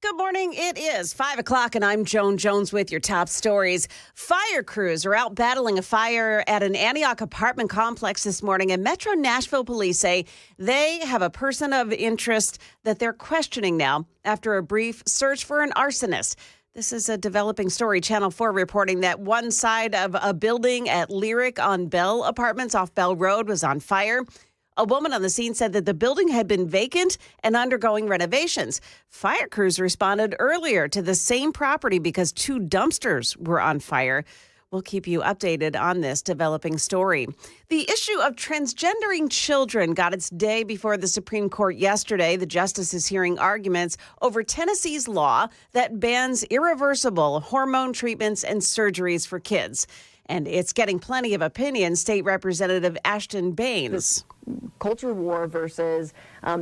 Good morning. It is 5 o'clock, and I'm Joan Jones with your top stories. Fire crews are out battling a fire at an Antioch apartment complex this morning, and Metro Nashville police say they have a person of interest that they're questioning now after a brief search for an arsonist. This is a developing story. Channel 4 reporting that one side of a building at Lyric on Bell Apartments off Bell Road was on fire. A woman on the scene said that the building had been vacant and undergoing renovations. Fire crews responded earlier to the same property because two dumpsters were on fire. We'll keep you updated on this developing story. The issue of transgendering children got its day before the Supreme Court yesterday. The justice is hearing arguments over Tennessee's law that bans irreversible hormone treatments and surgeries for kids. And it's getting plenty of opinion. State Representative Ashton Baines. Culture war versus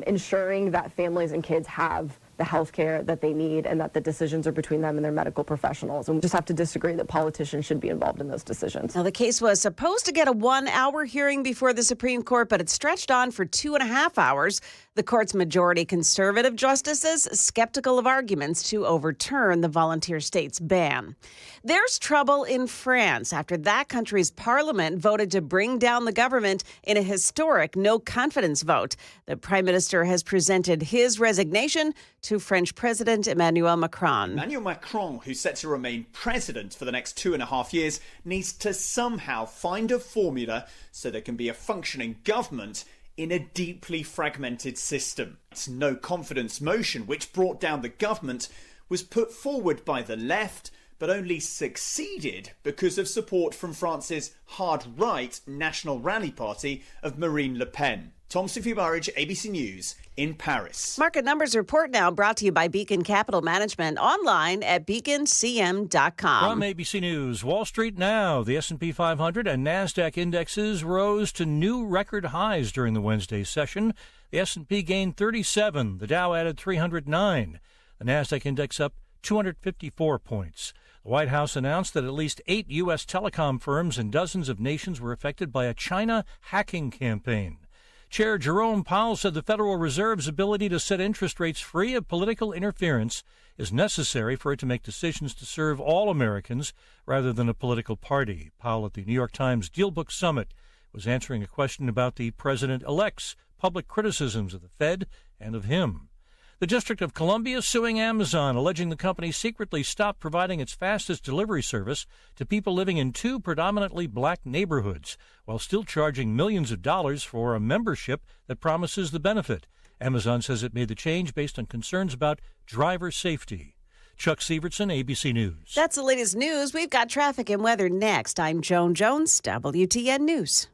ensuring that families and kids have the health care that they need and that the decisions are between them and their medical professionals. And we just have to disagree that politicians should be involved in those decisions. Now, the case was supposed to get a 1-hour hearing before the Supreme Court, but it stretched on for 2.5 hours. The court's majority conservative justices skeptical of arguments to overturn the volunteer state's ban. There's trouble in France after that country's parliament voted to bring down the government in a historic no-confidence vote. The prime minister has presented his resignation to French President Emmanuel Macron. Emmanuel Macron, who's set to remain president for the next 2.5 years, needs to somehow find a formula so there can be a functioning government in a deeply fragmented system. Its no-confidence motion, which brought down the government, was put forward by the left, but only succeeded because of support from France's hard-right National Rally Party of Marine Le Pen. Tom Sophie Burridge, ABC News in Paris. Market Numbers Report now brought to you by Beacon Capital Management, online at beaconcm.com. From ABC News, Wall Street now. The S&P 500 and NASDAQ indexes rose to new record highs during the Wednesday session. The S&P gained 37. The Dow added 309. The NASDAQ index up 254 points. The White House announced that at least 8 U.S. telecom firms and dozens of nations were affected by a China hacking campaign. Chair Jerome Powell said the Federal Reserve's ability to set interest rates free of political interference is necessary for it to make decisions to serve all Americans rather than a political party. Powell at the New York Times Dealbook Summit was answering a question about the president-elect's public criticisms of the Fed and of him. The District of Columbia suing Amazon, alleging the company secretly stopped providing its fastest delivery service to people living in 2 predominantly black neighborhoods, while still charging millions of dollars for a membership that promises the benefit. Amazon says it made the change based on concerns about driver safety. Chuck Sievertson, ABC News. That's the latest news. We've got traffic and weather next. I'm Joan Jones, WTN News.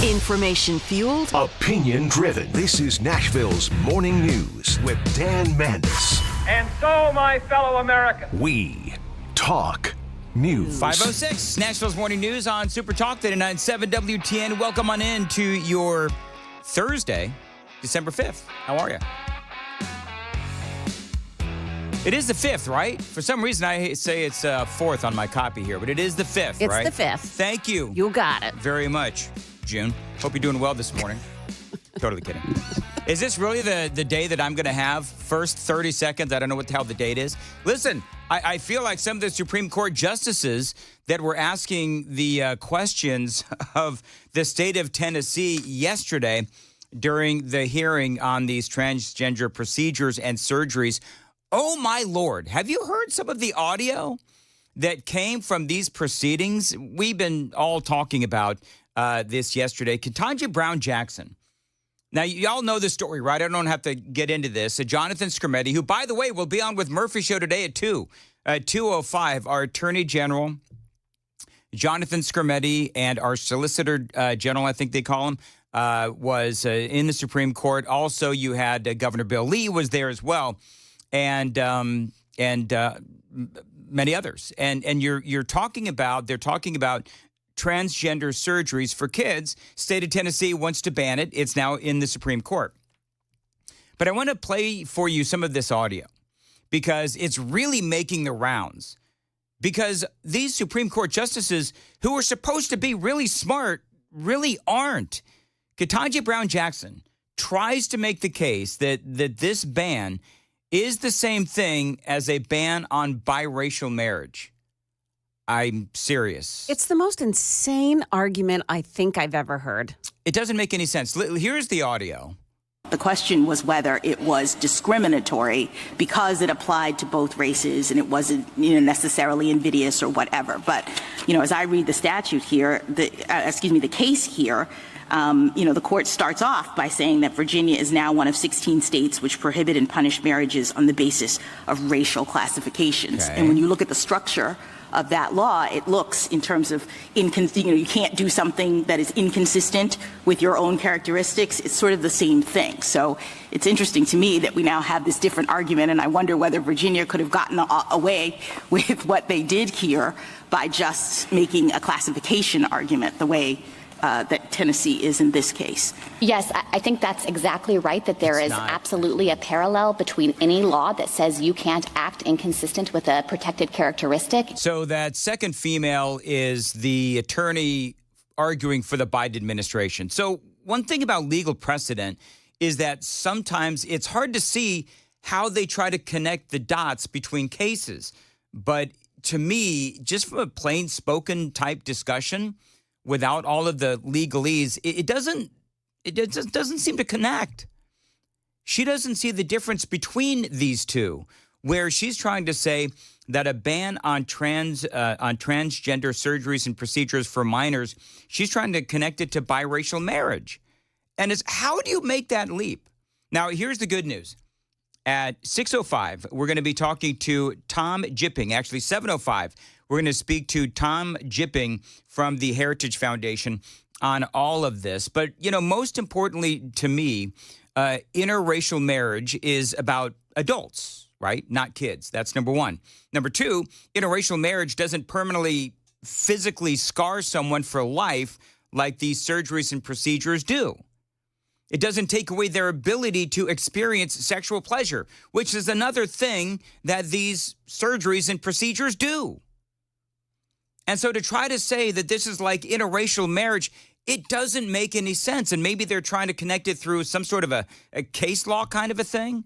Information fueled, opinion driven. This is Nashville's Morning News with Dan Mandis. And so, my fellow Americans, we talk news. 5:06, Nashville's Morning News on Super Talk 99.7 WTN. Welcome on in to your Thursday, December 5th. How are you? It is the 5th, right? For some reason, I say it's 4th on my copy here, but it is the 5th, right? It's the 5th. Thank you. You got it. Very much, June. Hope you're doing well this morning. Totally kidding. Is this really the day that I'm going to have? First 30 seconds, I don't know what the hell the date is. Listen, I feel like some of the Supreme Court justices that were asking the questions of the state of Tennessee yesterday during the hearing on these transgender procedures and surgeries. Oh, my Lord. Have you heard some of the audio that came from these proceedings? We've been all talking about this yesterday. Ketanji Brown Jackson. Now, y'all know the story, right? I don't have to get into this. Jonathan Skrmetti, who, by the way, will be on with Murphy Show today at 2:05. Our Attorney General, Jonathan Skrmetti, and our Solicitor General, I think they call him, was in the Supreme Court. Also, you had Governor Bill Lee was there as well. And many others. And they're talking about transgender surgeries for kids. State of Tennessee wants to ban it. It's now in the Supreme Court. But I want to play for you some of this audio because it's really making the rounds. Because these Supreme Court justices who are supposed to be really smart really aren't. Ketanji Brown Jackson tries to make the case that this ban is the same thing as a ban on biracial marriage. I'm serious. It's the most insane argument I think I've ever heard. It doesn't make any sense. Here's the audio. The question was whether it was discriminatory because it applied to both races and it wasn't, necessarily invidious or whatever. But, as I read the statute here, the case here, the court starts off by saying that Virginia is now one of 16 states which prohibit and punish marriages on the basis of racial classifications. Okay. And when you look at the structure of that law, it looks in terms of, you can't do something that is inconsistent with your own characteristics. It's sort of the same thing. So it's interesting to me that we now have this different argument, and I wonder whether Virginia could have gotten away with what they did here by just making a classification argument the way that Tennessee is in this case. Yes, I think that's exactly right, that there is absolutely a parallel between any law that says you can't act inconsistent with a protected characteristic. So that second female is the attorney arguing for the Biden administration. So one thing about legal precedent is that sometimes it's hard to see how they try to connect the dots between cases. But to me, just from a plain spoken type discussion, without all of the legalese, it just doesn't seem to connect. She doesn't see the difference between these two, where she's trying to say that a ban on transgender surgeries and procedures for minors, she's trying to connect it to biracial marriage. And how do you make that leap? Now, here's the good news. At 6:05, we're going to be talking to Tom Jipping. Actually, 7:05. We're going to speak to Tom Jipping from the Heritage Foundation on all of this. But, most importantly to me, interracial marriage is about adults, right? Not kids. That's number one. Number two, interracial marriage doesn't permanently physically scar someone for life like these surgeries and procedures do. It doesn't take away their ability to experience sexual pleasure, which is another thing that these surgeries and procedures do. And so to try to say that this is like interracial marriage, it doesn't make any sense. And maybe they're trying to connect it through some sort of a case law kind of a thing.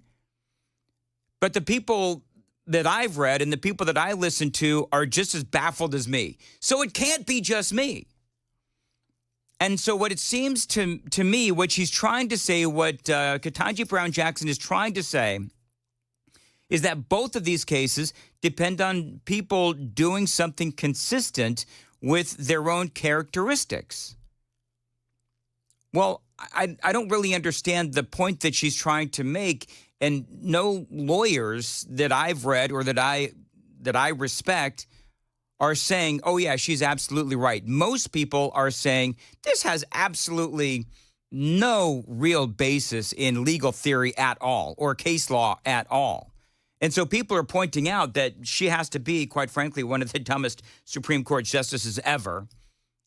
But the people that I've read and the people that I listen to are just as baffled as me. So it can't be just me. And so what it seems to me, what she's trying to say, what Ketanji Brown Jackson is trying to say, is that both of these cases depend on people doing something consistent with their own characteristics. Well, I don't really understand the point that she's trying to make, and no lawyers that I've read or that I respect are saying, oh, yeah, she's absolutely right. Most people are saying this has absolutely no real basis in legal theory at all or case law at all. And so people are pointing out that she has to be, quite frankly, one of the dumbest Supreme Court justices ever.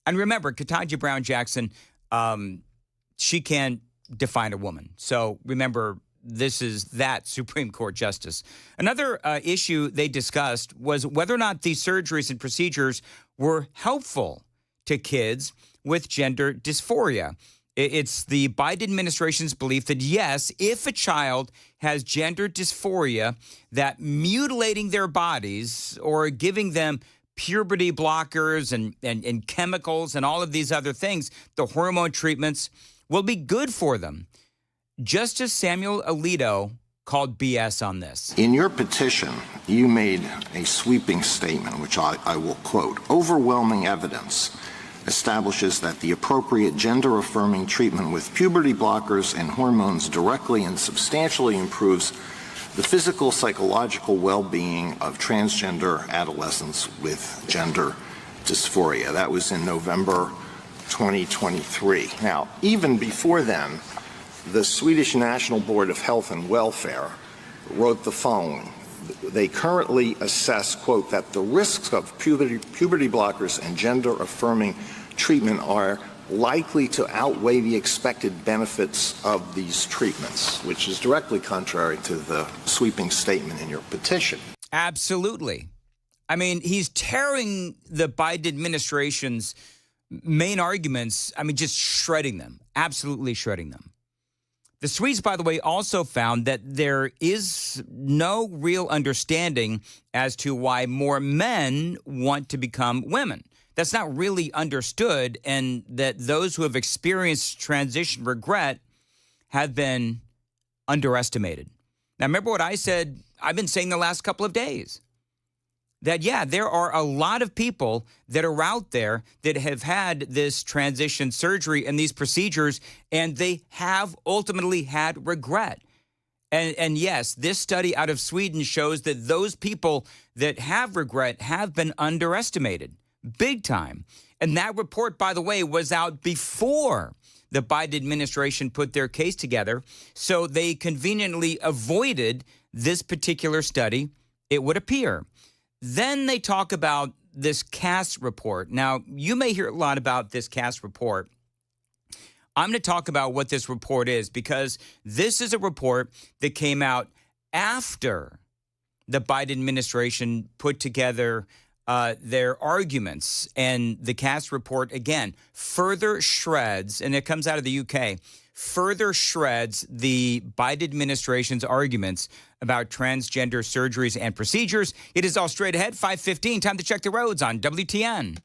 And remember, Ketanji Brown Jackson, she can't define a woman. So remember, this is that Supreme Court justice. Another issue they discussed was whether or not these surgeries and procedures were helpful to kids with gender dysphoria. It's the Biden administration's belief that, yes, if a child has gender dysphoria, that mutilating their bodies or giving them puberty blockers and chemicals and all of these other things, the hormone treatments, will be good for them. Justice Samuel Alito called BS on this. In your petition, you made a sweeping statement, which I will quote. Overwhelming evidence establishes that the appropriate gender-affirming treatment with puberty blockers and hormones directly and substantially improves the physical, psychological well-being of transgender adolescents with gender dysphoria. That was in November 2023. Now, even before then, the Swedish National Board of Health and Welfare wrote the following. They currently assess, quote, that the risks of puberty blockers and gender-affirming treatment are likely to outweigh the expected benefits of these treatments, which is directly contrary to the sweeping statement in your petition. Absolutely. I mean, he's tearing the Biden administration's main arguments, just shredding them, absolutely shredding them. The Swedes, by the way, also found that there is no real understanding as to why more men want to become women. That's not really understood, and that those who have experienced transition regret have been underestimated. Now, remember what I said, I've been saying the last couple of days, that, yeah, there are a lot of people that are out there that have had this transition surgery and these procedures, and they have ultimately had regret. And yes, this study out of Sweden shows that those people that have regret have been underestimated big time. And that report, by the way, was out before the Biden administration put their case together. So they conveniently avoided this particular study, it would appear. Then they talk about this Cass report. Now, you may hear a lot about this Cass report. I'm going to talk about what this report is, because this is a report that came out after the Biden administration put together their arguments. And the Cass report, again, further shreds, and it comes out of the UK, further shreds the Biden administration's arguments about transgender surgeries and procedures. It is all straight ahead, 5:15. Time to check the roads on WTN.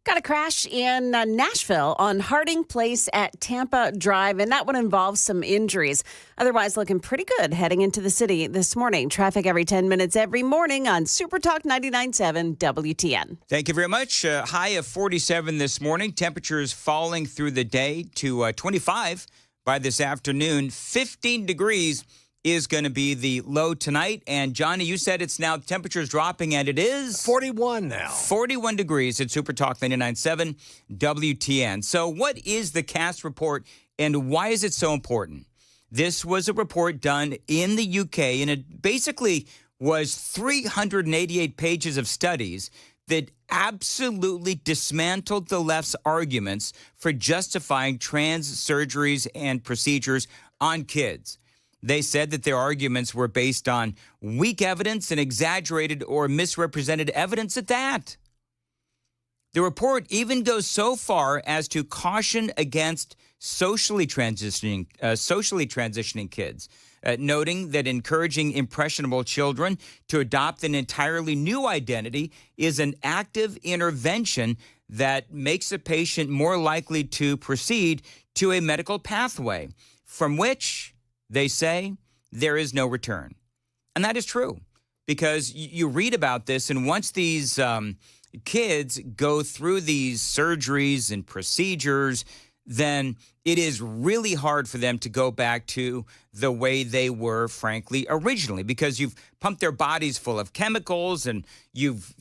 Got a crash in Nashville on Harding Place at Tampa Drive, and that one involves some injuries. Otherwise, looking pretty good heading into the city this morning. Traffic every 10 minutes every morning on Super Talk 99.7 WTN. Thank you very much. High of 47 this morning. Temperatures falling through the day to 25 by this afternoon. 15 degrees is going to be the low tonight. And Johnny, you said it's now temperatures dropping, and it is 41 now. 41 degrees at Super Talk 99.7 WTN. So what is the Cass report, and why is it so important? This was a report done in the UK, and it basically was 388 pages of studies that absolutely dismantled the left's arguments for justifying trans surgeries and procedures on kids. They said that their arguments were based on weak evidence and exaggerated or misrepresented evidence at that. The report even goes so far as to caution against socially transitioning kids, noting that encouraging impressionable children to adopt an entirely new identity is an active intervention that makes a patient more likely to proceed to a medical pathway from which, they say, there is no return. And that is true, because you read about this, and once these kids go through these surgeries and procedures, then it is really hard for them to go back to the way they were, frankly, originally, because you've pumped their bodies full of chemicals and you've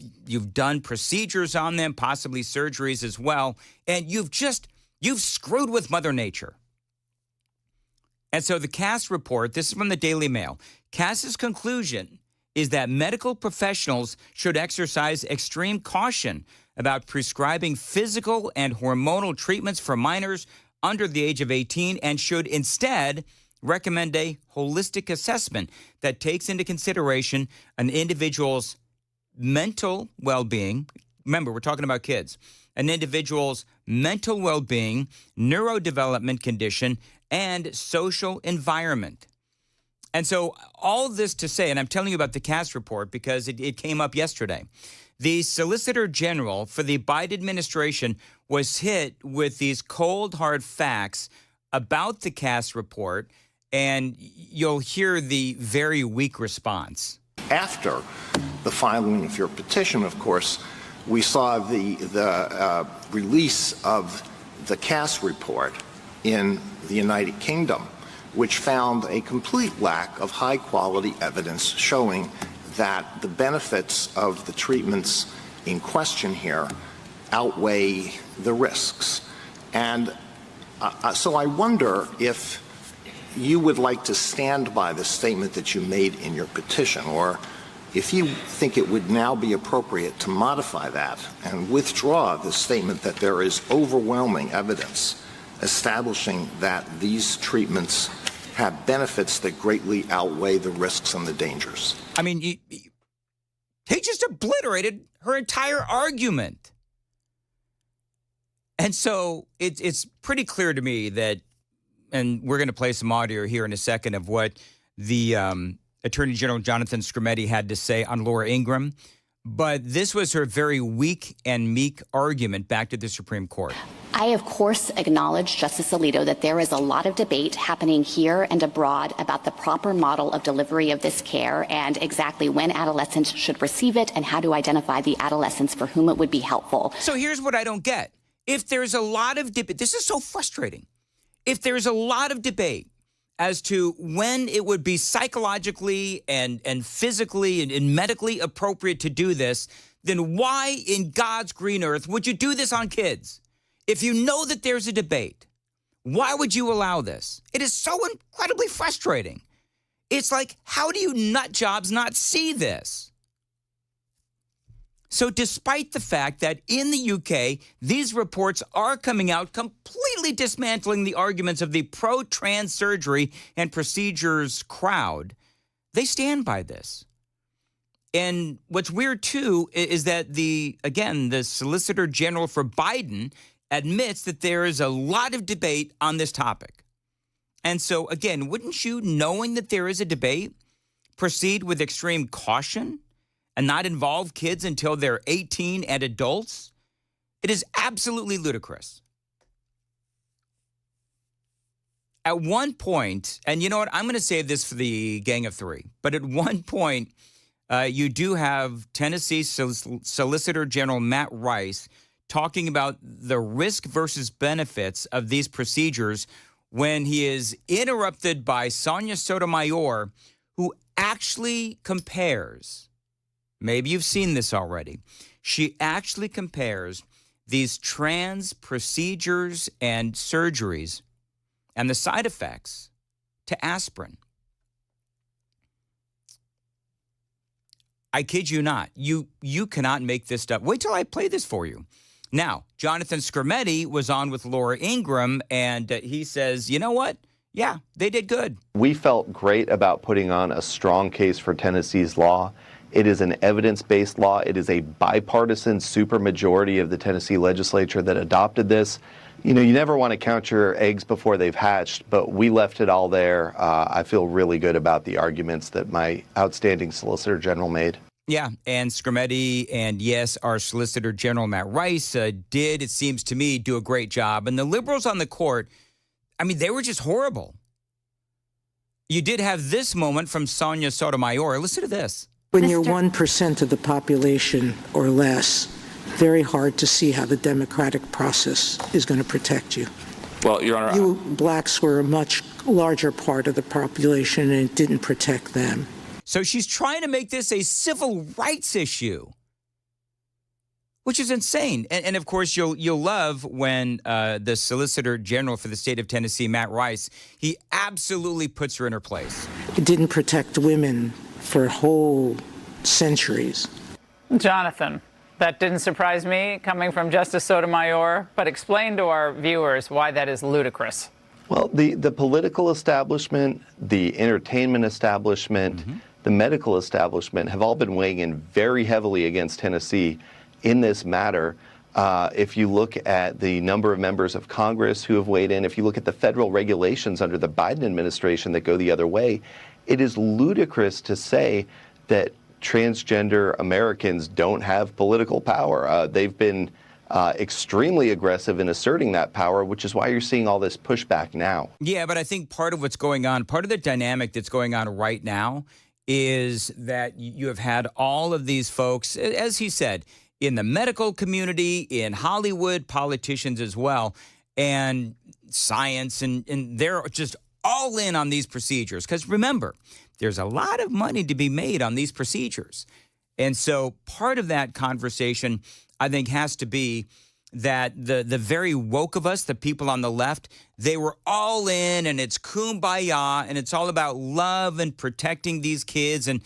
done procedures on them, possibly surgeries as well, and you've screwed with Mother Nature. And so the Cass report, this is from the Daily Mail, Cass's conclusion is that medical professionals should exercise extreme caution about prescribing physical and hormonal treatments for minors under the age of 18 and should instead recommend a holistic assessment that takes into consideration an individual's mental well-being. Remember, we're talking about kids. An individual's mental well-being, neurodevelopment condition, and social environment. And so all this to say, and I'm telling you about the Cass report because it came up yesterday. The Solicitor General for the Biden administration was hit with these cold, hard facts about the Cass report, and you'll hear the very weak response. After the filing of your petition, of course, we saw the release of the Cass report in the United Kingdom, which found a complete lack of high-quality evidence showing that the benefits of the treatments in question here outweigh the risks. And so I wonder if you would like to stand by the statement that you made in your petition, or if you think it would now be appropriate to modify that and withdraw the statement that there is overwhelming evidence establishing that these treatments have benefits that greatly outweigh the risks and the dangers. I mean, he just obliterated her entire argument. And so it's pretty clear to me that, and we're going to play some audio here in a second of what the Attorney General Jonathan Skrmetti had to say on Laura Ingraham, but this was her very weak and meek argument back to the Supreme Court. I, of course, acknowledge, Justice Alito, that there is a lot of debate happening here and abroad about the proper model of delivery of this care and exactly when adolescents should receive it and how to identify the adolescents for whom it would be helpful. So here's what I don't get. If there's a lot of debate, this is so frustrating. If there's a lot of debate as to when it would be psychologically and physically and medically appropriate to do this, then why in God's green earth would you do this on kids? If you know that there's a debate, why would you allow this? It is so incredibly frustrating. It's like, how do you nut jobs not see this? So despite the fact that in the UK, these reports are coming out completely dismantling the arguments of the pro-trans surgery and procedures crowd, they stand by this. And what's weird, too, is that the Solicitor General for Biden admits that there is a lot of debate on this topic. And so, again, wouldn't you, knowing that there is a debate, proceed with extreme caution and not involve kids until they're 18 and adults? It is absolutely ludicrous. At one point, and you know what, I'm going to save this for the Gang of Three, but at one point, you do have Tennessee Solicitor General Matt Rice talking about the risk versus benefits of these procedures when he is interrupted by Sonia Sotomayor, who actually compares, maybe you've seen this already, she actually compares these trans procedures and surgeries and the side effects to aspirin. I kid you not. You cannot make this stuff. Wait till I play this for you. Now, Jonathan Skrmetti was on with Laura Ingraham, and he says, you know what? Yeah, they did good. We felt great about putting on a strong case for Tennessee's law. It is an evidence-based law. It is a bipartisan supermajority of the Tennessee legislature that adopted this. You know, you never want to count your eggs before they've hatched, but we left it all there. I feel really good about the arguments that my outstanding Solicitor General made. Yeah, and Skrmetti and, yes, our Solicitor General Matt Rice did, it seems to me, do a great job. And the liberals on the court, I mean, they were just horrible. You did have this moment from Sonia Sotomayor. Listen to this. When you're 1% of the population or less, very hard to see how the democratic process is going to protect you. Well, Your Honor, You blacks were a much larger part of the population, and it didn't protect them. So she's trying to make this a civil rights issue, which is insane. And of course, you'll love when the Solicitor General for the state of Tennessee, Matt Rice, he absolutely puts her in her place. It didn't protect women for whole centuries. Jonathan, that didn't surprise me coming from Justice Sotomayor, but explain to our viewers why that is ludicrous. Well, the political establishment, the entertainment establishment, the medical establishment have all been weighing in very heavily against Tennessee in this matter. If you look at the number of members of Congress who have weighed in, if you look at the federal regulations under the Biden administration that go the other way, it is ludicrous to say that transgender Americans don't have political power. They've been extremely aggressive in asserting that power, which is why you're seeing all this pushback now. Yeah, but I think part of what's going on, part of the dynamic that's going on right now is that you have had all of these folks, as he said, in the medical community, in Hollywood, politicians as well, and science, and they're just all in on these procedures. Because remember, there's a lot of money to be made on these procedures. And so part of that conversation, I think, has to be that the very woke of us, the people on the left, they were all in, and it's kumbaya, and it's all about love and protecting these kids and,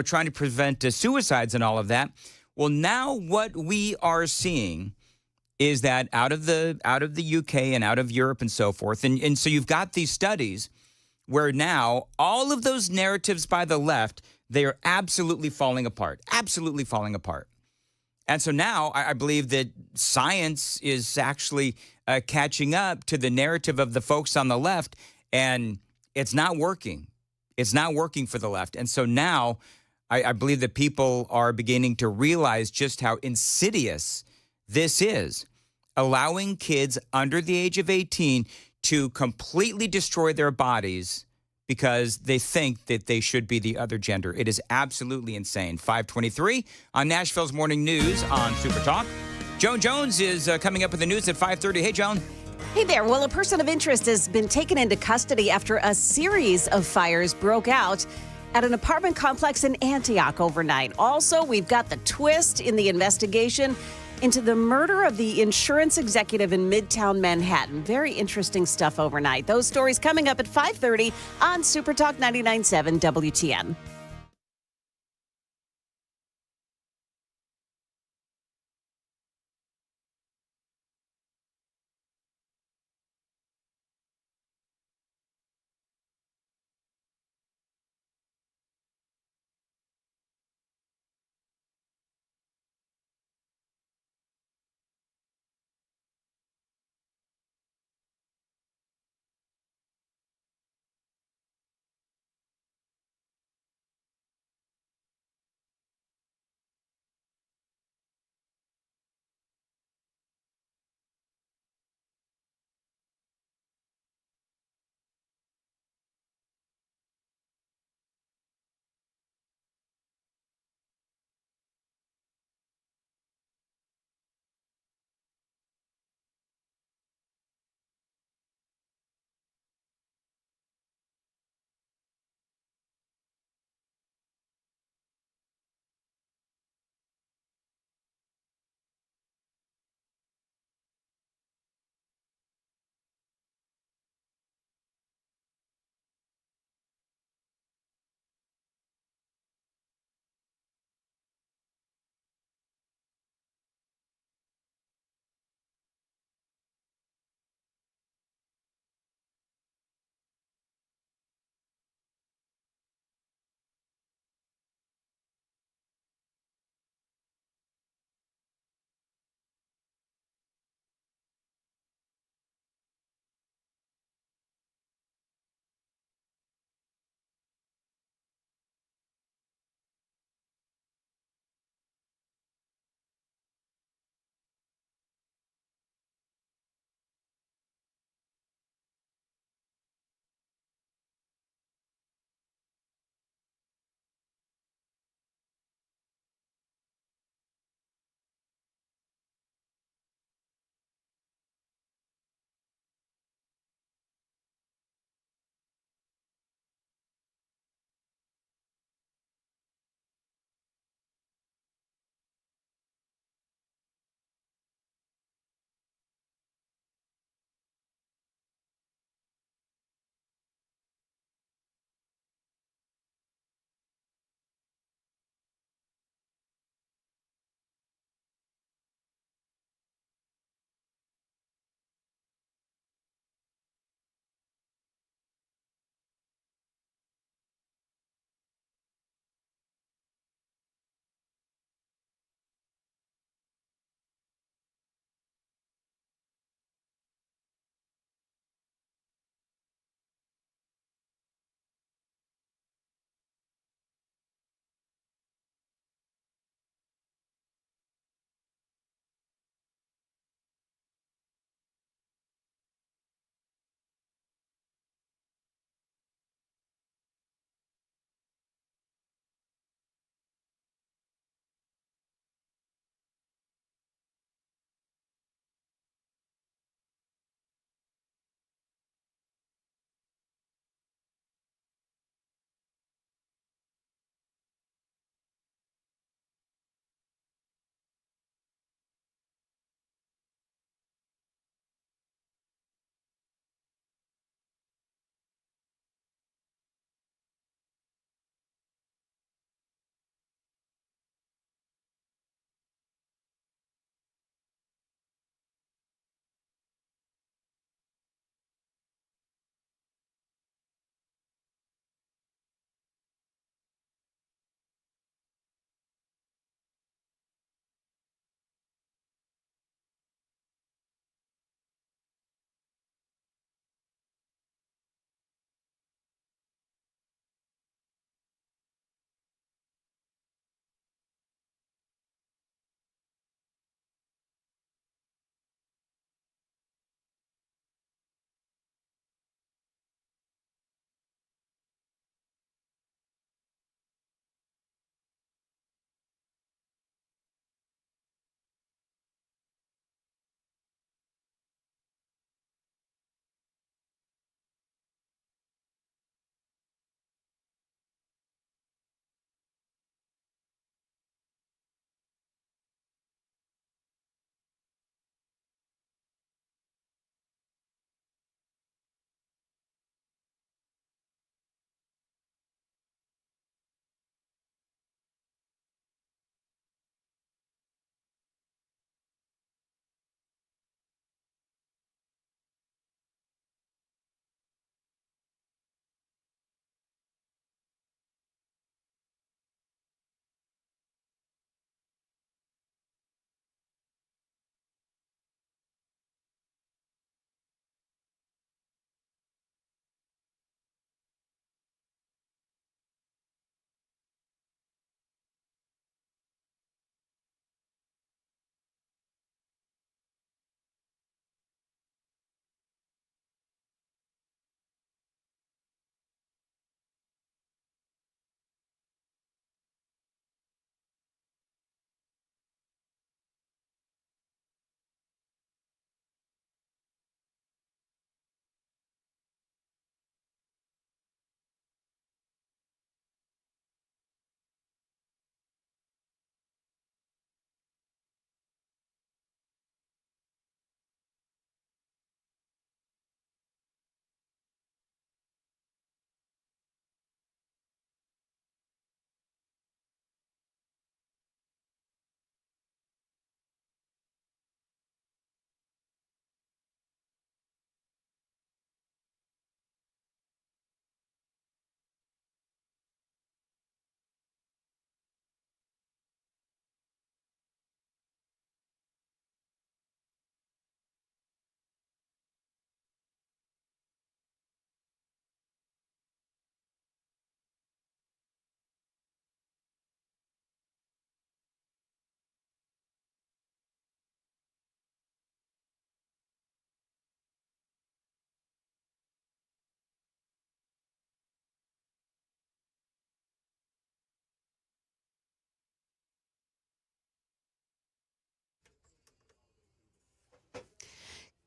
trying to prevent suicides and all of that. Well, now what we are seeing is that out of the UK and out of Europe and so forth, and so you've got these studies where now all of those narratives by the left, they are absolutely falling apart, absolutely falling apart. And so now I believe that science is actually catching up to the narrative of the folks on the left, and it's not working. It's not working for the left. And so now I believe that people are beginning to realize just how insidious this is, allowing kids under the age of 18 to completely destroy their bodies because they think that they should be the other gender. It is absolutely insane. 523 on Nashville's Morning News on Super Talk. Joan Jones is coming up with the news at 5:30. Hey, Joan. Hey there. Well, a person of interest has been taken into custody after a series of fires broke out at an apartment complex in Antioch overnight. Also, we've got the twist in the investigation into the murder of the insurance executive in Midtown Manhattan. Very interesting stuff overnight. Those stories coming up at 5:30 on Super Talk 99.7 WTN.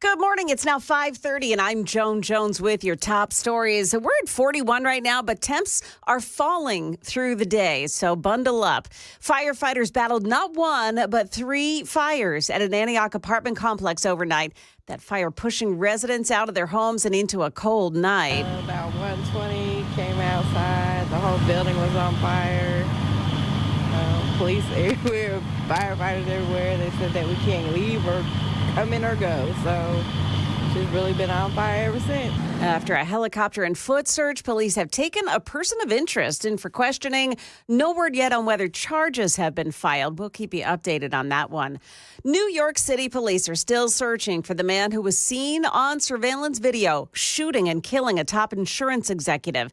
Good morning. It's now 5:30, and I'm Joan Jones with your top stories. We're at 41 right now, but temps are falling through the day, so bundle up. Firefighters battled not one, but 3 fires at an Antioch apartment complex overnight. That fire pushing residents out of their homes and into a cold night. About 1:20, came outside. The whole building was on fire. Police everywhere, firefighters everywhere. They said that we can't leave or come in or go. So she's really been on fire ever since. After a helicopter and foot search, police have taken a person of interest in for questioning. No word yet on whether charges have been filed. We'll keep you updated on that one. New York City police are still searching for the man who was seen on surveillance video shooting and killing a top insurance executive.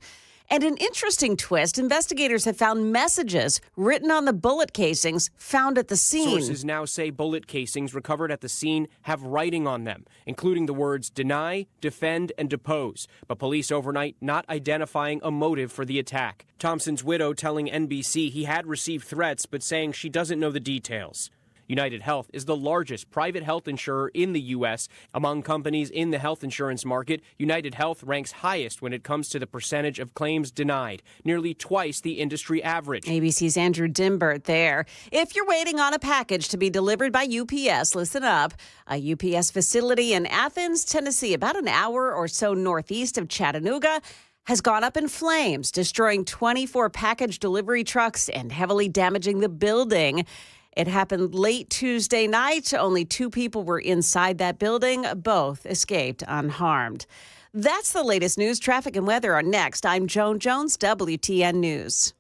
And an interesting twist, investigators have found messages written on the bullet casings found at the scene. Sources now say bullet casings recovered at the scene have writing on them, including the words deny, defend, and depose. But police overnight not identifying a motive for the attack. Thompson's widow telling NBC he had received threats, but saying she doesn't know the details. United Health is the largest private health insurer in the U.S. Among companies in the health insurance market, United Health ranks highest when it comes to the percentage of claims denied, nearly twice the industry average. ABC's Andrew Dimbert there. If you're waiting on a package to be delivered by UPS, listen up. A UPS facility in Athens, Tennessee, about an hour or so northeast of Chattanooga, has gone up in flames, destroying 24 package delivery trucks and heavily damaging the building. It happened late Tuesday night. Only 2 people were inside that building. Both escaped unharmed. That's the latest news. Traffic and weather are next. I'm Joan Jones, WTN News.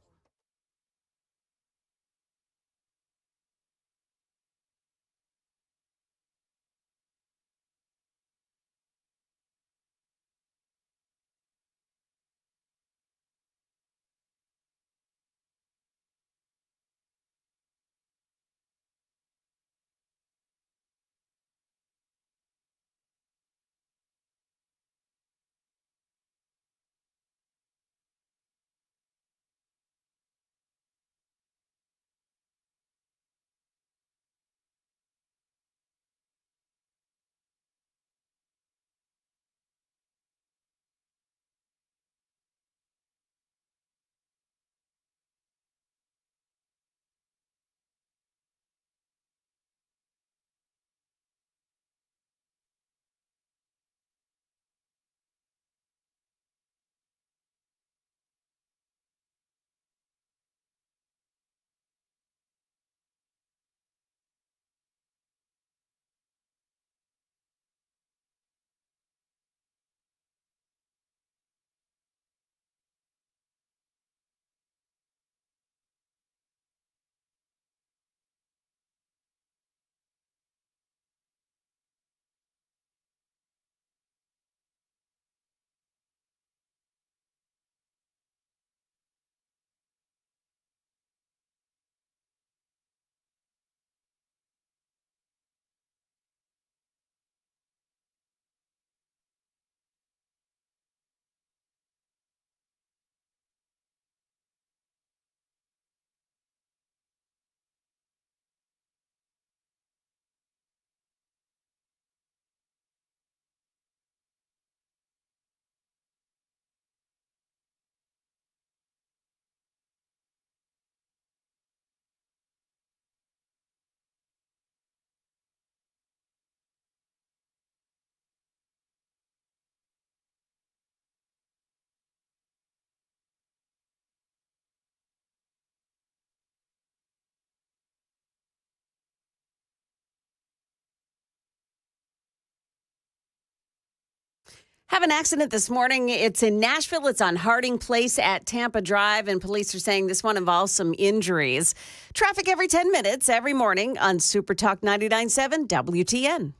Have an accident this morning. It's in Nashville. It's on Harding Place at Tampa Drive, and police are saying this one involves some injuries. Traffic every 10 minutes every morning on Super Talk 99.7 WTN.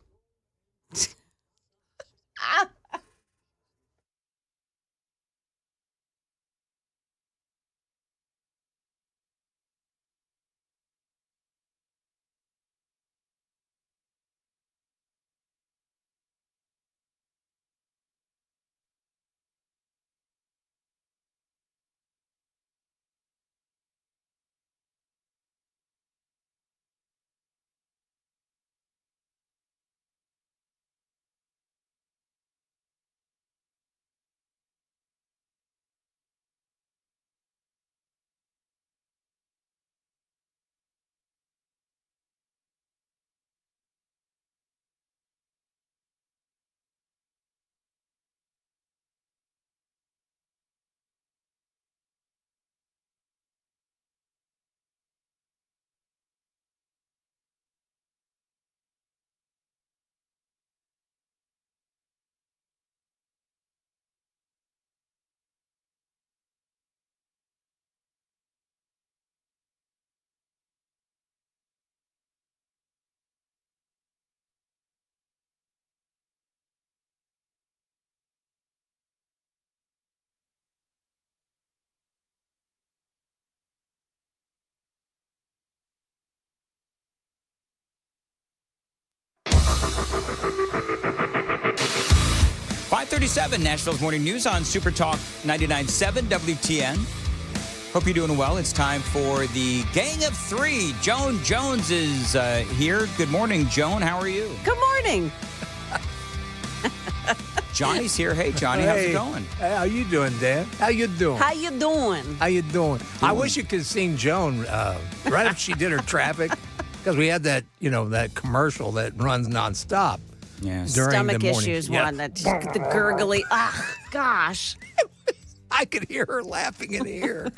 8:37, Nashville's Morning News on Super Talk 99.7 WTN. Hope you're doing well. It's time for the Gang of Three. Joan Jones is here. Good morning, Joan. How are you? Good morning. Johnny's here. Hey, Johnny, how's it going? Hey, how you doing, Dan? How you doing? How you doing? How you doing? I wish you could have seen Joan right after she did her traffic, because we had that, that commercial that runs nonstop. Yes. During Stomach the morning. issues one that just the gurgly. Ah, gosh. I could hear her laughing in here.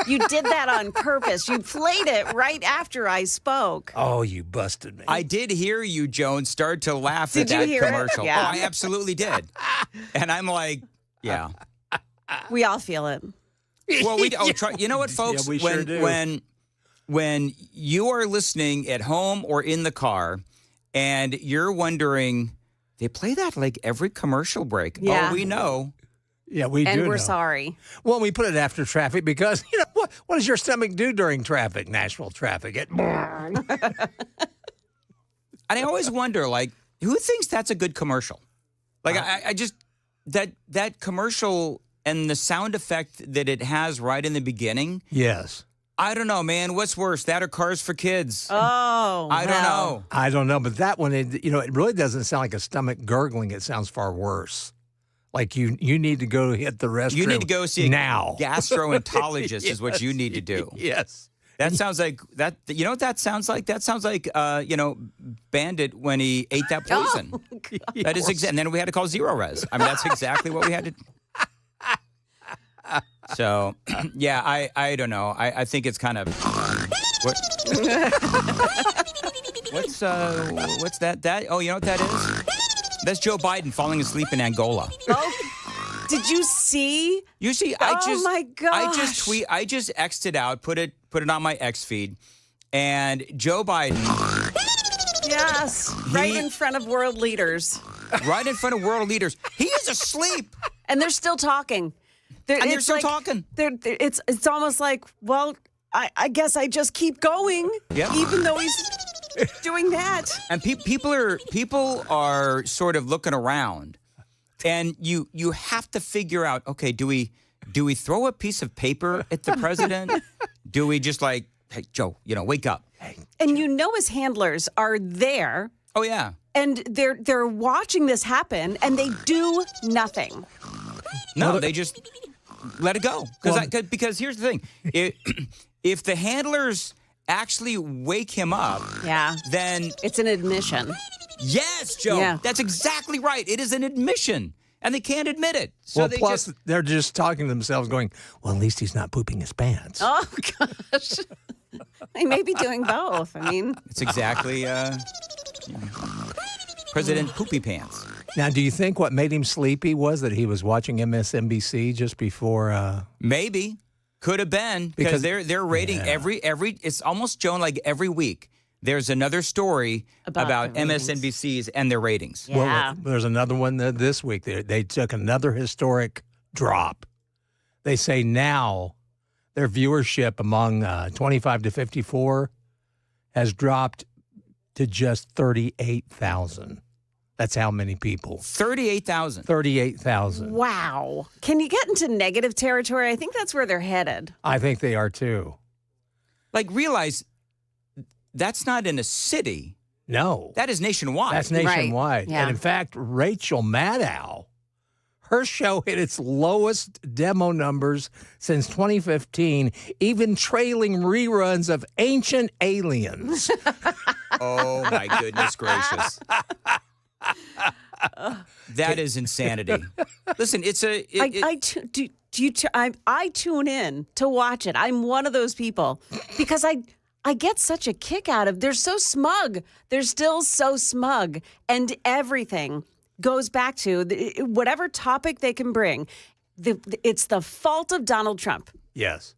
You did that on purpose. You played it right after I spoke. Oh, you busted me. I did hear you, Joan, start to laugh Did at you that hear it? commercial. Yeah. Oh, I absolutely did. And I'm like, yeah. We all feel it. Well, you know what, folks? Yeah, we sure do. When you are listening at home or in the car and you're wondering, they play that like every commercial break. Yeah. Oh, we know. Yeah, we do. And we're know. sorry. Well, we put it after traffic because, what does your stomach do during traffic, Nashville traffic? And I always wonder, like, who thinks that's a good commercial? Like, I just, that commercial and the sound effect that it has right in the beginning. Yes. I don't know, man. What's worse, that or Cars for Kids? Oh, I don't know. I don't know, but that one, it really doesn't sound like a stomach gurgling. It sounds far worse. Like you need to go hit the restroom. You need to go see now. a gastroenterologist is what you need to do. Yes. That sounds like that. You know what that sounds like? That sounds like Bandit when he ate that poison. Oh, That is and then we had to call Zero Res. I mean, that's exactly what we had to. So, yeah, I don't know. I think it's kind of what. What's that? Oh, you know what that is? That's Joe Biden falling asleep in Angola. Oh, did you see? You see, my gosh. I just X'd it out, put it on my X feed, and Joe Biden. Yes, right in front of world leaders. Right in front of world leaders. He is asleep. And they're still talking. They're still talking. It's almost like, well, I guess I just keep going, Yep. even though he's doing that. And people are sort of looking around, and you have to figure out, okay, do we throw a piece of paper at the president? Do we just like, hey, Joe, wake up? And his handlers are there. Oh yeah. And they're watching this happen, and they do nothing. No, they just let it go. Because here's the thing: if the handlers actually wake him up, then it's an admission. Yes, Joe. Yeah. That's exactly right. It is an admission, and they can't admit it. So they're just talking to themselves, going, "Well, at least he's not pooping his pants." Oh gosh, they may be doing both. I mean, it's exactly President Poopy Pants. Now, do you think what made him sleepy was that he was watching MSNBC just before? Maybe. Could have been. Because they're rating every it's almost, Joan, like every week. There's another story about MSNBCs and their ratings. Yeah. Well, there's another one this week. They took another historic drop. They say now their viewership among 25 to 54 has dropped to just 38,000. That's how many people. 38,000. 38,000. wow. Can you get into negative territory? I think that's where they're headed. I think they are too. Like, realize that's not in a city. No. That is nationwide. That's nationwide. Right. Yeah. And in fact, Rachel Maddow, her show hit its lowest demo numbers since 2015, even trailing reruns of Ancient Aliens. Oh, my goodness gracious. That is insanity. Listen, it's I tune in to watch it. I'm one of those people because I get such a kick out of. They're so smug. They're still so smug, and everything goes back to whatever topic they can bring. It's the fault of Donald Trump. Yes.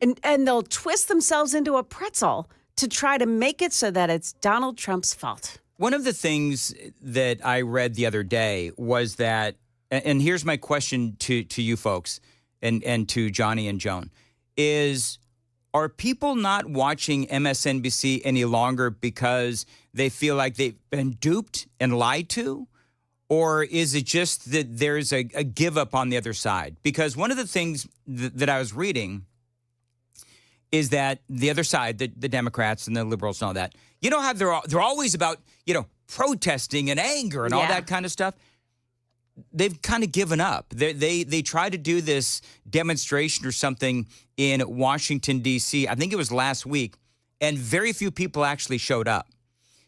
And they'll twist themselves into a pretzel to try to make it so that it's Donald Trump's fault. One of the things that I read the other day was that, and here's my question to you folks and to Johnny and Joan, is are people not watching MSNBC any longer because they feel like they've been duped and lied to? Or is it just that there's a give up on the other side? Because one of the things that I was reading is that the other side, the Democrats and the liberals and all that, you know how they're always about, protesting and anger and all that kind of stuff. They've kind of given up. They tried to do this demonstration or something in Washington, D.C., I think it was last week, and very few people actually showed up.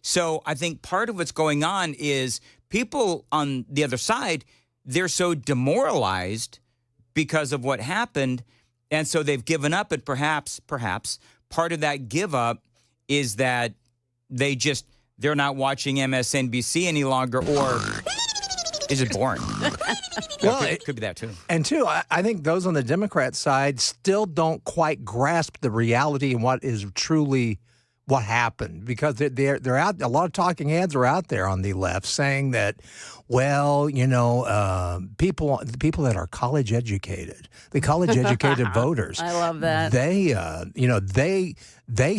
So I think part of what's going on is people on the other side, they're so demoralized because of what happened, and so they've given up, and perhaps part of that give up is that they're not watching MSNBC any longer, or is it boring? Well, it could be that too. And two, I think those on the Democrat side still don't quite grasp the reality and what is truly what happened, because they're out. A lot of talking heads are out there on the left saying that, well, people that are college educated, the college educated voters. I love that. They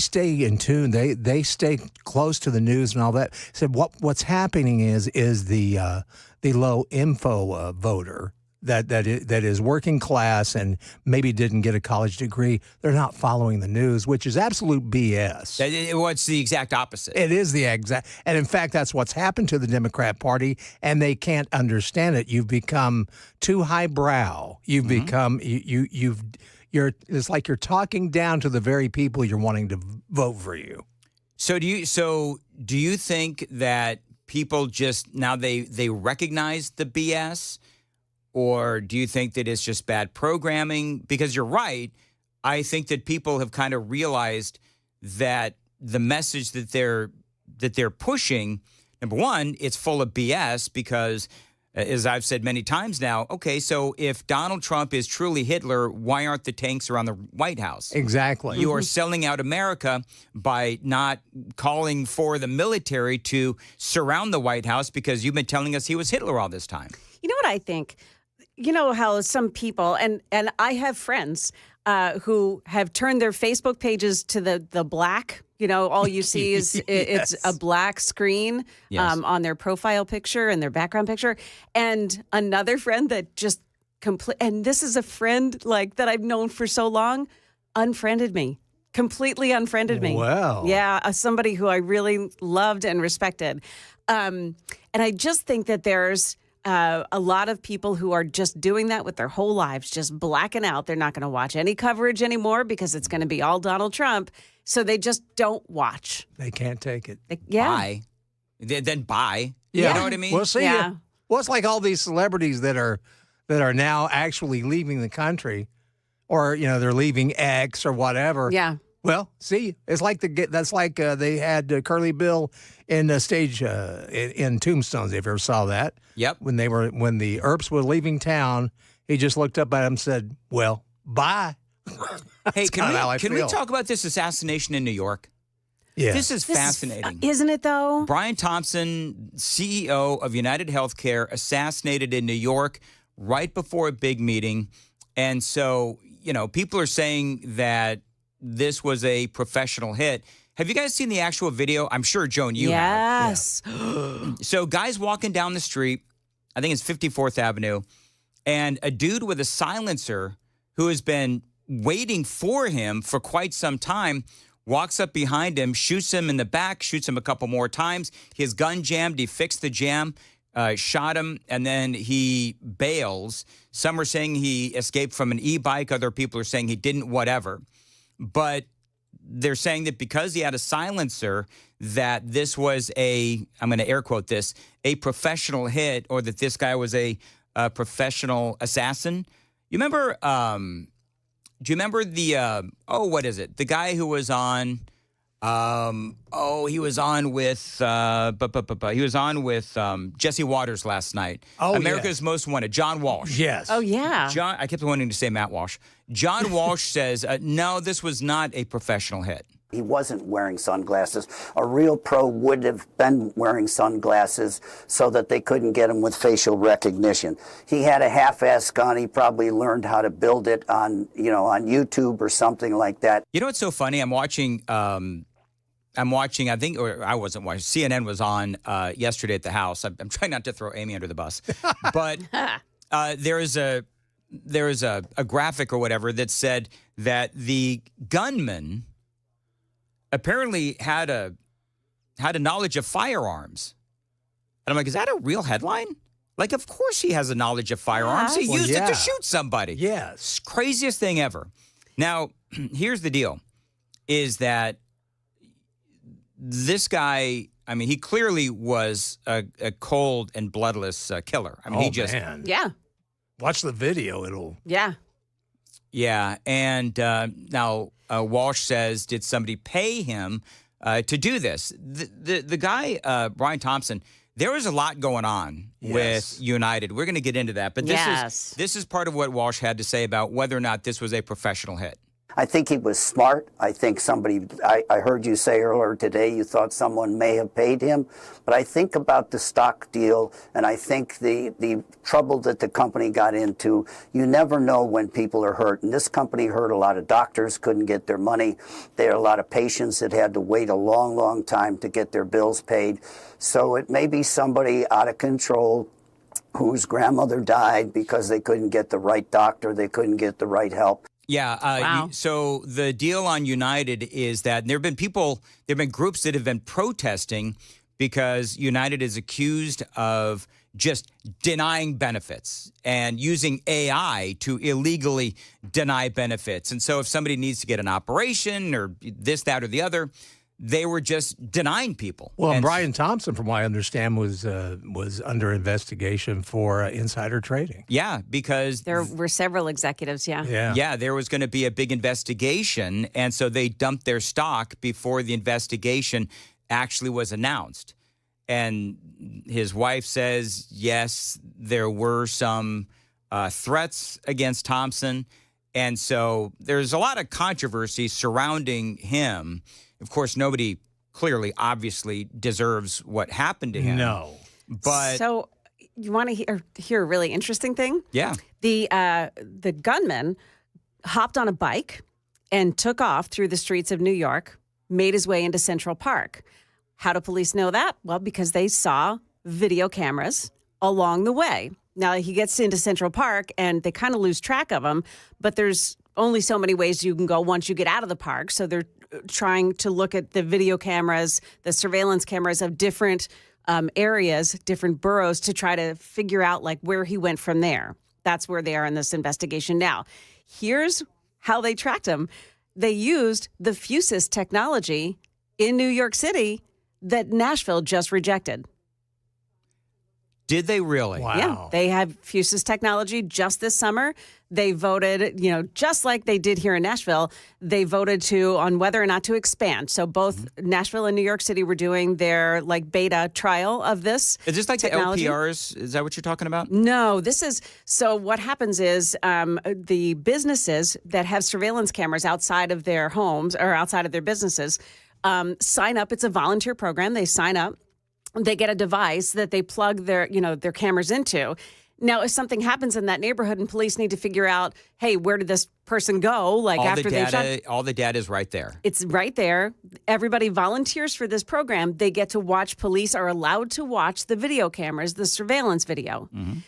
stay in tune. They stay close to the news and all that. So what's happening is the low info voter that is working class and maybe didn't get a college degree. They're not following the news, which is absolute BS. It's the exact opposite. It is the exact, and in fact, that's what's happened to the Democrat Party, and they can't understand it. You've become too highbrow. You've become it's like you're talking down to the very people you're wanting to vote for you. So do you think that people just now they recognize the BS? Or do you think that it's just bad programming? Because you're right. I think that people have kind of realized that the message that they're pushing, number one, it's full of BS because, as I've said many times now, okay, so if Donald Trump is truly Hitler, why aren't the tanks around the White House? Exactly. You are selling out America by not calling for the military to surround the White House because you've been telling us he was Hitler all this time. You know what I think? You know how some people, and I have friends who have turned their Facebook pages to the black. All you see is it's a black screen on their profile picture and their background picture. And another friend that just and this is a friend that I've known for so long, unfriended me. Completely unfriended me. Wow. Yeah, somebody who I really loved and respected. And I just think that there's a lot of people who are just doing that with their whole lives, just blacking out. They're not going to watch any coverage anymore because it's going to be all Donald Trump. So they just don't watch. They can't take it. Bye. Then bye. Yeah. You know what I mean? We'll see. Yeah. Well, it's like all these celebrities that are now actually leaving the country, or they're leaving X or whatever. Yeah. Well, see, it's like they had Curly Bill in stage in Tombstones. If you ever saw that, yep. When the Earps were leaving town, he just looked up at him and said, "Well, bye." Hey, can we talk about this assassination in New York? Yeah, this is fascinating, isn't it? Though Brian Thompson, CEO of United Healthcare, assassinated in New York right before a big meeting, and so people are saying that this was a professional hit. Have you guys seen the actual video? I'm sure, Joan, you have. Yes. Yeah. So guys walking down the street, I think it's 54th Avenue, and a dude with a silencer who has been waiting for him for quite some time walks up behind him, shoots him in the back, shoots him a couple more times. His gun jammed. He fixed the jam, shot him, and then he bails. Some are saying he escaped from an e-bike. Other people are saying he didn't, whatever. But they're saying that because he had a silencer, that this was I'm going to air quote this, a professional hit, or that this guy was a professional assassin. You remember, do you remember what is it? The guy who was on, he was on with Jesse Waters last night. Oh, America's Most Wanted, John Walsh. Yes. Oh, yeah. I kept wanting to say Matt Walsh. John Walsh says, no, this was not a professional hit. He wasn't wearing sunglasses. A real pro would have been wearing sunglasses so that they couldn't get him with facial recognition. He had a half-ass gun. He probably learned how to build it on YouTube or something like that. You know what's so funny? I'm watching I'm watching, I think, or I wasn't watching, CNN was on yesterday at the house. I'm trying not to throw Amy under the bus. But there is a graphic or whatever that said that the gunman apparently had a knowledge of firearms. And I'm like, is that a real headline? Like, of course he has a knowledge of firearms. He used it to shoot somebody. Yes. Craziest thing ever. Now, here's the deal, is that this guy, I mean, he clearly was a cold and bloodless killer. I mean, he just... Man. Yeah. Watch the video. It'll... Yeah. Yeah. And now Walsh says, did somebody pay him to do this? The guy, Brian Thompson, there was a lot going on with United. We're going to get into that. But this is part of what Walsh had to say about whether or not this was a professional hit. I think he was smart. I think I heard you say earlier today you thought someone may have paid him. But I think about the stock deal, and I think the trouble that the company got into, you never know when people are hurt. And this company hurt a lot of doctors, couldn't get their money. There are a lot of patients that had to wait a long, long time to get their bills paid. So it may be somebody out of control whose grandmother died because they couldn't get the right doctor, they couldn't get the right help. Yeah. Wow. So the deal on United is that there have been groups that have been protesting because United is accused of just denying benefits and using AI to illegally deny benefits. And so if somebody needs to get an operation or this, that, or the other, they were just denying people. Well, and Brian Thompson, from what I understand, was under investigation for insider trading. Yeah, because there were several executives, Yeah, there was going to be a big investigation, and so they dumped their stock before the investigation actually was announced. And his wife says, yes, there were some threats against Thompson, and so there's a lot of controversy surrounding him. Of course, nobody clearly, obviously, deserves what happened to him. No. But so you want to hear a really interesting thing? Yeah. The gunman hopped on a bike and took off through the streets of New York, made his way into Central Park. How do police know that? Well, because they saw video cameras along the way. Now, he gets into Central Park, and they kind of lose track of him, but there's only so many ways you can go once you get out of the park. So they're trying to look at the video cameras, the surveillance cameras of different areas, different boroughs, to try to figure out like where he went from there. That's where they are in this investigation now. Here's how they tracked him. They used the Fusus technology in New York City that Nashville just rejected. Did they really? Wow. Yeah, they have Fusus technology just this summer. They voted, just like they did here in Nashville, they voted on whether or not to expand. So both Nashville and New York City were doing their beta trial of this. Is this like technology. the LPRs? Is that what you're talking about? No, so what happens is the businesses that have surveillance cameras outside of their homes or outside of their businesses sign up. It's a volunteer program. They sign up. They get a device that they plug their cameras into. Now, if something happens in that neighborhood and police need to figure out, hey, where did this person go? After they shot, all the data is right there. It's right there. Everybody volunteers for this program. They get to watch. Police are allowed to watch the video cameras, the surveillance video. Mm-hmm.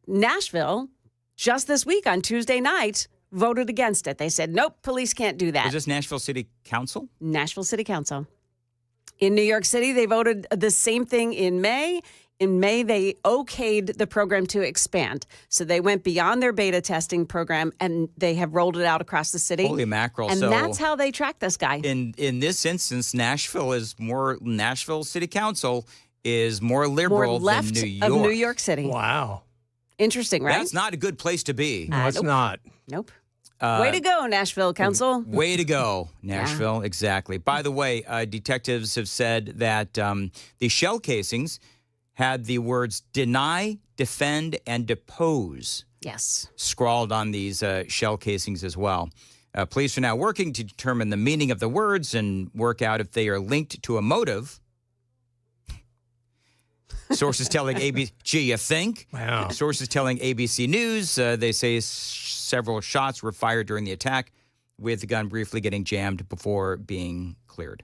Nashville, just this week on Tuesday night, voted against it. They said, nope, police can't do that. Is this Nashville City Council? Nashville City Council. In New York City, they voted the same thing in May. In May, they okayed the program to expand. So they went beyond their beta testing program, and they have rolled it out across the city. Holy mackerel. And so that's how they track this guy. In this instance, Nashville City Council is more liberal left than New York. of New York City. Wow. Interesting, right? That's not a good place to be. No, it's not. Nope. Way to go, Nashville Council. Way to go, Nashville. Yeah. Exactly. By the way, detectives have said that the shell casings had the words deny, defend, and depose. Yes. Scrawled on these shell casings as well. Police are now working to determine the meaning of the words and work out if they are linked to a motive. Sources telling ABC, gee, you think? Wow. Sources telling ABC News, they say several shots were fired during the attack, with the gun briefly getting jammed before being cleared.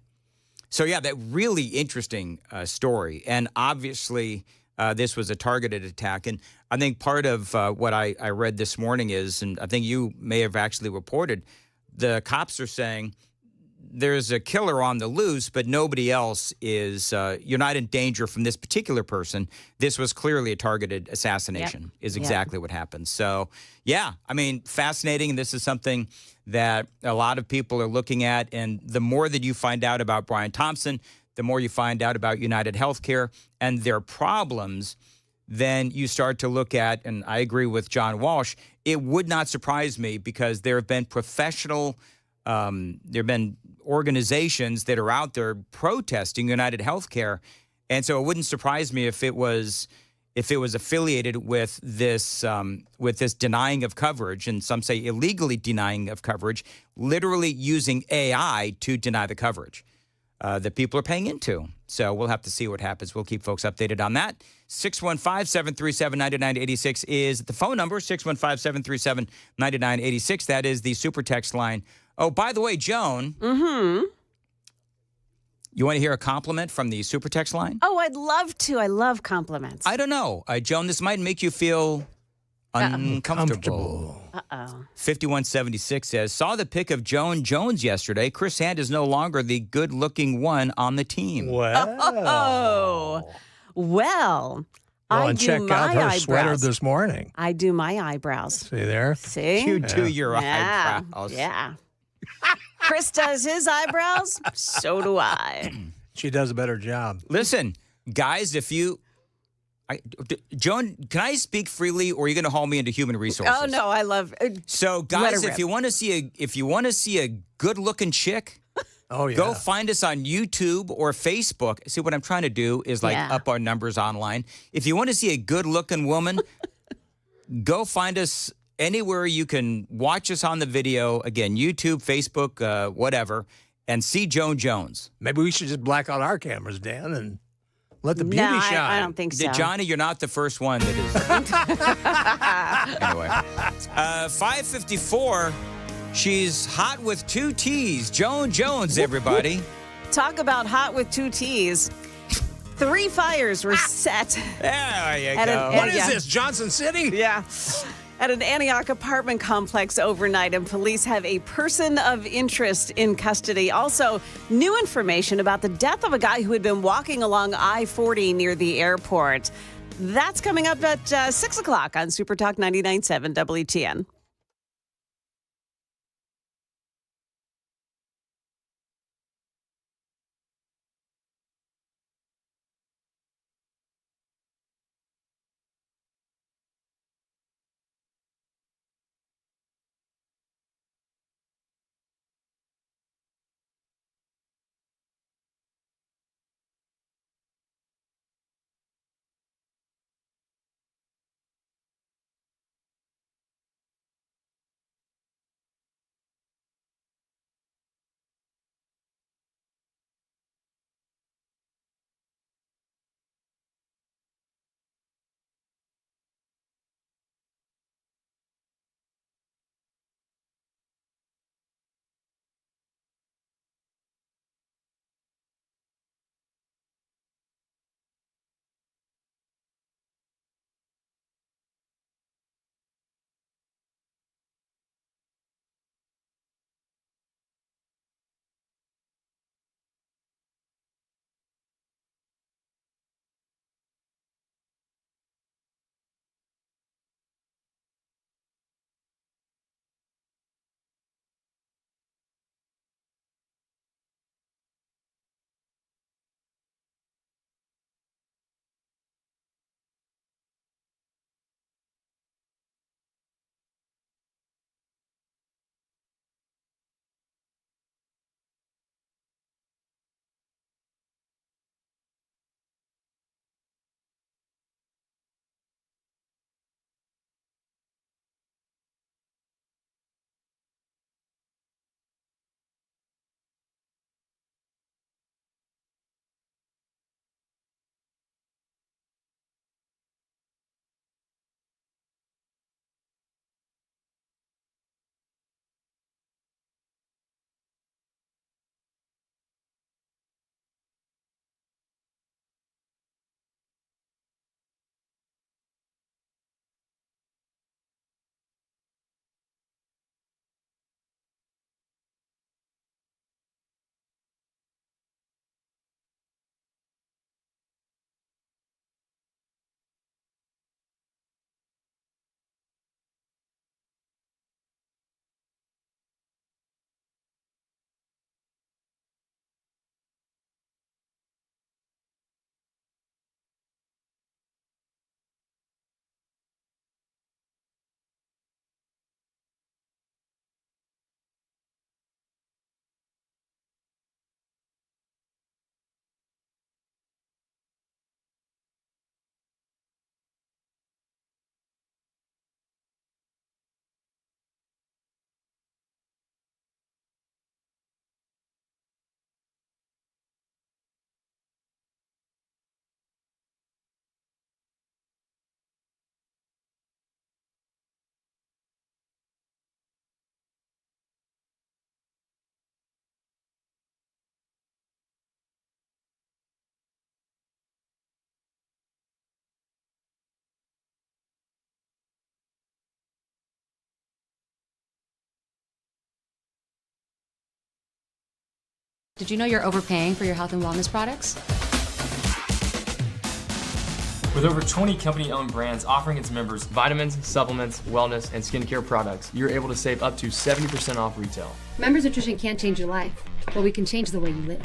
So, yeah, that really interesting story. And obviously, this was a targeted attack. And I think part of what I read this morning is, and I think you may have actually reported, the cops are saying there's a killer on the loose, but nobody else is, you're not in danger from this particular person. This was clearly a targeted assassination is exactly what happened. So, yeah, I mean, fascinating. And this is something that a lot of people are looking at. And the more that you find out about Brian Thompson, the more you find out about United Healthcare and their problems, then you start to look at, and I agree with John Walsh, it would not surprise me because there have been professional, there have been organizations that are out there protesting United Healthcare. And so it wouldn't surprise me if it was affiliated with this denying of coverage, and some say illegally denying of coverage, literally using AI to deny the coverage that people are paying into. So we'll have to see what happens. We'll keep folks updated on that. 615-737-9986 is the phone number, 615-737-9986. That is the super text line. Oh, by the way, Joan. Mm-hmm. You want to hear a compliment from the super text line? Oh, I'd love to. I love compliments. I don't know. Joan, this might make you feel uncomfortable. Uh-oh. 5176 says, saw the pic of Joan Jones yesterday. Chris Hand is no longer the good-looking one on the team. Well, Well, I and do check my out her eyebrows. sweater this morning. I do my eyebrows. See there? See? You do your Yeah. eyebrows. Yeah. Chris does his eyebrows. So do I. She does a better job. Listen, guys, Joan, can I speak freely, or are you going to haul me into human resources? Oh no, I love. So, guys, if you want to see a good-looking chick, go find us on YouTube or Facebook. See, what I'm trying to do is up our numbers online. If you want to see a good-looking woman, go find us anywhere you can watch us on the video. Again, YouTube, Facebook, whatever, and see Joan Jones. Maybe we should just black out our cameras, Dan, and let the beauty shine. I don't think so. Johnny, you're not the first one that is. Anyway, 554. She's hot with two T's. Joan Jones, everybody. Talk about hot with two T's. 3 fires were set. There you go. What is this, Johnson City? Yeah. At an Antioch apartment complex overnight, and police have a person of interest in custody. Also, new information about the death of a guy who had been walking along I-40 near the airport. That's coming up at 6 o'clock on Super Talk 99.7 WTN. Did you know you're overpaying for your health and wellness products? With over 20 company-owned brands offering its members vitamins, supplements, wellness, and skincare products, you're able to save up to 70% off retail. Members Nutrition can't change your life, but we can change the way you live.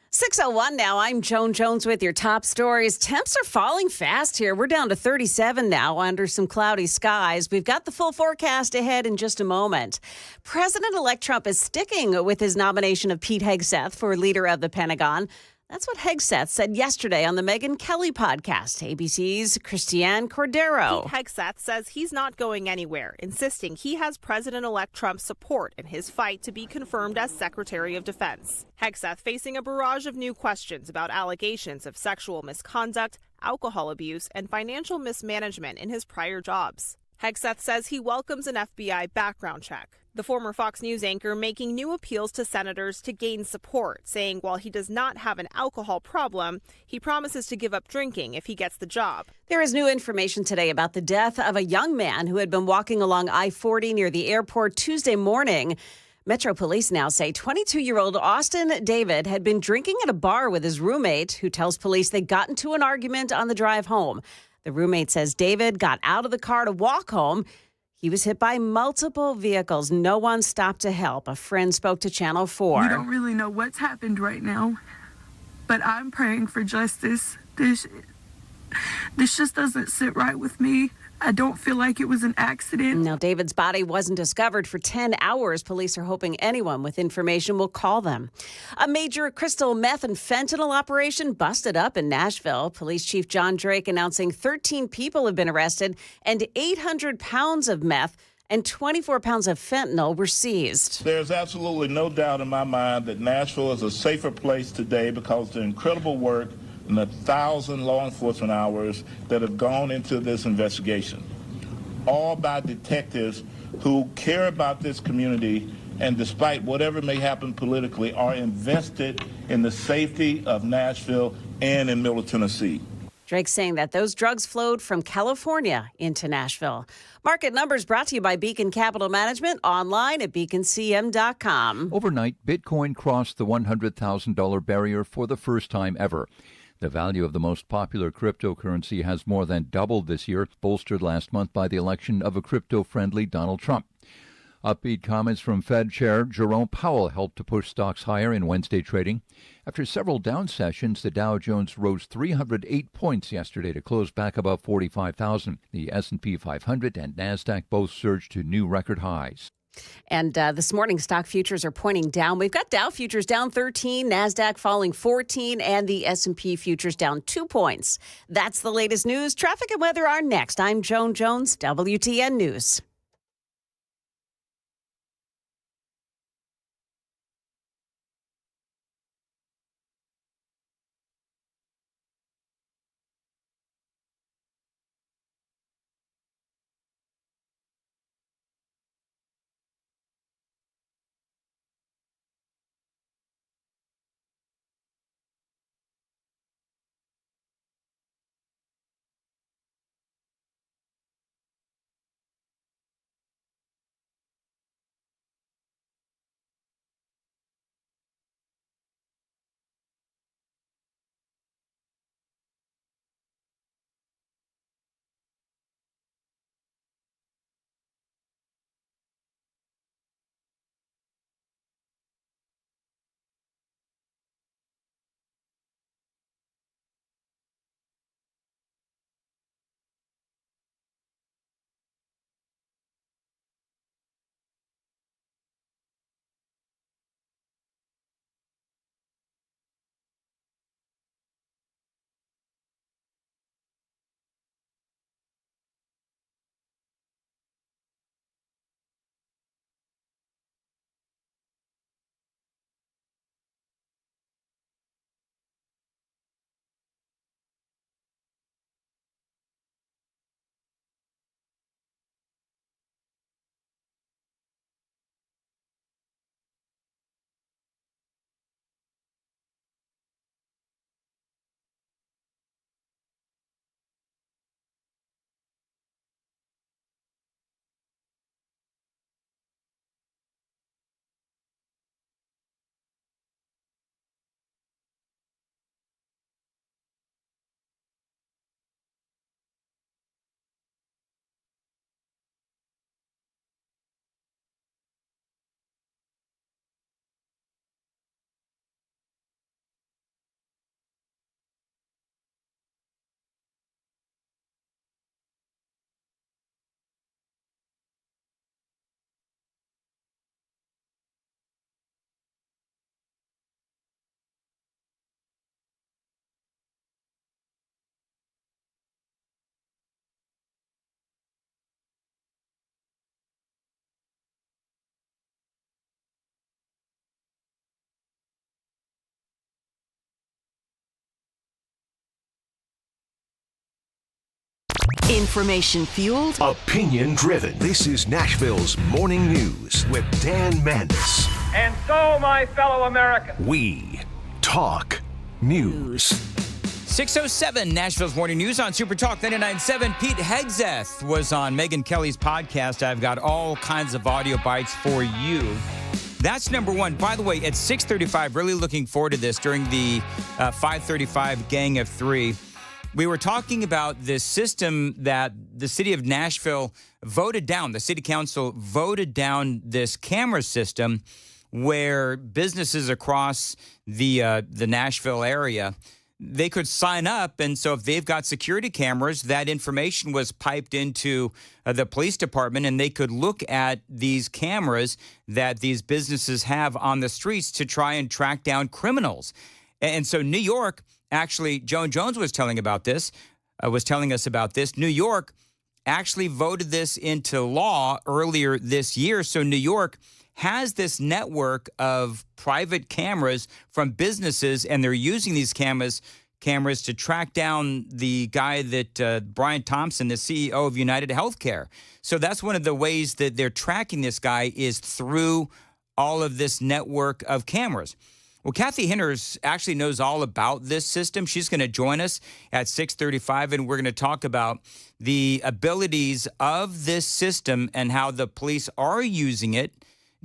.601 now. I'm Joan Jones with your top stories. Temps are falling fast here. We're down to 37 now under some cloudy skies. We've got the full forecast ahead in just a moment. President-elect Trump is sticking with his nomination of Pete Hegseth for leader of the Pentagon. That's what Hegseth said yesterday on the Megyn Kelly podcast. ABC's Christiane Cordero. Pete Hegseth says he's not going anywhere, insisting he has President-elect Trump's support in his fight to be confirmed as Secretary of Defense. Hegseth facing a barrage of new questions about allegations of sexual misconduct, alcohol abuse, and financial mismanagement in his prior jobs. Hegseth says he welcomes an FBI background check. The former Fox News anchor making new appeals to senators to gain support, saying while he does not have an alcohol problem, he promises to give up drinking if he gets the job. There is new information today about the death of a young man who had been walking along I-40 near the airport Tuesday morning. Metro Police now say 22-year-old Austin David had been drinking at a bar with his roommate, who tells police they got into an argument on the drive home. The roommate says David got out of the car to walk home. He was hit by multiple vehicles. No one stopped to help. A friend spoke to Channel 4. We don't really know what's happened right now, but I'm praying for justice. This just doesn't sit right with me. I don't feel like it was an accident. Now, David's body wasn't discovered for 10 hours. Police are hoping anyone with information will call them. A major crystal meth and fentanyl operation busted up in Nashville. Police Chief John Drake announcing 13 people have been arrested and 800 pounds of meth and 24 pounds of fentanyl were seized. There's absolutely no doubt in my mind that Nashville is a safer place today because of the incredible work and the 1,000 law enforcement hours that have gone into this investigation, all by detectives who care about this community and, despite whatever may happen politically, are invested in the safety of Nashville and in Middle Tennessee. Drake saying that those drugs flowed from California into Nashville. Market numbers brought to you by Beacon Capital Management, online at beaconcm.com. Overnight, Bitcoin crossed the $100,000 barrier for the first time ever. The value of the most popular cryptocurrency has more than doubled this year, bolstered last month by the election of a crypto-friendly Donald Trump. Upbeat comments from Fed Chair Jerome Powell helped to push stocks higher in Wednesday trading. After several down sessions, the Dow Jones rose 308 points yesterday to close back above 45,000. The S&P 500 and NASDAQ both surged to new record highs. And this morning, stock futures are pointing down. We've got Dow futures down 13, NASDAQ falling 14, and the S&P futures down 2 points. That's the latest news. Traffic and weather are next. I'm Joan Jones, WTN News. Information fueled, opinion driven. This is Nashville's Morning News with Dan Mandis. And so, my fellow Americans, we talk news. 6:07 Nashville's Morning News on Super Talk 99.7. Pete Hegseth was on Megyn Kelly's podcast. I've got all kinds of audio bites for you. That's number one. By the way, at 6:35, really looking forward to this during the 5:35 Gang of Three. We were talking about this system that the city of Nashville voted down. The city council voted down this camera system where businesses across the Nashville area, they could sign up. And so if they've got security cameras, that information was piped into the police department, and they could look at these cameras that these businesses have on the streets to try and track down criminals. And so New York, actually, Joan Jones was telling us about this. New York actually voted this into law earlier this year. So New York has this network of private cameras from businesses, and they're using these cameras to track down the guy that Brian Thompson, the CEO of United Healthcare. So that's one of the ways that they're tracking this guy is through all of this network of cameras. Well, Kathy Hinders actually knows all about this system. She's going to join us at 6:35, and we're going to talk about the abilities of this system and how the police are using it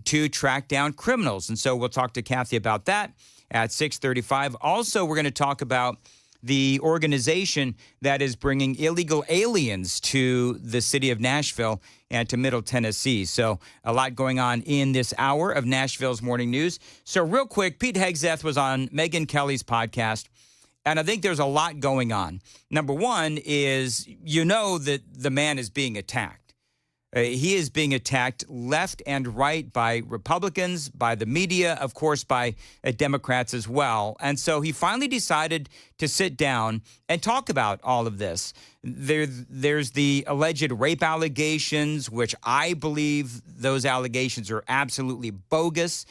to track down criminals. And so we'll talk to Kathy about that at 6:35. Also, we're going to talk about the organization that is bringing illegal aliens to the city of Nashville and to Middle Tennessee. So a lot going on in this hour of Nashville's Morning News. So real quick, Pete Hegseth was on Megyn Kelly's podcast, and I think there's a lot going on. Number one is, that the man is being attacked. He is being attacked left and right by Republicans, by the media, of course, by Democrats as well. And so he finally decided to sit down and talk about all of this. There's the alleged rape allegations, which I believe those allegations are absolutely bogus.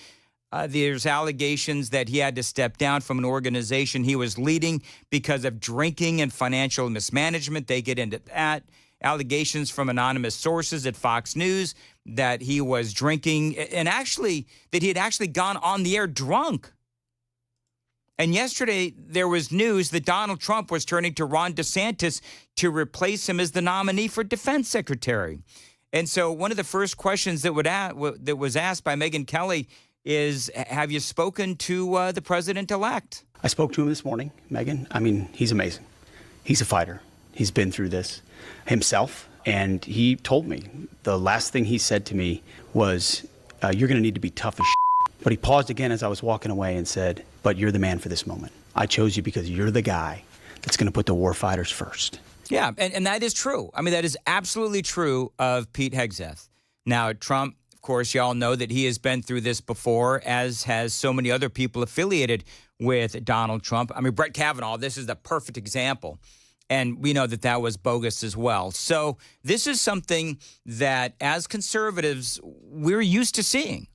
There's allegations that he had to step down from an organization he was leading because of drinking and financial mismanagement. They get into that. Allegations from anonymous sources at Fox News that he was drinking and actually that he had actually gone on the air drunk. And yesterday there was news that Donald Trump was turning to Ron DeSantis to replace him as the nominee for defense secretary. And so one of the first questions that was asked by Megyn Kelly is, have you spoken to the president-elect? I spoke to him this morning, Megyn. I mean, he's amazing. He's a fighter. He's been through this himself, and he told me the last thing he said to me was, you're going to need to be tough as shit. But he paused again as I was walking away and said, but you're the man for this moment. I chose you because you're the guy that's going to put the war fighters first. Yeah, and that is true. I mean, that is absolutely true of Pete Hegseth. Now, Trump, of course, y'all know that he has been through this before, as has so many other people affiliated with Donald Trump. I mean, Brett Kavanaugh, this is the perfect example. And we know that that was bogus as well. So this is something that, as conservatives, we're used to seeing.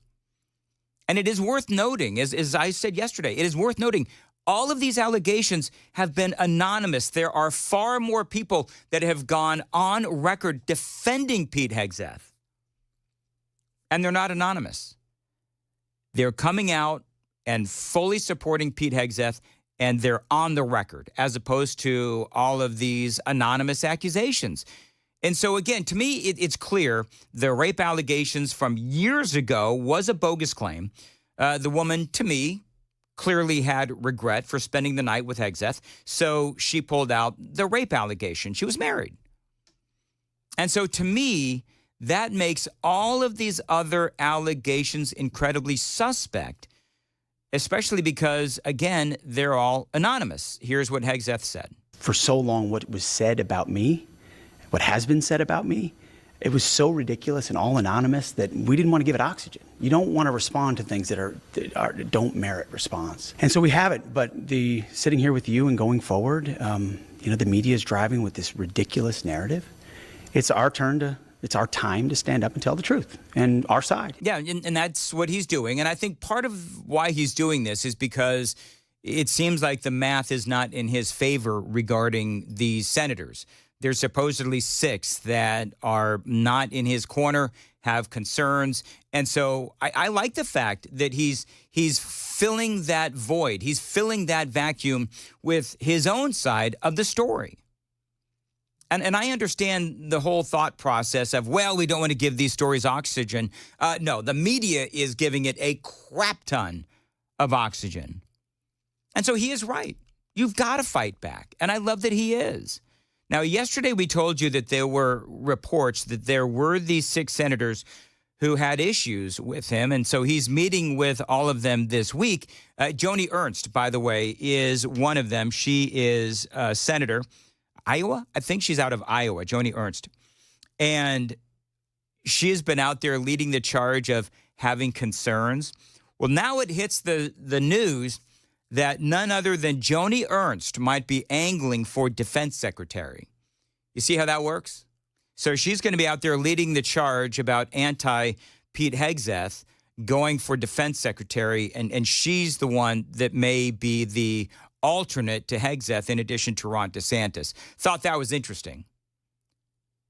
And it is worth noting, as I said yesterday, it is worth noting, all of these allegations have been anonymous. There are far more people that have gone on record defending Pete Hegseth. And they're not anonymous. They're coming out and fully supporting Pete Hegseth, and they're on the record, as opposed to all of these anonymous accusations. And so, again, to me, it's clear the rape allegations from years ago was a bogus claim. The woman, to me, clearly had regret for spending the night with Hegseth, so she pulled out the rape allegation. She was married. And so, to me, that makes all of these other allegations incredibly suspect, especially because, again, they're all anonymous. Here's what Hegseth said. For so long, what was said about me, what has been said about me, it was so ridiculous and all anonymous that we didn't want to give it oxygen. You don't want to respond to things that don't merit response. And so we haven't. But sitting here with you and going forward, the media is driving with this ridiculous narrative. It's our time to stand up and tell the truth and our side. Yeah, and that's what he's doing. And I think part of why he's doing this is because it seems like the math is not in his favor regarding these senators. There's supposedly 6 that are not in his corner, have concerns. And so I like the fact that he's filling that void. He's filling that vacuum with his own side of the story. And I understand the whole thought process of, well, we don't want to give these stories oxygen. No, the media is giving it a crap ton of oxygen. And so he is right. You've got to fight back. And I love that he is. Now, yesterday we told you that there were reports that there were these 6 senators who had issues with him. And so he's meeting with all of them this week. Joni Ernst, by the way, is one of them. She is a senator, Iowa. I think she's out of Iowa, Joni Ernst. And she has been out there leading the charge of having concerns. Well, now it hits the news that none other than Joni Ernst might be angling for defense secretary. You see how that works? So she's going to be out there leading the charge about anti-Pete Hegseth going for defense secretary, and she's the one that may be the alternate to Hegseth in addition to Ron DeSantis. Thought that was interesting.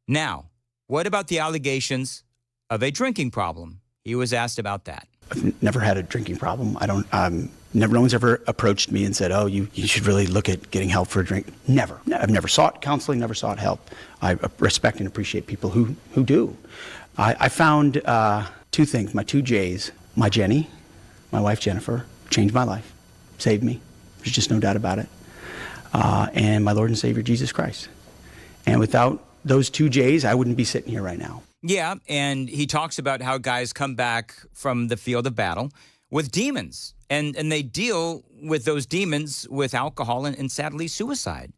Now, what about the allegations of a drinking problem? He was asked about that. I've never had a drinking problem. No one's ever approached me and said, oh, you should really look at getting help for a drink. Never. I've never sought counseling, never sought help. I respect and appreciate people who do. I found two things, my two J's. My Jenny, my wife Jennifer, changed my life, saved me. There's just no doubt about it. And my Lord and Savior, Jesus Christ. And without those two J's, I wouldn't be sitting here right now. Yeah, and he talks about how guys come back from the field of battle with demons, and they deal with those demons with alcohol and sadly, suicide.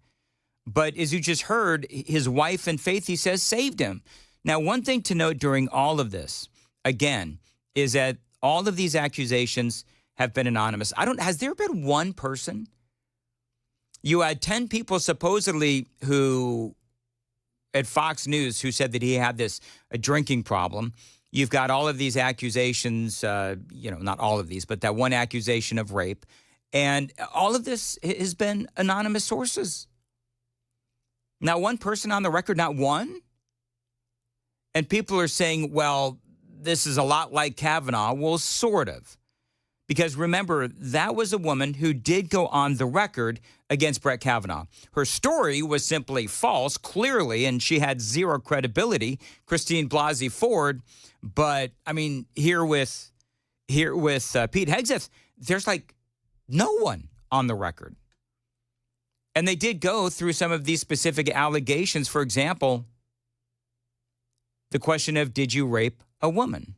But as you just heard, his wife and faith, he says, saved him. Now, one thing to note during all of this, again, is that all of these accusations have been anonymous. Has there been one person? You had 10 people supposedly who at Fox News who said that he had a drinking problem. You've got all of these accusations, not all of these, but that one accusation of rape. And all of this has been anonymous sources. Not one person on the record, not one. And people are saying, well, this is a lot like Kavanaugh. Well, sort of. Because remember, that was a woman who did go on the record against Brett Kavanaugh. Her story was simply false, clearly, and she had zero credibility, Christine Blasey Ford. But, I mean, here with Pete Hegseth, there's like no one on the record. And they did go through some of these specific allegations. For example, the question of, did you rape a woman?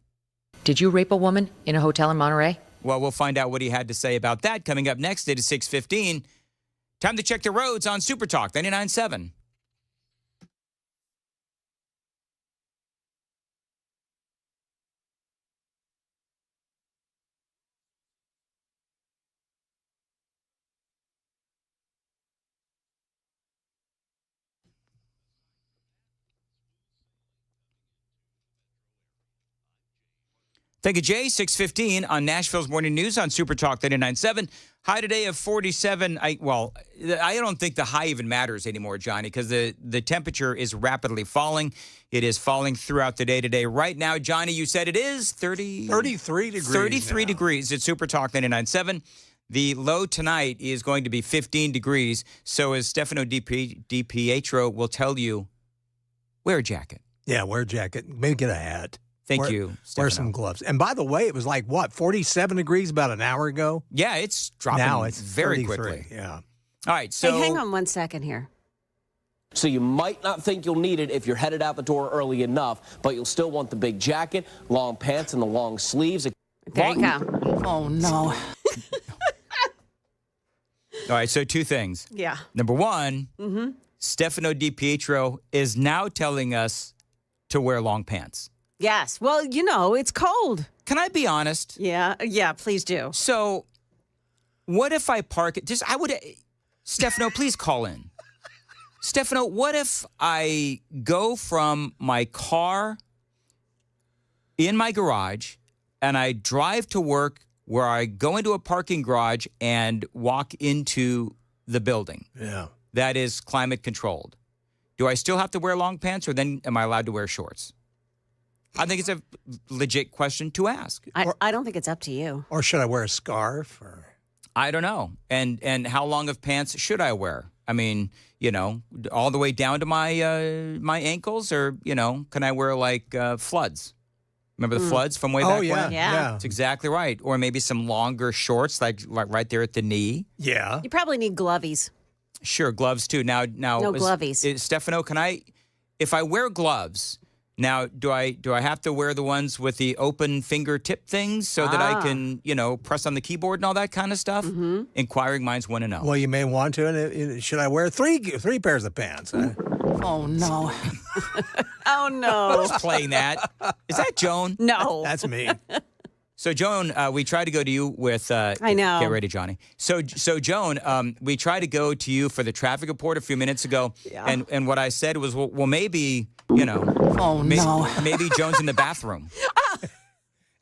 Did you rape a woman in a hotel in Monterey? Well, we'll find out what he had to say about that coming up next. It is 6:15. Time to check the roads on Super Talk 99.7. Thank you, Jay. 6:15 on Nashville's Morning News on Super Talk 99.7. High today of 47. I don't think the high even matters anymore, Johnny, because the temperature is rapidly falling. It is falling throughout the day today. Right now, Johnny, you said it is 33 degrees. 33 degrees at Super Talk 99.7. The low tonight is going to be 15 degrees. So as Stefano DiPietro will tell you, wear a jacket. Yeah, wear a jacket. Maybe get a hat. Thank you, Stefano. Wear some gloves. And by the way, it was like, 47 degrees about an hour ago? Yeah, it's dropping now it's very 33, quickly. Yeah. All right, so... Hey, hang on one second here. So you might not think you'll need it if you're headed out the door early enough, but you'll still want the big jacket, long pants, and the long sleeves. There you go. Oh, no. All right, so two things. Yeah. Number one, Stefano DiPietro is now telling us to wear long pants. Yes. Well, it's cold. Can I be honest? Yeah. Yeah, please do. So what if I park it? Stefano, please call in. Stefano, what if I go from my car in my garage and I drive to work where I go into a parking garage and walk into the building? Yeah. That is climate controlled. Do I still have to wear long pants, or then am I allowed to wear shorts? I think it's a legit question to ask. I don't think it's up to you. Or should I wear a scarf? Or I don't know. And how long of pants should I wear? I mean, all the way down to my my ankles, or can I wear like floods? Remember the floods from way back when? Yeah. That's exactly right. Or maybe some longer shorts, like right there at the knee. Yeah. You probably need glovies. Sure, gloves too. Now, No glovies. Stefano, if I wear gloves, Now, do I have to wear the ones with the open fingertip things so that I can, press on the keyboard and all that kind of stuff? Mm-hmm. Inquiring minds want to know. Well, you may want to. And should I wear three pairs of pants? Oh, no. Oh, no. Who's playing that? Is that Joan? No. That's me. So, Joan, we tried to go to you with... I know. Get ready, Johnny. So Joan, we tried to go to you for the traffic report a few minutes ago. Yeah. And what I said was, well maybe, Oh, no. Maybe Joan's in the bathroom.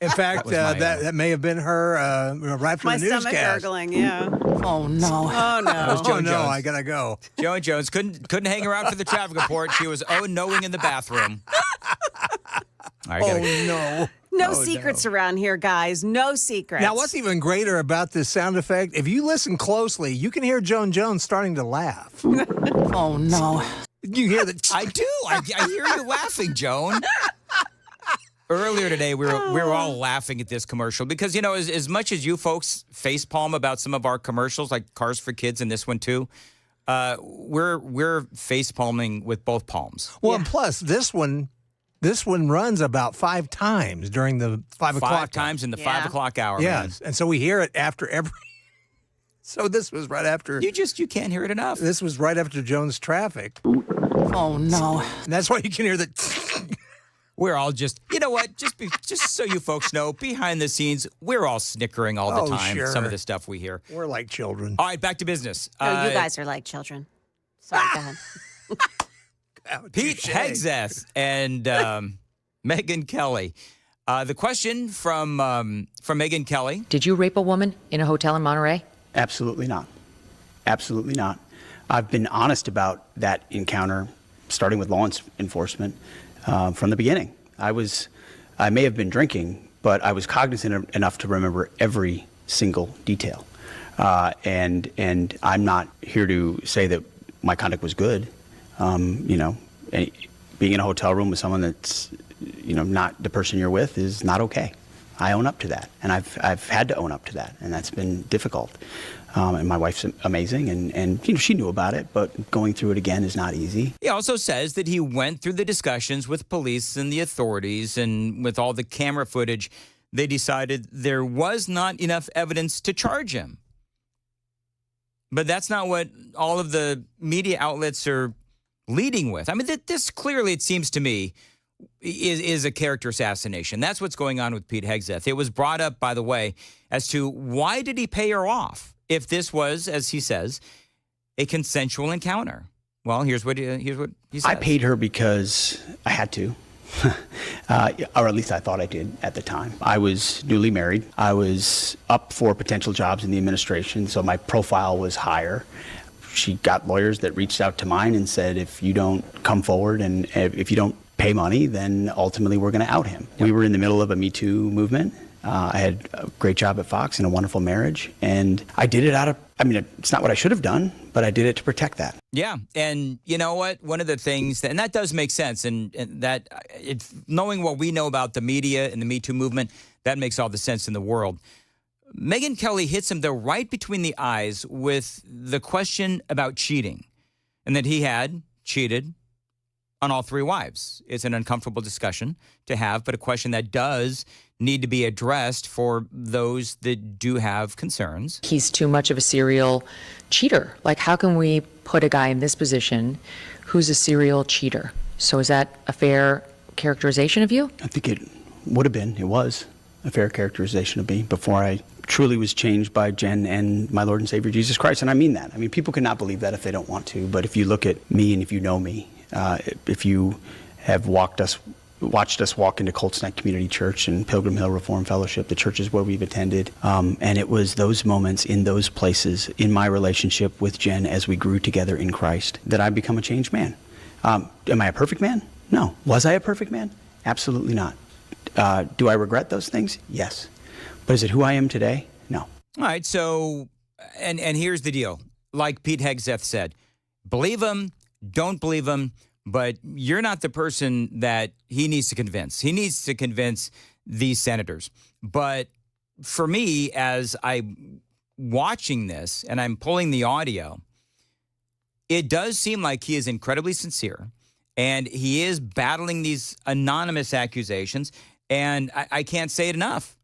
In fact, that may have been her right from the newscast. My stomach gurgling, yeah. Oh, no. Oh, no. That was Joan Jones. I got to go. Joan Jones couldn't hang around for the traffic report. She was knowing in the bathroom. All right, no. No secrets around here, guys. No secrets. Now, what's even greater about this sound effect, if you listen closely, you can hear Joan Jones starting to laugh. Oh, no. You hear that? I do. I hear you laughing, Joan. Earlier today, we were all laughing at this commercial because, as much as you folks facepalm about some of our commercials, like Cars for Kids and this one too, we're facepalming with both palms. Well, and plus, this one runs about 5 times during the 5 o'clock. 5 times in the 5 o'clock hour. Yes, and so we hear it after every. So this was right after. You can't hear it enough. This was right after Jones Traffic. Oh, no. And that's why you can hear the. We're all just, you know what? Just so you folks know, behind the scenes, we're all snickering all the time. Sure. Some of the stuff we hear. We're like children. All right, back to business. No, you guys are like children. Sorry, go ahead. Pete Hegseth and Megyn Kelly. The question from Megyn Kelly. Did you rape a woman in a hotel in Monterey? Absolutely not. Absolutely not. I've been honest about that encounter, starting with law enforcement, from the beginning. I may have been drinking, but I was cognizant enough to remember every single detail. And I'm not here to say that my conduct was good. Being in a hotel room with someone that's, not the person you're with is not okay. I own up to that, and I've had to own up to that, and that's been difficult. And my wife's amazing, and she knew about it, but going through it again is not easy. He also says that he went through the discussions with police and the authorities, and with all the camera footage, they decided there was not enough evidence to charge him. But that's not what all of the media outlets are leading with. I mean, this clearly, it seems to me, is a character assassination. That's what's going on with Pete Hegseth. It was brought up, by the way, as to why did he pay her off if this was, as he says, a consensual encounter. Well, here's what he says. I paid her because I had to. Or at least I thought I did at the time. I was newly married. I was up for potential jobs in the administration, so my profile was higher. She got lawyers that reached out to mine and said, if you don't come forward and if you don't pay money, then ultimately we're going to out him. Yep. We were in the middle of a Me Too movement. I had a great job at Fox and a wonderful marriage. And I did it it's not what I should have done, but I did it to protect that. Yeah. And you know what? One of the things, and that does make sense, and that knowing what we know about the media and the Me Too movement, that makes all the sense in the world. Megyn Kelly hits him right between the eyes with the question about cheating, and that he had cheated on all 3 wives. It's an uncomfortable discussion to have, but a question that does need to be addressed for those that do have concerns. He's too much of a serial cheater. Like, how can we put a guy in this position who's a serial cheater? So is that a fair characterization of you? I think it was a fair characterization of me before I truly was changed by Jen and my Lord and Savior Jesus Christ. And I mean that. I mean, people cannot believe that if they don't want to. But if you look at me and if you know me, if you have watched us walk into Colts Neck Community Church and Pilgrim Hill Reformed Fellowship, the churches where we've attended, and it was those moments in those places in my relationship with Jen as we grew together in Christ that I become a changed man. Am I a perfect man? No. Was I a perfect man? Absolutely not. Do I regret those things? Yes. But is it who I am today? No. All right. So, and here's the deal. Like Pete Hegseth said, believe him, don't believe him, but you're not the person that he needs to convince. He needs to convince these senators. But for me, as I'm watching this and I'm pulling the audio, it does seem like he is incredibly sincere And he is battling these anonymous accusations. And I can't say it enough.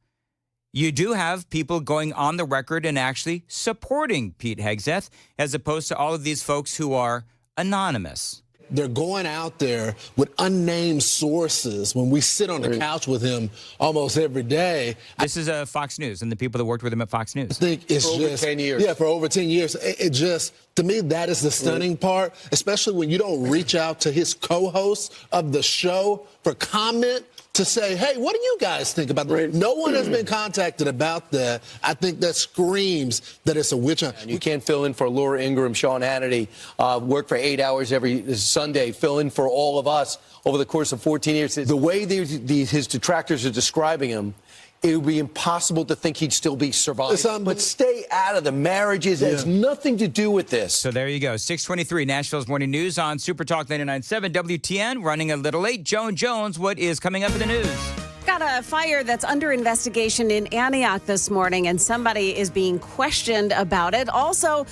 You do have people going on the record and actually supporting Pete Hegseth, as opposed to all of these folks who are anonymous. They're going out there with unnamed sources when we sit on the couch with him almost every day. This is Fox News and the people that worked with him at Fox News. I think it's for over just 10 years. Yeah, for over 10 years. It just, to me, that is the stunning part, especially when you don't reach out to his co-hosts of the show for comment to say, hey, what do you guys think about that? No one has been contacted about that. I think that screams that it's a witch hunt. And you can't fill in for Laura Ingraham, Sean Hannity, work for 8 hours every Sunday, fill in for all of us over the course of 14 years. The way his detractors are describing him, it would be impossible to think he'd still be surviving. But stay out of the marriages. It has nothing to do with this. So there you go. 623, Nashville's Morning News on Super Talk 99.7 WTN. Running a little late. Joan Jones, what is coming up in the news? Got a fire that's under investigation in Antioch this morning, and somebody is being questioned about it. Also,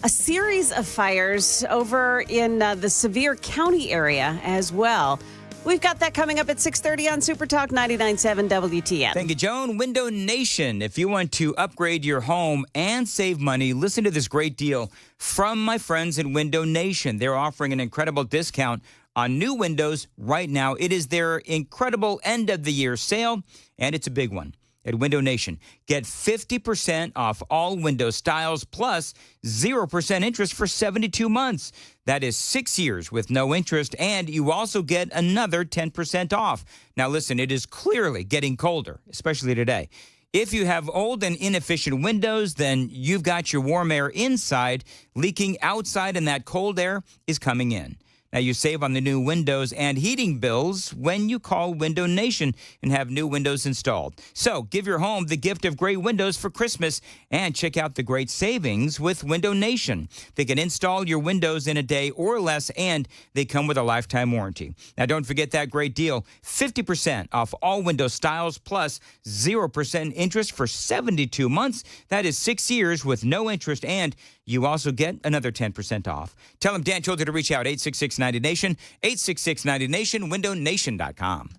a series of fires over in the Sevier County area as well. We've got that coming up at 6:30 on Super Talk 99.7 WTN. Thank you, Joan. Window Nation. If you want to upgrade your home and save money, listen to this great deal from my friends at Window Nation. They're offering an incredible discount on new windows right now. It is their incredible end-of-the-year sale, and it's a big one. At Window Nation, get 50% off all window styles plus 0% interest for 72 months. That is 6 years with no interest, and you also get another 10% off. Now listen, it is clearly getting colder, especially today. If you have old and inefficient windows, then you've got your warm air inside leaking outside, and that cold air is coming in. Now, you save on the new windows and heating bills when you call Window Nation and have new windows installed. So give your home the gift of great windows for Christmas and check out the great savings with Window Nation. They can install your windows in a day or less, and they come with a lifetime warranty. Now, don't forget that great deal, 50% off all window styles plus 0% interest for 72 months. That is 6 years with no interest, and you also get another 10% off. Tell them Dan told you to reach out, 866-90-NATION, 866-90-NATION, windownation.com.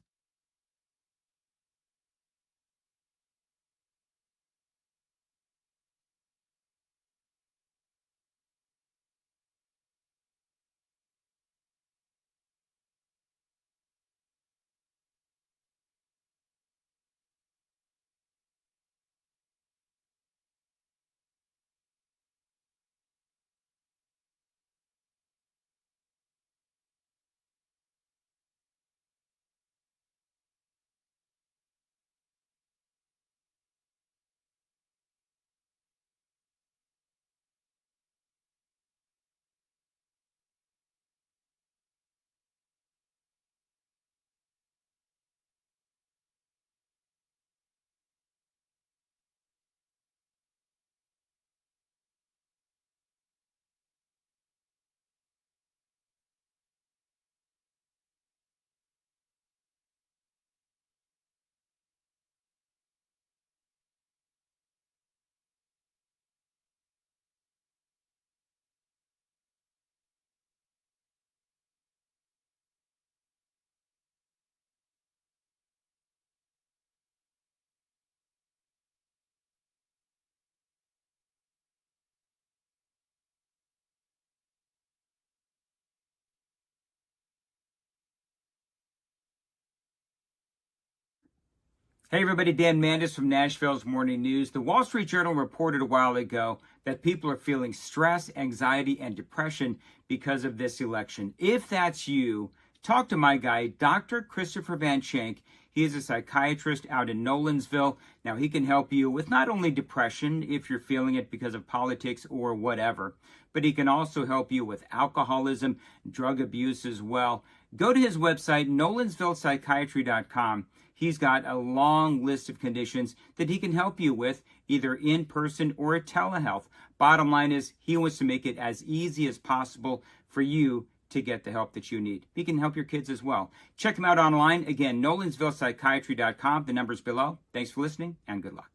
Hey everybody, Dan Mandis from Nashville's Morning News. The Wall Street Journal reported a while ago that people are feeling stress, anxiety, and depression because of this election. If that's you, talk to my guy, Dr. Christopher Van Schenk. He is a psychiatrist out in Nolensville. Now, he can help you with not only depression, if you're feeling it because of politics or whatever, but he can also help you with alcoholism, drug abuse as well. Go to his website, nolensvillepsychiatry.com. He's got a long list of conditions that he can help you with, either in person or at telehealth. Bottom line is, he wants to make it as easy as possible for you to get the help that you need. He can help your kids as well. Check him out online. Again, nolensvillepsychiatry.com. The number's below. Thanks for listening, and good luck.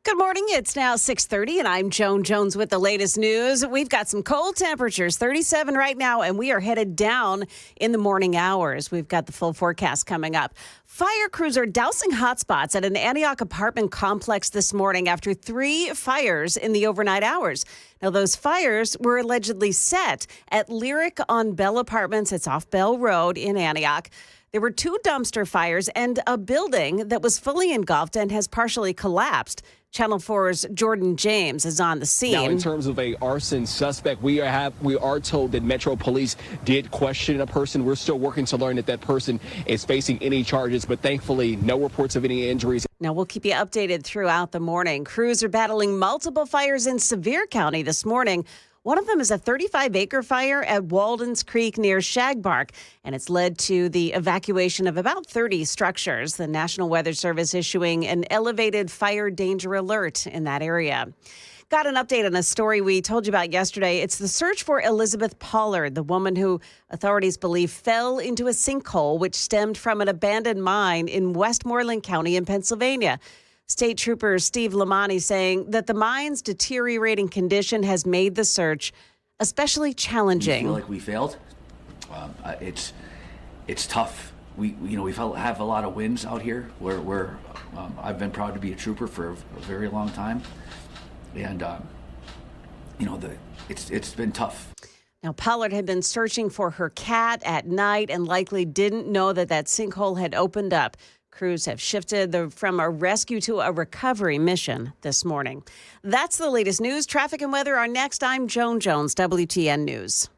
Good morning. It's now 6:30, and I'm Joan Jones with the latest news. We've got some cold temperatures, 37 right now, and we are headed down in the morning hours. We've got the full forecast coming up. Fire crews are dousing hotspots at an Antioch apartment complex this morning after 3 fires in the overnight hours. Now, those fires were allegedly set at Lyric on Bell Apartments. It's off Bell Road in Antioch. There were 2 dumpster fires and a building that was fully engulfed and has partially collapsed. Channel 4's Jordan James is on the scene. Now, in terms of a arson suspect, we are told that Metro Police did question a person. We're still working to learn if that person is facing any charges, but thankfully, no reports of any injuries. Now, we'll keep you updated throughout the morning. Crews are battling multiple fires in Sevier County this morning. One of them is a 35-acre fire at Walden's Creek near Shagbark, and it's led to the evacuation of about 30 structures. The National Weather Service issuing an elevated fire danger alert in that area. Got an update on a story we told you about yesterday. It's the search for Elizabeth Pollard, the woman who authorities believe fell into a sinkhole which stemmed from an abandoned mine in Westmoreland County in Pennsylvania. State Trooper Steve Lamani saying that the mine's deteriorating condition has made the search especially challenging. We feel like we failed. It's tough. We have a lot of wins out here. Where I've been proud to be a trooper for a very long time, and it's been tough. Now, Pollard had been searching for her cat at night and likely didn't know that sinkhole had opened up. Crews have shifted from a rescue to a recovery mission this morning. That's the latest news. Traffic and weather are next. I'm Joan Jones, WTN News.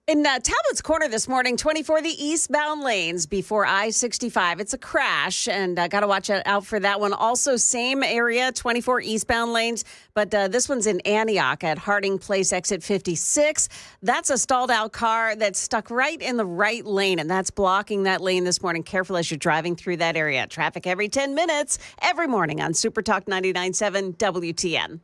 In Talbot's Corner this morning, 24 the eastbound lanes before I-65. It's a crash, and got to watch out for that one. Also, same area, 24 eastbound lanes, but this one's in Antioch at Harding Place, exit 56. That's a stalled out car that's stuck right in the right lane, and that's blocking that lane this morning. Careful as you're driving through that area. Traffic every 10 minutes, every morning on Super Talk 99.7 WTN.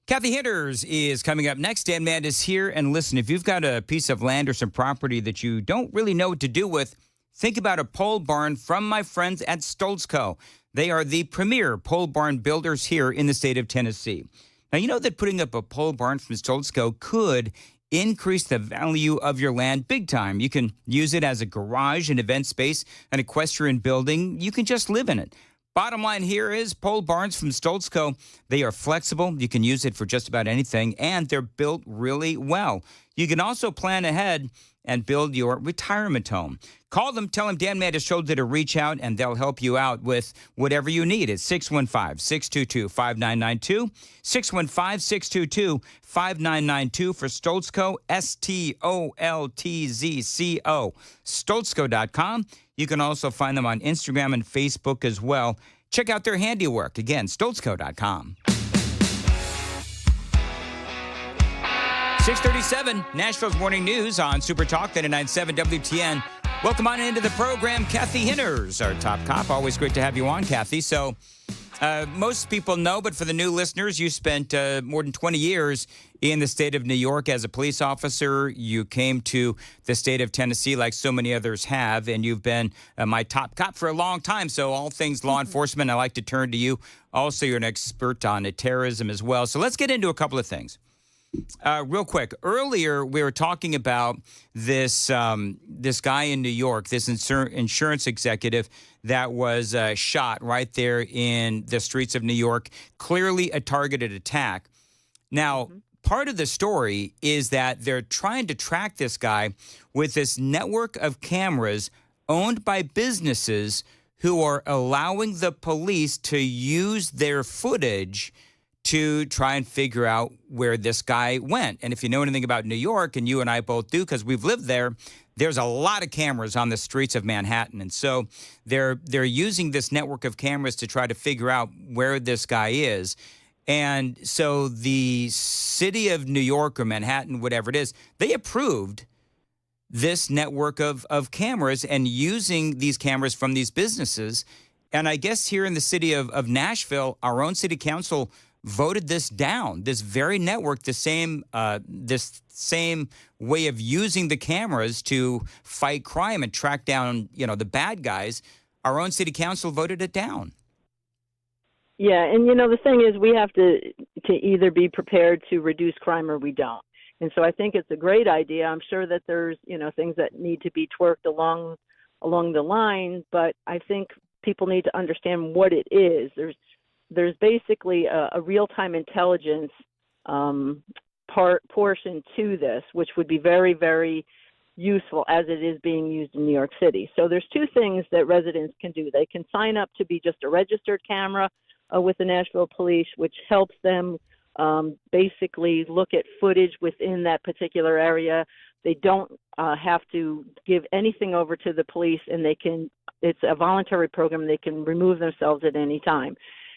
Kathy Hinders is coming up next. Dan Mandis here. And listen, if you've got a piece of land or some property that you don't really know what to do with, think about a pole barn from my friends at Stoltzco. They are the premier pole barn builders here in the state of Tennessee. Now, you know that putting up a pole barn from Stoltzco could increase the value of your land big time. You can use it as a garage, an event space, an equestrian building. You can just live in it. Bottom line here is pole barns from Stoltzco. They are flexible. You can use it for just about anything, and they're built really well. You can also plan ahead and build your retirement home. Call them, tell them Dan Mandis showed you to reach out, and they'll help you out with whatever you need. It's 615-622-5992, 615-622-5992 for Stoltzco, Stoltzco, Stoltzco.com. You can also find them on Instagram and Facebook as well. Check out their handiwork. Again, Stoltzco.com. 637, Nashville's Morning News on Super Talk 99.7 WTN. Welcome on into the program. Kathy Hinders, our top cop. Always great to have you on, Kathy. So most people know, but for the new listeners, you spent more than 20 years in the state of New York as a police officer. You came to the state of Tennessee like so many others have, and you've been my top cop for a long time. So all things law enforcement, I like to turn to you. Also, you're an expert on terrorism as well. So let's get into a couple of things. Real quick, earlier we were talking about this this guy in New York, this insurance executive that was shot right there in the streets of New York, clearly a targeted attack. Now, part of the story is that they're trying to track this guy with this network of cameras owned by businesses who are allowing the police to use their footage to try and figure out where this guy went. And if you know anything about New York, and you and I both do because we've lived there, there's a lot of cameras on the streets of Manhattan. And so they're using this network of cameras to try to figure out where this guy is. And so the city of New York or Manhattan, whatever it is, they approved this network of cameras and using these cameras from these businesses. And I guess here in the city of Nashville, our own city council voted this down, this very network, this same way of using the cameras to fight crime and track down, the bad guys. Our own city council voted it down. Yeah, and the thing is, we have to either be prepared to reduce crime or we don't. And so I think it's a great idea. I'm sure that there's things that need to be twerked along the line, but I think people need to understand what it is. There's basically a real-time intelligence portion to this, which would be very, very useful as it is being used in New York City. So there's two things that residents can do. They can sign up to be just a registered camera with the Nashville Police, which helps them basically look at footage within that particular area. They don't have to give anything over to the police, and it's a voluntary program. They can remove themselves at any time.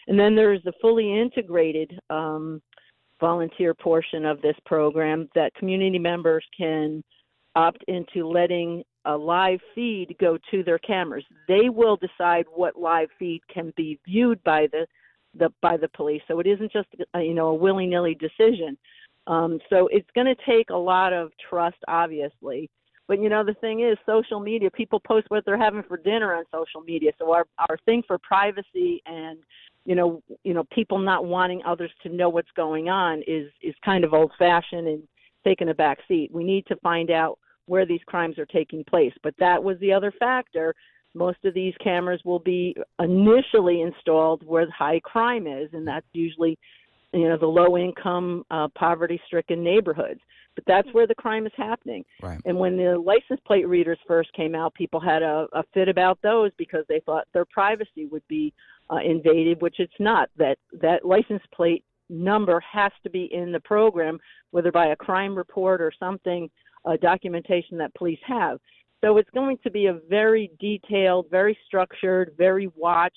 And then there's the fully integrated volunteer portion of this program that community members can opt into letting a live feed go to their cameras. They will decide what live feed can be viewed by the police. So it isn't just a willy-nilly decision. So it's going to take a lot of trust, obviously. But the thing is, social media, people post what they're having for dinner on social media. So our thing for privacy and people not wanting others to know what's going on is kind of old-fashioned and taking a back seat. We need to find out where these crimes are taking place. But that was the other factor. Most of these cameras will be initially installed where high crime is, and that's usually the low-income, poverty-stricken neighborhoods. But that's where the crime is happening. Right. And when the license plate readers first came out, people had a fit about those because they thought their privacy would be invaded, which it's not. That license plate number has to be in the program, whether by a crime report or something, documentation that police have. So it's going to be a very detailed, very structured, very watched,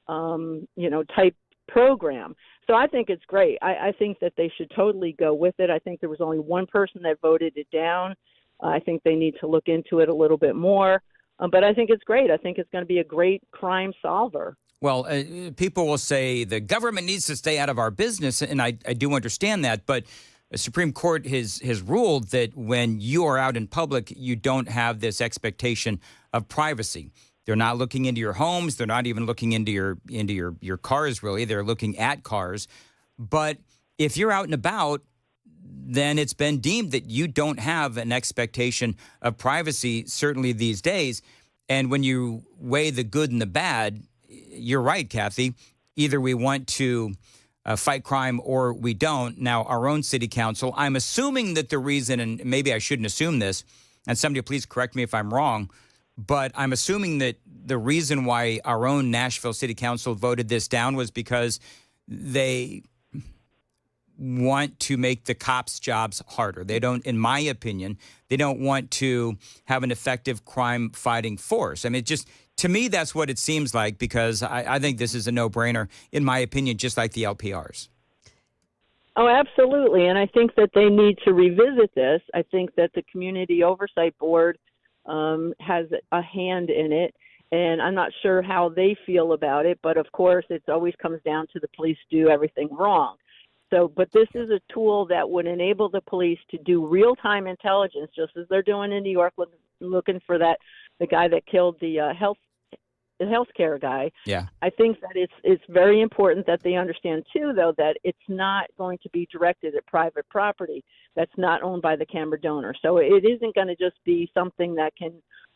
type program. So I think it's great. I think that they should totally go with it. I think there was only one person that voted it down. I think they need to look into it a little bit more. But I think it's great. I think it's going to be a great crime solver. Well, people will say the government needs to stay out of our business, and I do understand that, but the Supreme Court has ruled that when you are out in public, you don't have this expectation of privacy. They're not looking into your homes. They're not even looking into your cars, really. They're looking at cars. But if you're out and about, then it's been deemed that you don't have an expectation of privacy, certainly these days. And when you weigh the good and the bad, you're right, Kathy. Either we want to fight crime or we don't. Now, our own city council, I'm assuming that the reason, and maybe I shouldn't assume this, and somebody please correct me if I'm wrong, but I'm assuming that the reason why our own Nashville City Council voted this down was because they want to make the cops' jobs harder. They don't, in my opinion, they don't want to have an effective crime-fighting force. I mean, to me, that's what it seems like, because I think this is a no-brainer, in my opinion, just like the LPRs. Oh, absolutely. And I think that they need to revisit this. I think that the Community Oversight Board has a hand in it, and I'm not sure how they feel about it, but of course it always comes down to the police do everything wrong. So, but this is a tool that would enable the police to do real-time intelligence, just as they're doing in New York, looking for the guy that killed the healthcare guy. Yeah. I think that it's very important that they understand too, though, that it's not going to be directed at private property that's not owned by the camera donor. So it isn't going to just be something that can,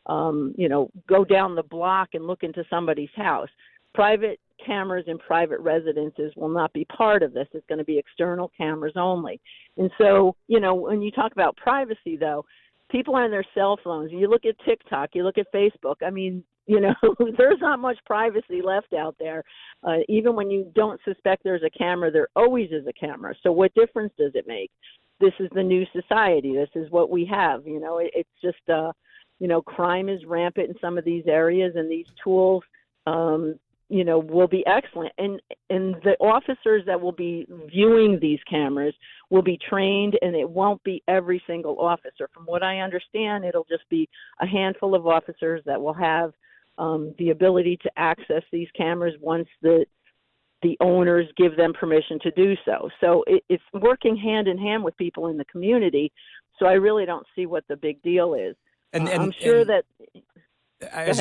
go down the block and look into somebody's house. Private cameras in private residences will not be part of this. It's going to be external cameras only. And so, when you talk about privacy, though, people are on their cell phones. You look at TikTok, you look at Facebook. I mean, there's not much privacy left out there. Even when you don't suspect there's a camera, there always is a camera. So what difference does it make? This is the new society. This is what we have. It's just, crime is rampant in some of these areas, and these tools, will be excellent. And the officers that will be viewing these cameras will be trained, and it won't be every single officer. From what I understand, it'll just be a handful of officers that will have the ability to access these cameras once the owners give them permission to do so. So it's working hand in hand with people in the community. So I really don't see what the big deal is. And I'm sure that...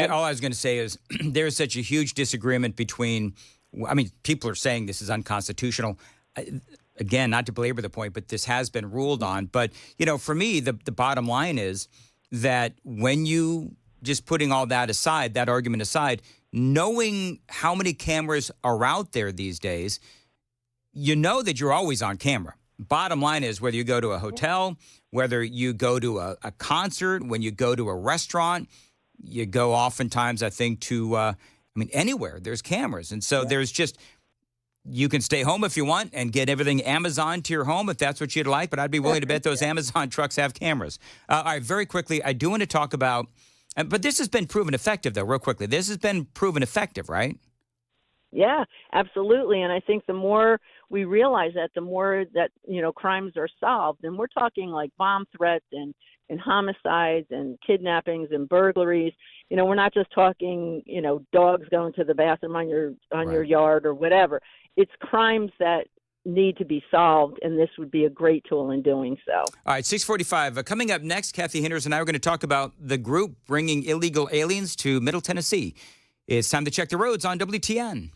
All I was going to say is there's such a huge disagreement between, people are saying this is unconstitutional. Again, not to belabor the point, but this has been ruled on. But, for me, the bottom line is that when you, just putting all that aside, that argument aside, knowing how many cameras are out there these days, you know that you're always on camera. Bottom line is whether you go to a hotel, whether you go to a concert, when you go to a restaurant, you go oftentimes, I think, to, anywhere, there's cameras. And so there's just, you can stay home if you want and get everything Amazon to your home if that's what you'd like, but I'd be willing to bet those Amazon trucks have cameras. All right, very quickly, I do want to talk about, but this has been proven effective, though, real quickly. This has been proven effective, right? Yeah, absolutely. And I think the more we realize that, the more that, crimes are solved. And we're talking like bomb threats and homicides and kidnappings and burglaries. We're not just talking, dogs going to the bathroom on your yard or whatever. It's crimes that need to be solved, and this would be a great tool in doing so. All right, 6:45. Coming up next, Kathy Hinders and I are going to talk about the group bringing illegal aliens to Middle Tennessee. It's time to check the roads on WTN.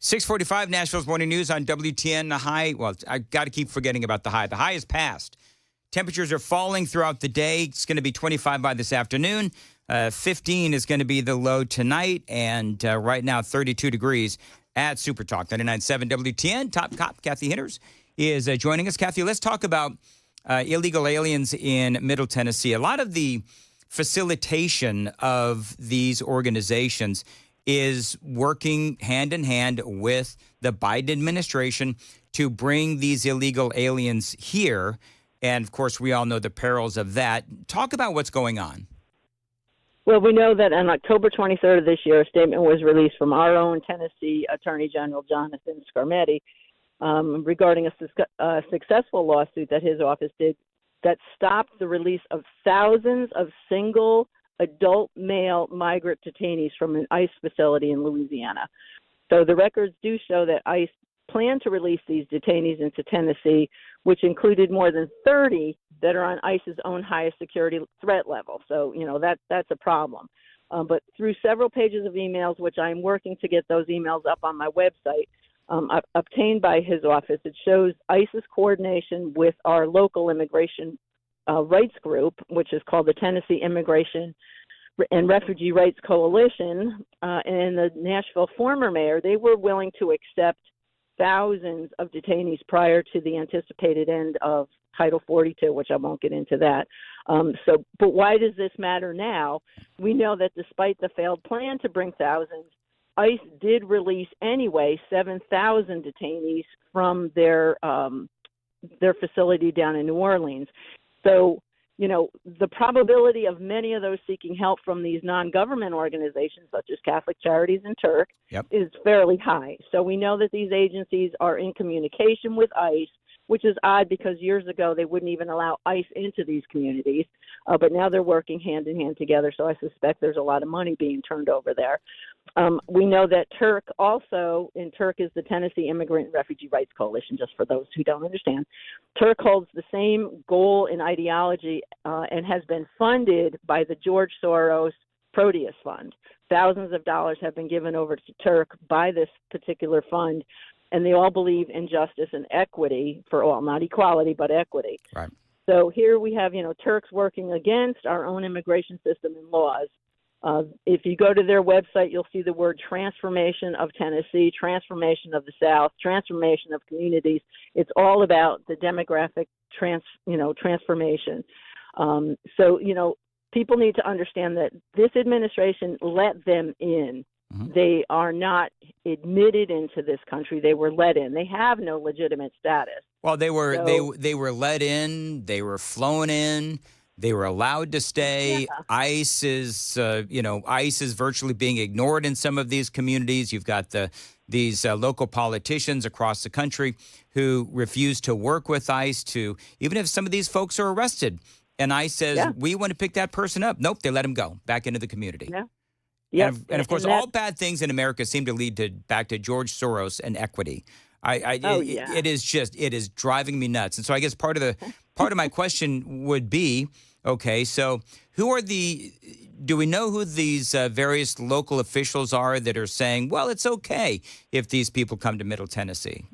645 Nashville's Morning News on WTN. The high, well, I got to keep forgetting about the high. The high is passed. Temperatures are falling throughout the day. It's going to be 25 by this afternoon. 15 is going to be the low tonight. And right now, 32 degrees at Super Talk 99.7 WTN. Top cop Kathy Hinners is joining us. Kathy, let's talk about illegal aliens in Middle Tennessee. A lot of the facilitation of these organizations is working hand in hand with the Biden administration to bring these illegal aliens here. And, of course, we all know the perils of that. Talk about what's going on. Well, we know that on October 23rd of this year, a statement was released from our own Tennessee Attorney General Jonathan Scarmetti regarding a successful lawsuit that his office did that stopped the release of thousands of single adult male migrant detainees from an ICE facility in Louisiana. So the records do show that ICE planned to release these detainees into Tennessee, which included more than 30 that are on ICE's own highest security threat level. So, that's a problem. But through several pages of emails, which I'm working to get those emails up on my website, obtained by his office, it shows ICE's coordination with our local immigration rights group, which is called the Tennessee Immigration and Refugee Rights Coalition, and the Nashville former mayor. They were willing to accept thousands of detainees prior to the anticipated end of Title 42, which I won't get into that. But why does this matter now? We know that despite the failed plan to bring thousands, ICE did release anyway 7,000 detainees from their facility down in New Orleans. So, the probability of many of those seeking help from these non-government organizations, such as Catholic Charities and Turk, is fairly high. So we know that these agencies are in communication with ICE, which is odd because years ago they wouldn't even allow ICE into these communities. But now they're working hand in hand together. So I suspect there's a lot of money being turned over there. We know that Turk also, and Turk is the Tennessee Immigrant and Refugee Rights Coalition, just for those who don't understand. Turk holds the same goal and ideology and has been funded by the George Soros Proteus Fund. Thousands of dollars have been given over to Turk by this particular fund, and they all believe in justice and equity for all, not equality, but equity. Right. So here we have, Turks working against our own immigration system and laws. If you go to their website, you'll see the word transformation of Tennessee, transformation of the South, transformation of communities. It's all about the demographic transformation. So, people need to understand that this administration let them in. Mm-hmm. They are not admitted into this country. They were let in. They have no legitimate status. Well, they were let in. They were flown in. They were allowed to stay. Yeah. ICE is virtually being ignored in some of these communities. You've got these local politicians across the country who refuse to work with ICE even if some of these folks are arrested. And ICE says, we want to pick that person up. Nope, they let him go back into the community. Yeah. Yep. And of course, all bad things in America seem to lead back to George Soros and equity. It is driving me nuts. And so I guess part of my question would be, okay, so do we know who these various local officials are that are saying, well, it's okay if these people come to Middle Tennessee?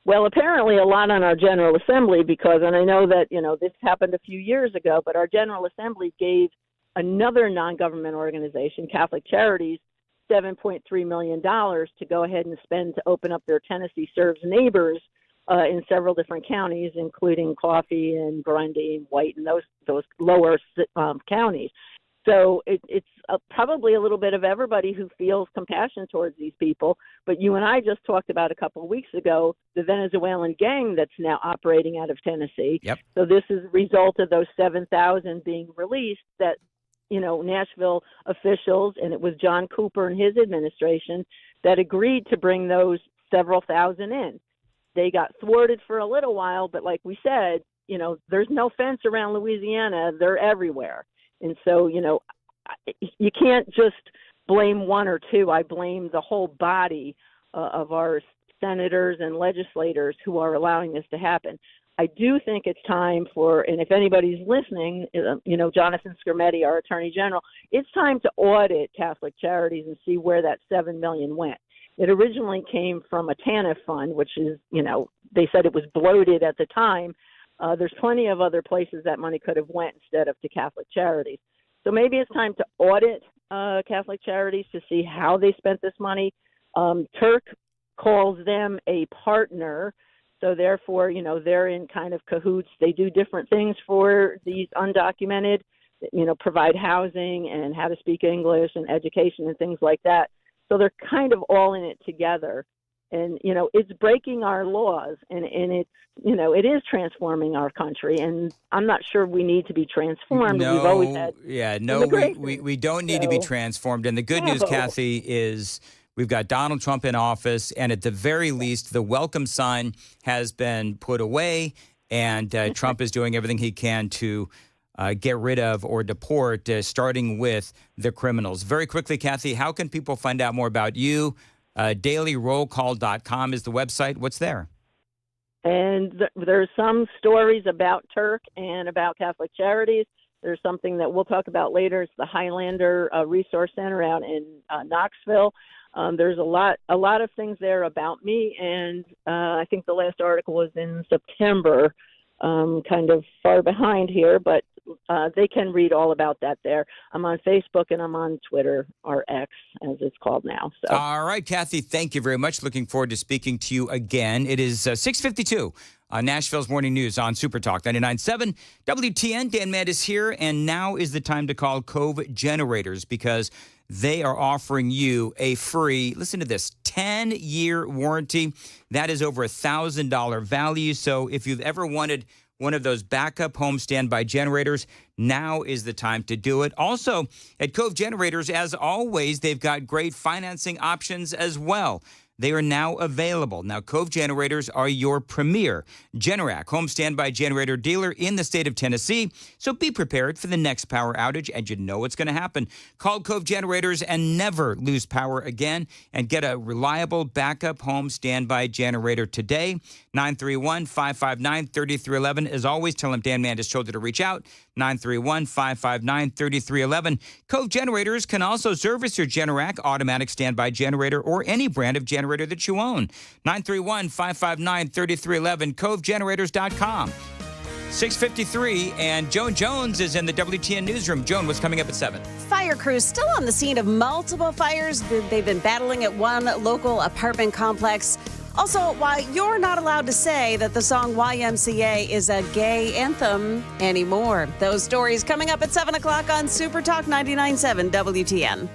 Well, apparently a lot on our General Assembly and I know that, this happened a few years ago, but our General Assembly gave another non-government organization, Catholic Charities, $7.3 million to go ahead and spend to open up their Tennessee Serves Neighbors in several different counties, including Coffee and Grundy and White and those lower counties. So it's probably a little bit of everybody who feels compassion towards these people. But you and I just talked about a couple of weeks ago the Venezuelan gang that's now operating out of Tennessee. Yep. So this is a result of those 7,000 being released that Nashville officials, and it was John Cooper and his administration that agreed to bring those several thousand in. They got thwarted for a little while, but like we said, there's no fence around Louisiana. They're everywhere. And so, you can't just blame one or two. I blame the whole body of our senators and legislators who are allowing this to happen. I do think it's time and if anybody's listening, Jonathan Scarmetti, our Attorney General, it's time to audit Catholic Charities and see where that $7 million went. It originally came from a TANF fund, which is, they said it was bloated at the time. There's plenty of other places that money could have went instead of to Catholic Charities. So maybe it's time to audit Catholic Charities to see how they spent this money. Turk calls them a partner, so therefore, they're in kind of cahoots. They do different things for these undocumented, provide housing and how to speak English and education and things like that. So they're kind of all in it together. And, it's breaking our laws, and it's, it is transforming our country. And I'm not sure we need to be transformed. No, we've always had we don't need to be transformed. And the good news, Kathy, is we've got Donald Trump in office, and at the very least, the welcome sign has been put away, and Trump is doing everything he can to get rid of or deport, starting with the criminals. Very quickly, Kathy, how can people find out more about you? DailyRollCall.com is the website. What's there? And there's some stories about Turk and about Catholic Charities. There's something that we'll talk about later. It's the Highlander Resource Center out in Knoxville. There's a lot of things there about me, and I think the last article was in September, kind of far behind here, but they can read all about that there. I'm on Facebook and I'm on Twitter, or X as it's called now. So. All right, Kathy, thank you very much. Looking forward to speaking to you again. It is 6:52 on Nashville's Morning News on Super Talk 99.7 WTN. Dan Mandis here, and now is the time to call Cove Generators because they are offering you a free, listen to this, 10-year warranty. That is over $1,000 value. So if you've ever wanted one of those backup home standby generators, now is the time to do it. Also, at Cove Generators, as always, they've got great financing options as well. They are now available. Now, Cove Generators are your premier Generac home standby generator dealer in the state of Tennessee. So be prepared for the next power outage, and you know what's going to happen. Call Cove Generators and never lose power again, and get a reliable backup home standby generator today. 931-559-3311. As always, tell them Dan Mandis told you to reach out. 931-559-3311. Cove Generators can also service your Generac automatic standby generator or any brand of generator that you own. 931-559-3311. CoveGenerators.com. 6:53, and Joan Jones is in the WTN newsroom. Joan, what's coming up at 7? Fire crews still on the scene of multiple fires. They've been battling at one local apartment complex. Also, why you're not allowed to say that the song YMCA is a gay anthem anymore. Those stories coming up at 7 o'clock on Super Talk 99.7 WTN.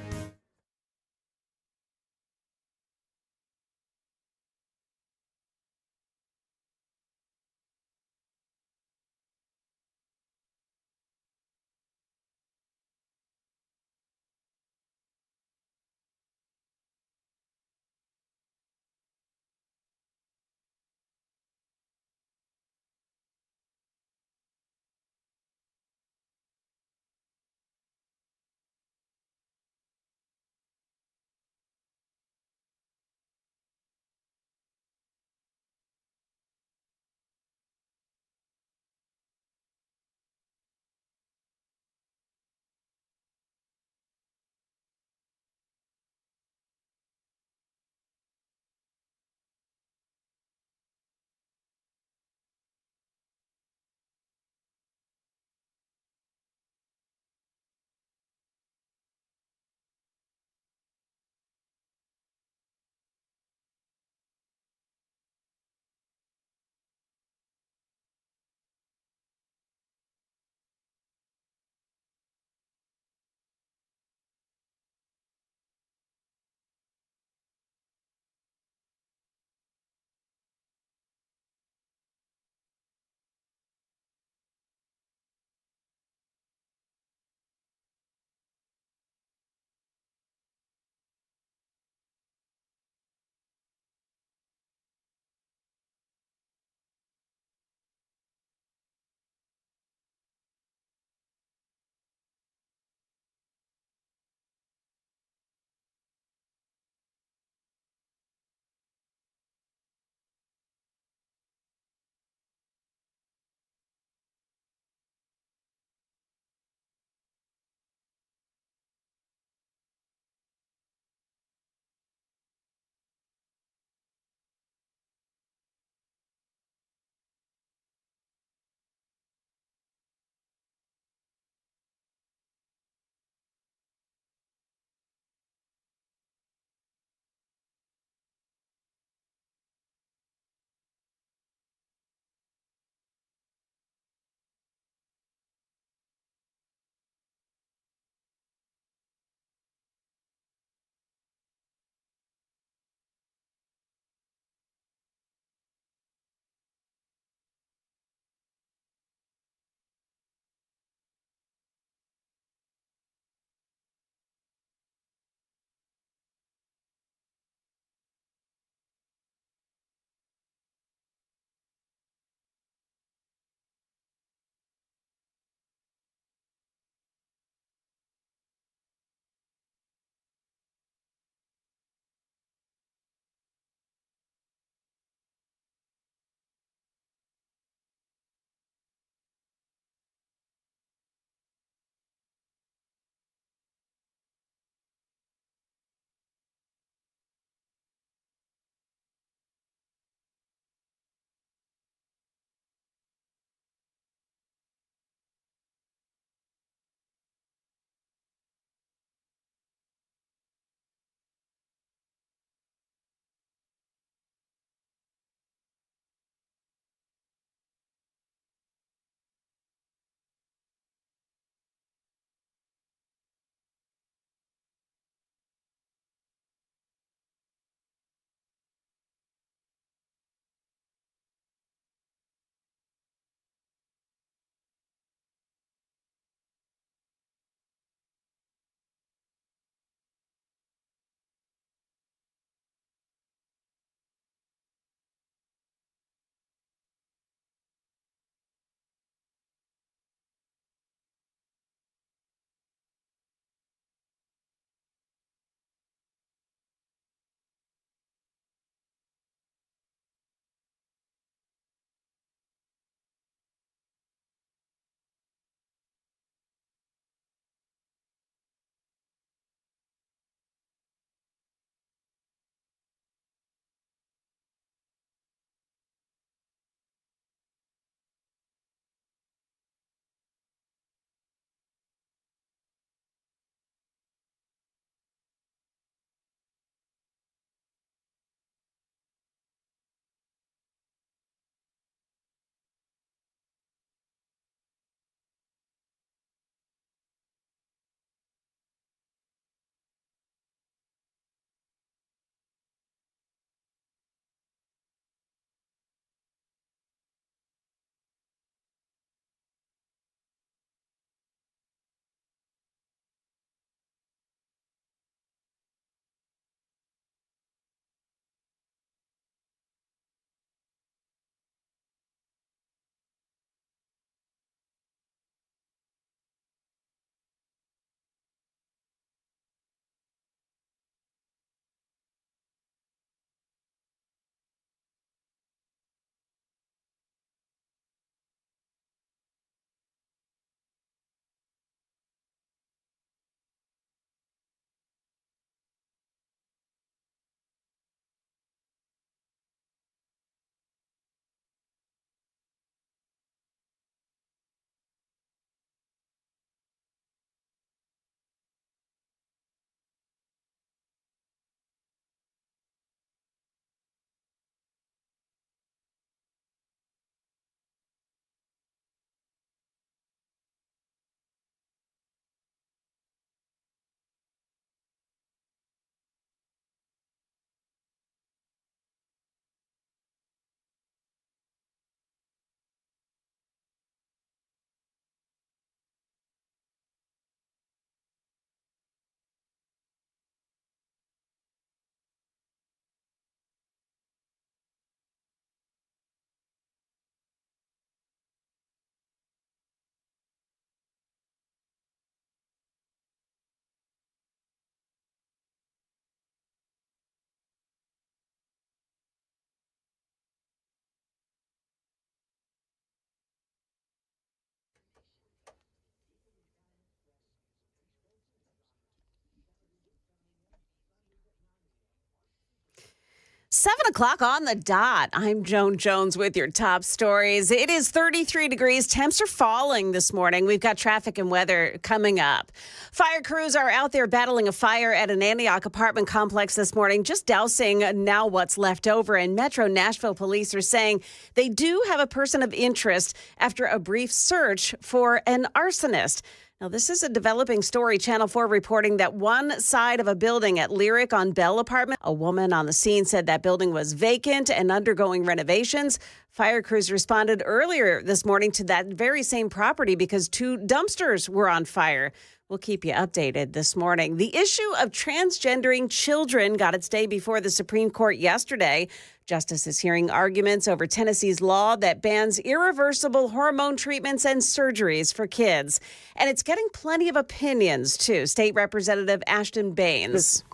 7 o'clock on the dot. I'm Joan Jones with your top stories. It is 33 degrees. Temps are falling this morning. We've got traffic and weather coming up. Fire crews are out there battling a fire at an Antioch apartment complex this morning, just dousing now what's left over. And Metro Nashville police are saying they do have a person of interest after a brief search for an arsonist. Now, this is a developing story. Channel 4 reporting that one side of a building at Lyric on Bell Apartment, a woman on the scene said that building was vacant and undergoing renovations. Fire crews responded earlier this morning to that very same property because 2 dumpsters were on fire. We'll keep you updated this morning. The issue of transgendering children got its day before the Supreme Court yesterday. Justice is hearing arguments over Tennessee's law that bans irreversible hormone treatments and surgeries for kids. And it's getting plenty of opinions, too. State Representative Ashton Baines.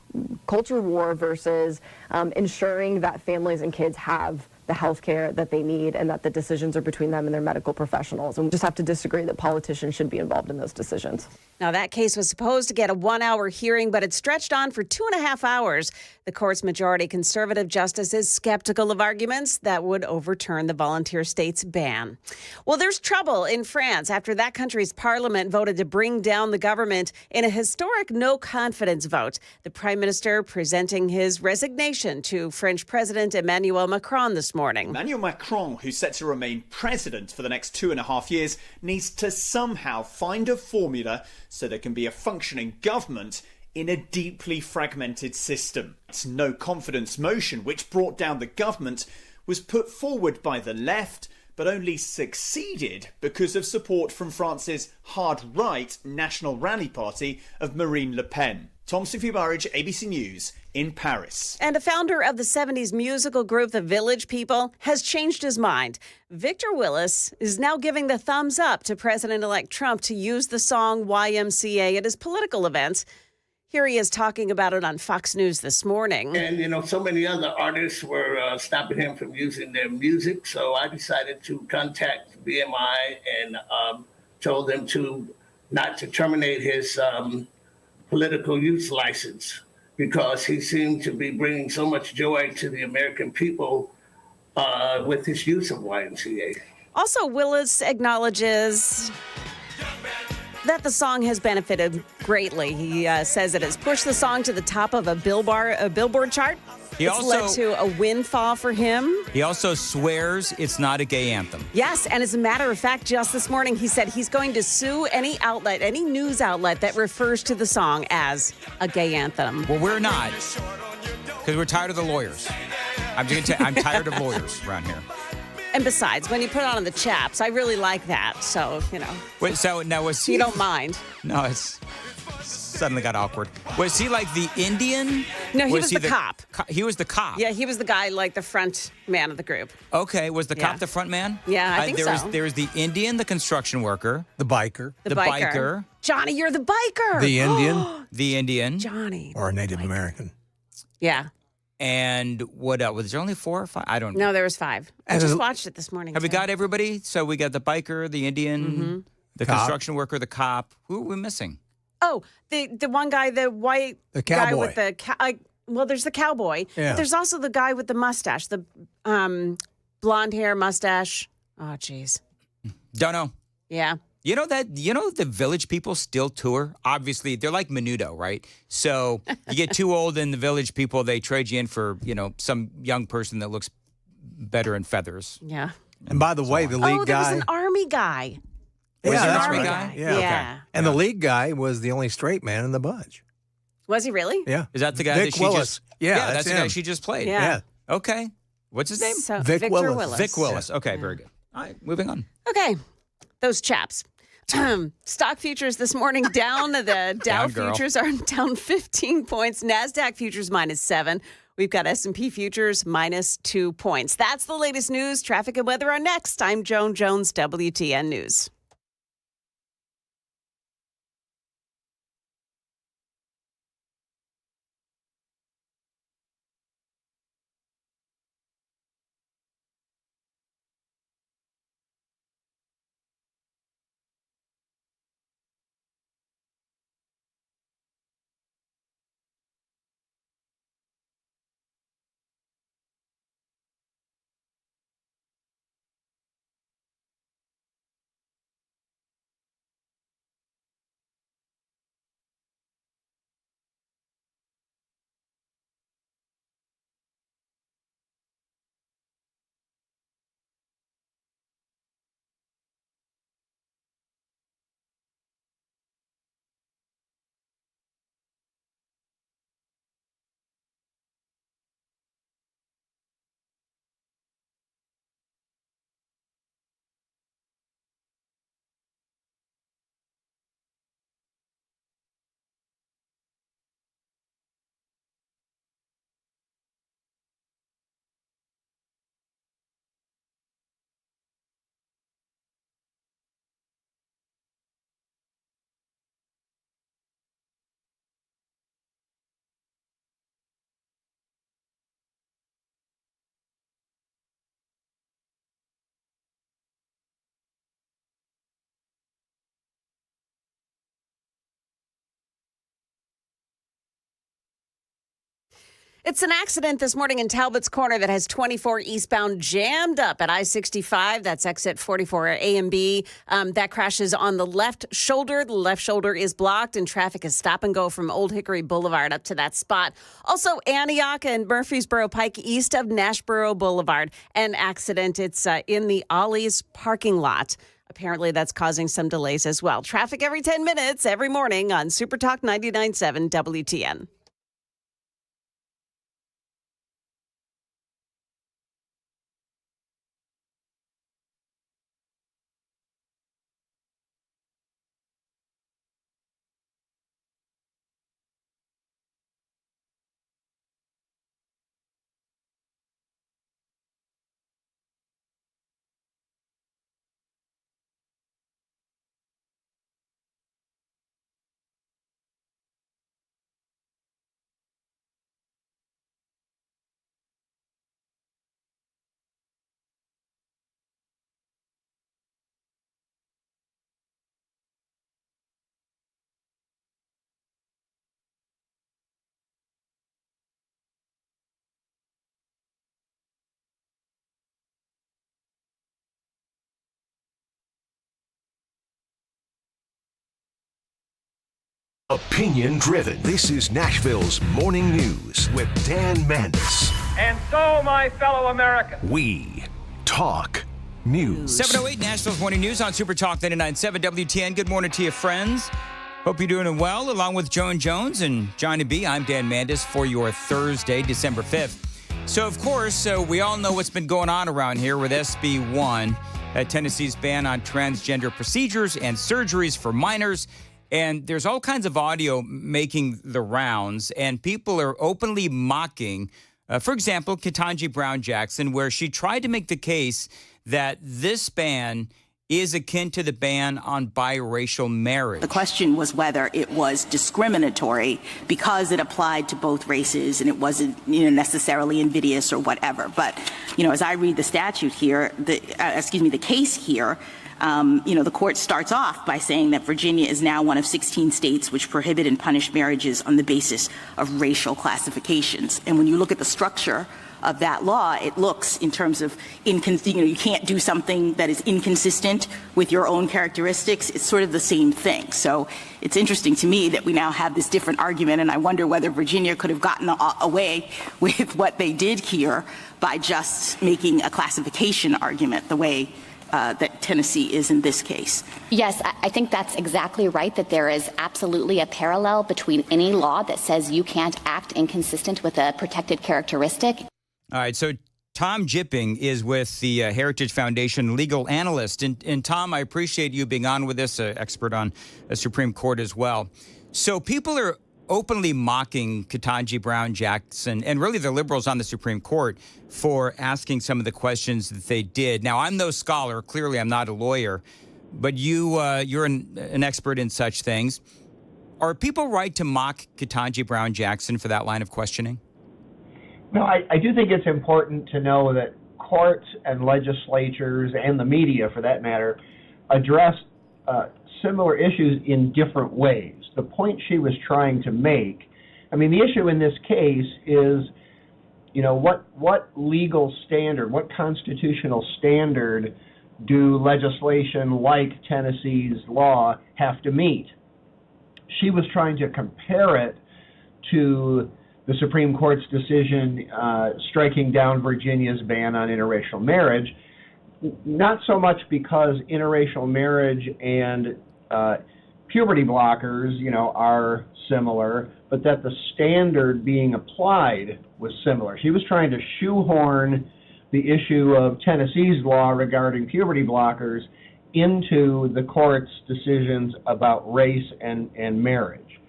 Culture war versus ensuring that families and kids have the health care that they need and that the decisions are between them and their medical professionals. And we just have to disagree that politicians should be involved in those decisions. Now, that case was supposed to get a 1-hour hearing, but it stretched on for 2.5 hours. The court's majority conservative justice is skeptical of arguments that would overturn the volunteer state's ban. Well, there's trouble in France after that country's parliament voted to bring down the government in a historic no-confidence vote. The prime minister presenting his resignation to French President Emmanuel Macron this morning. Emmanuel Macron, who's set to remain president for the next 2.5 years, needs to somehow find a formula so there can be a functioning government in a deeply fragmented system. Its no confidence motion, which brought down the government, was put forward by the left, but only succeeded because of support from France's hard-right National Rally Party of Marine Le Pen. Tom Sophie-Burridge, ABC News, in Paris. And a founder of the 70s musical group The Village People has changed his mind. Victor Willis is now giving the thumbs up to President-elect Trump to use the song YMCA at his political events. Here he is talking about it on Fox News this morning. And, so many other artists were stopping him from using their music. So I decided to contact BMI and told them not to terminate his political use license because he seemed to be bringing so much joy to the American people with his use of YMCA. Also, Willis acknowledges that the song has benefited greatly. He says it has pushed the song to the top of a Billboard chart. It's led to a windfall for him. He also swears it's not a gay anthem. Yes, and as a matter of fact, just this morning, he said he's going to sue any news outlet that refers to the song as a gay anthem. Well, we're not, because we're tired of the lawyers. I'm tired of lawyers around here. And besides, when you put on the chaps, I really like that. So, Wait, so now was he... You don't mind. No, it's suddenly got awkward. Was he like the Indian? No, he was the cop. He was the cop. Yeah, he was the guy, like the front man of the group. Okay, was the cop the front man? Yeah, I think so. There was the Indian, the construction worker. The biker. The biker. Johnny, you're the biker. The Indian. The Indian. Johnny. Or a Native American. Yeah. And what else? Was there only 4 or 5? I don't know. No, there was 5. I just watched it this morning. Have we got everybody? So we got the biker, the Indian, the construction worker, the cop. Who are we missing? Oh, the one guy, the white guy with the well, there's the cowboy. Yeah. But there's also the guy with the mustache, the blonde hair mustache. Oh, geez. Don't know. Yeah. You know the Village People still tour? Obviously, they're like Menudo, right? So you get too old in the Village People, they trade you in for, some young person that looks better in feathers. Yeah. And by the way, the lead there guy... was an army guy. Was yeah, an that's army right. guy? Yeah. Yeah. And the lead guy was the only straight man in the bunch. Was he really? Yeah. Is that the guy Vic that she Willis. just... Yeah, that's the guy she just played. Yeah. Okay. What's his name? So, Vic Victor Willis. Vic Willis. Okay, very good. All right, moving on. Okay. Those chaps. Stock futures this morning down. The Dow futures are down 15 points. NASDAQ futures -7. We've got S&P futures -2 points. That's the latest news. Traffic and weather are next. I'm Joan Jones, WTN News. It's an accident this morning in Talbot's Corner that has 24 eastbound jammed up at I-65. That's exit 44 A and B. That crashes on the left shoulder. The left shoulder is blocked, and traffic is stop and go from Old Hickory Boulevard up to that spot. Also, Antioch and Murfreesboro Pike east of Nashville Boulevard. An accident. It's in the Ollie's parking lot. Apparently, that's causing some delays as well. Traffic every 10 minutes, every morning on Super Talk 99.7 WTN. Opinion driven. This is Nashville's Morning News with Dan Mandis. And so, my fellow Americans, We talk news. 7:08 Nashville's Morning News on Super Talk 99.7 WTN. Good morning to you, friends. Hope you're doing well. Along with Joan Jones and Johnny B, I'm Dan Mandis for your Thursday, December 5th. So, of course, we all know what's been going on around here with SB 1, Tennessee's ban on transgender procedures and surgeries for minors. And there's all kinds of audio making the rounds, and people are openly mocking, for example, Ketanji Brown Jackson, where she tried to make the case that this ban is akin to the ban on biracial marriage. The question was whether it was discriminatory because it applied to both races and it wasn't, necessarily invidious or whatever. But, as I read the statute here, the case here, the court starts off by saying that Virginia is now one of 16 states which prohibit and punish marriages on the basis of racial classifications. And when you look at the structure of that law, it looks in terms of, you can't do something that is inconsistent with your own characteristics. It's sort of the same thing. So it's interesting to me that we now have this different argument, and I wonder whether Virginia could have gotten away with what they did here by just making a classification argument the way that Tennessee is in this case. Yes, I think that's exactly right, that there is absolutely a parallel between any law that says you can't act inconsistent with a protected characteristic. All right, so Tom Jipping is with the Heritage Foundation legal analyst. And Tom, I appreciate you being on with us, an expert on the Supreme Court as well. So people are openly mocking Ketanji Brown Jackson and really the liberals on the Supreme Court for asking some of the questions that they did. Now, I'm no scholar. Clearly, I'm not a lawyer. But you're an expert in such things. Are people right to mock Ketanji Brown Jackson for that line of questioning? No, I do think it's important to know that courts and legislatures and the media, for that matter, address similar issues in different ways. The point she was trying to make, the issue in this case is, what legal standard, what constitutional standard do legislation like Tennessee's law have to meet? She was trying to compare it to the Supreme Court's decision striking down Virginia's ban on interracial marriage, not so much because interracial marriage and puberty blockers, are similar, but that the standard being applied was similar. She was trying to shoehorn the issue of Tennessee's law regarding puberty blockers into the court's decisions about race and marriage.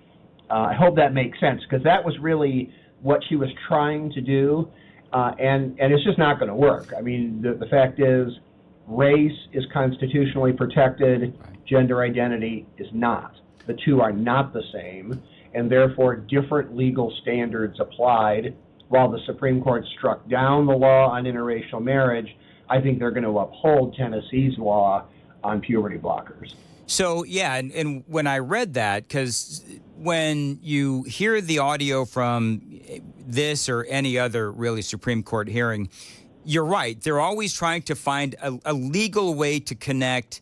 I hope that makes sense, because that was really what she was trying to do, and it's just not going to work. The fact is, race is constitutionally protected, gender identity is not. The two are not the same, and therefore different legal standards applied. While the Supreme Court struck down the law on interracial marriage, I think they're going to uphold Tennessee's law on puberty blockers. So, yeah, and when I read that, because when you hear the audio from this or any other really Supreme Court hearing, you're right. They're always trying to find a legal way to connect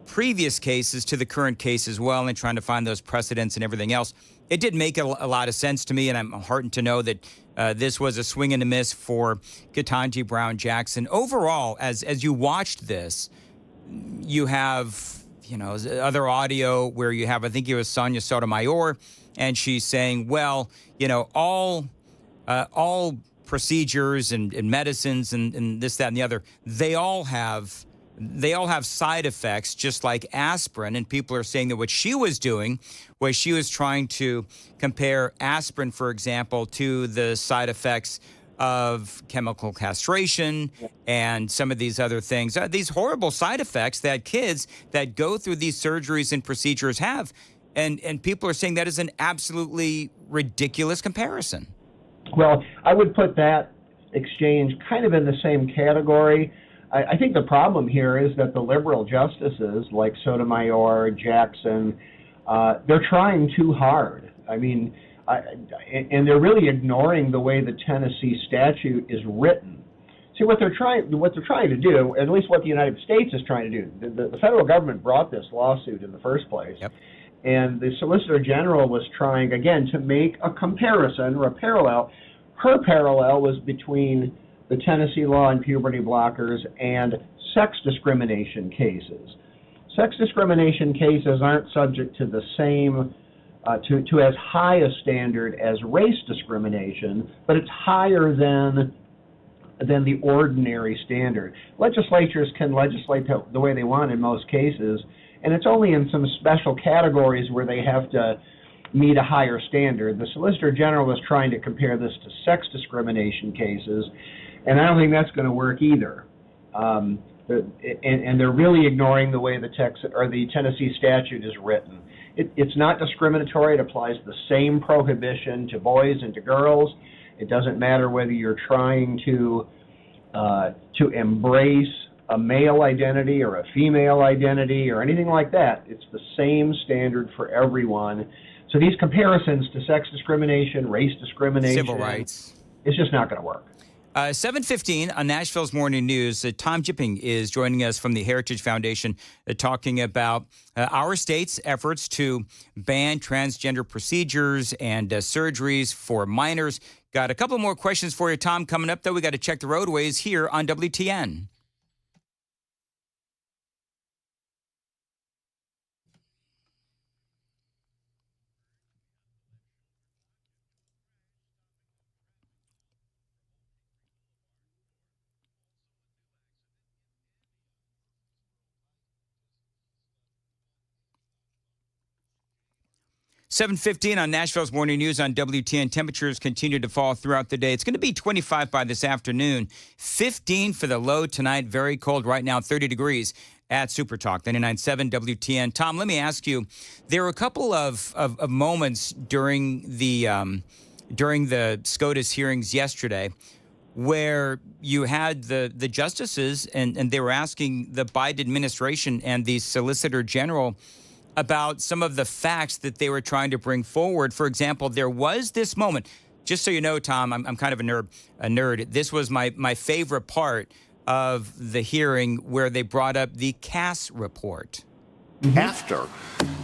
previous cases to the current case as well, and trying to find those precedents and everything else. It did make a lot of sense to me, and I'm heartened to know that this was a swing and a miss for Ketanji Brown Jackson. Overall, as you watched this, you have, other audio where you have, I think it was Sonia Sotomayor, and she's saying, well, all procedures and medicines and this, that, and the other, they all have side effects, just like aspirin. And people are saying that what she was doing was she was trying to compare aspirin, for example, to the side effects of chemical castration and some of these other things, these horrible side effects that kids that go through these surgeries and procedures have. And people are saying that is an absolutely ridiculous comparison. Well, I would put that exchange kind of in the same category. I think the problem here is that the liberal justices like Sotomayor, Jackson, they're trying too hard. I mean, and they're really ignoring the way the Tennessee statute is written. See, what they're trying to do, at least what the United States is trying to do, the federal government brought this lawsuit in the first place. Yep. And the Solicitor General was trying, again, to make a comparison or a parallel. Her parallel was between the Tennessee law on puberty blockers and sex discrimination cases. Sex discrimination cases aren't subject to the same, to as high a standard as race discrimination, but it's higher than the ordinary standard. Legislatures can legislate the way they want in most cases, and it's only in some special categories where they have to meet a higher standard. The Solicitor General is trying to compare this to sex discrimination cases, and I don't think that's going to work either. And they're really ignoring the way the Tennessee statute is written. It's not discriminatory. It applies the same prohibition to boys and to girls. It doesn't matter whether you're trying to embrace a male identity or a female identity or anything like that. It's the same standard for everyone. So these comparisons to sex discrimination, race discrimination, civil rights, it's just not going to work. 7:15 on Nashville's Morning News. Tom Jipping is joining us from the Heritage Foundation, talking about our state's efforts to ban transgender procedures and surgeries for minors. Got a couple more questions for you, Tom, coming up, though. We got to check the roadways here on WTN. .15 on Nashville's Morning News on WTN. Temperatures continue to fall throughout the day. It's going to be 25 by this afternoon, 15 for the low tonight. Very cold right now, 30 degrees at Super Talk 99.7 WTN. Tom, let me ask you, there were a couple of moments during the SCOTUS hearings yesterday where you had the justices and they were asking the Biden administration and the Solicitor General about some of the facts that they were trying to bring forward. For example, there was this moment, just so you know, Tom, I'm kind of a nerd. This was my favorite part of the hearing where they brought up the Cass report. After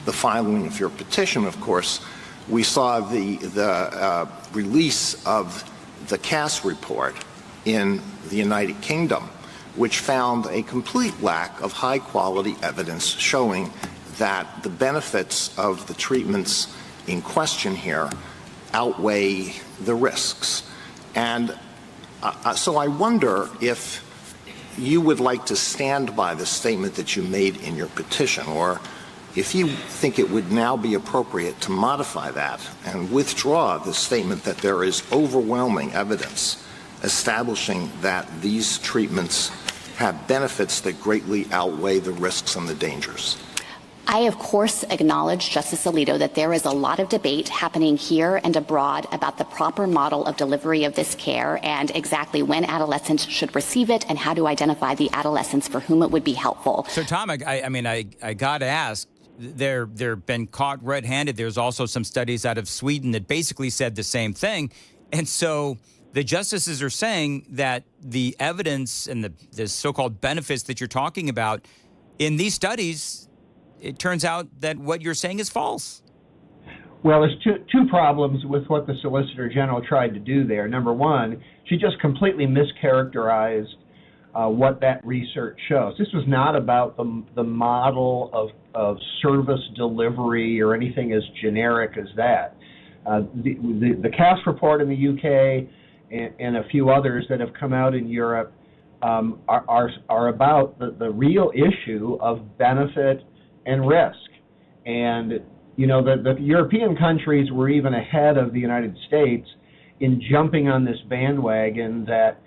the filing of your petition, of course, we saw the release of the Cass report in the United Kingdom, which found a complete lack of high-quality evidence showing that the benefits of the treatments in question here outweigh the risks. And so I wonder if you would like to stand by the statement that you made in your petition, or if you think it would now be appropriate to modify that and withdraw the statement that there is overwhelming evidence establishing that these treatments have benefits that greatly outweigh the risks and the dangers. I, of course, acknowledge, Justice Alito, that there is a lot of debate happening here and abroad about the proper model of delivery of this care and exactly when adolescents should receive it and how to identify the adolescents for whom it would be helpful. So, Tom, I got to ask, they've been caught red-handed. There's also some studies out of Sweden that basically said the same thing. And so the justices are saying that the evidence and the so-called benefits that you're talking about in these studies, it turns out that what you're saying is false. Well, there's two problems with what the Solicitor General tried to do there. Number one, she just completely mischaracterized what that research shows. This was not about the model of service delivery or anything as generic as that. The Cass report in the UK and a few others that have come out in Europe are about the real issue of benefit and risk. And the European countries were even ahead of the United States in jumping on this bandwagon that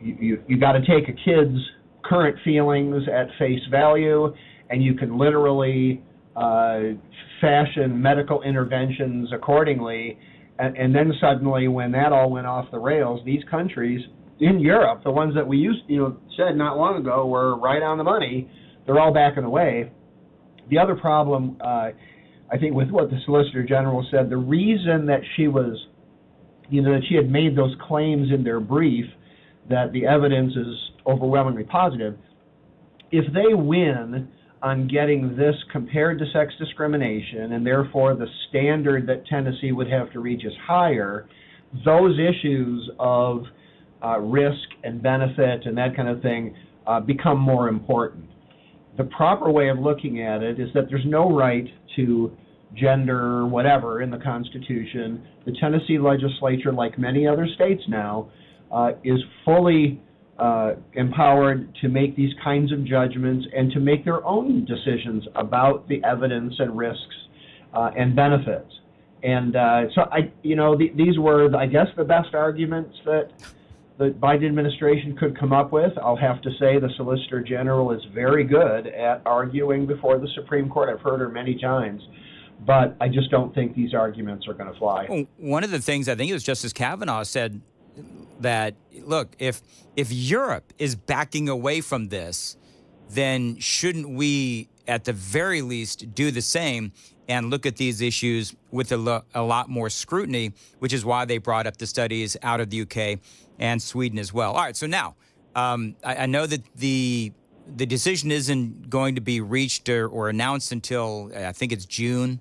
you got to take a kid's current feelings at face value, and you can literally fashion medical interventions accordingly. And then suddenly, when that all went off the rails, these countries in Europe, the ones that we said not long ago were right on the money, they're all backing away. The other problem, I think, with what the Solicitor General said, the reason that she was, that she had made those claims in their brief that the evidence is overwhelmingly positive, if they win on getting this compared to sex discrimination, and therefore the standard that Tennessee would have to reach is higher, those issues of risk and benefit and that kind of thing become more important. The proper way of looking at it is that there's no right to gender or whatever in the Constitution. The Tennessee legislature, like many other states now, is fully empowered to make these kinds of judgments and to make their own decisions about the evidence and risks and benefits. And these were, I guess, the best arguments that the Biden administration could come up with. I'll have to say the Solicitor General is very good at arguing before the Supreme Court. I've heard her many times. But I just don't think these arguments are going to fly. Well, one of the things, I think it was Justice Kavanaugh said that, look, if Europe is backing away from this, then shouldn't we, at the very least, do the same and look at these issues with a lot more scrutiny, which is why they brought up the studies out of the UK and Sweden as well. All right, so now, I know that the decision isn't going to be reached or announced until, I think it's June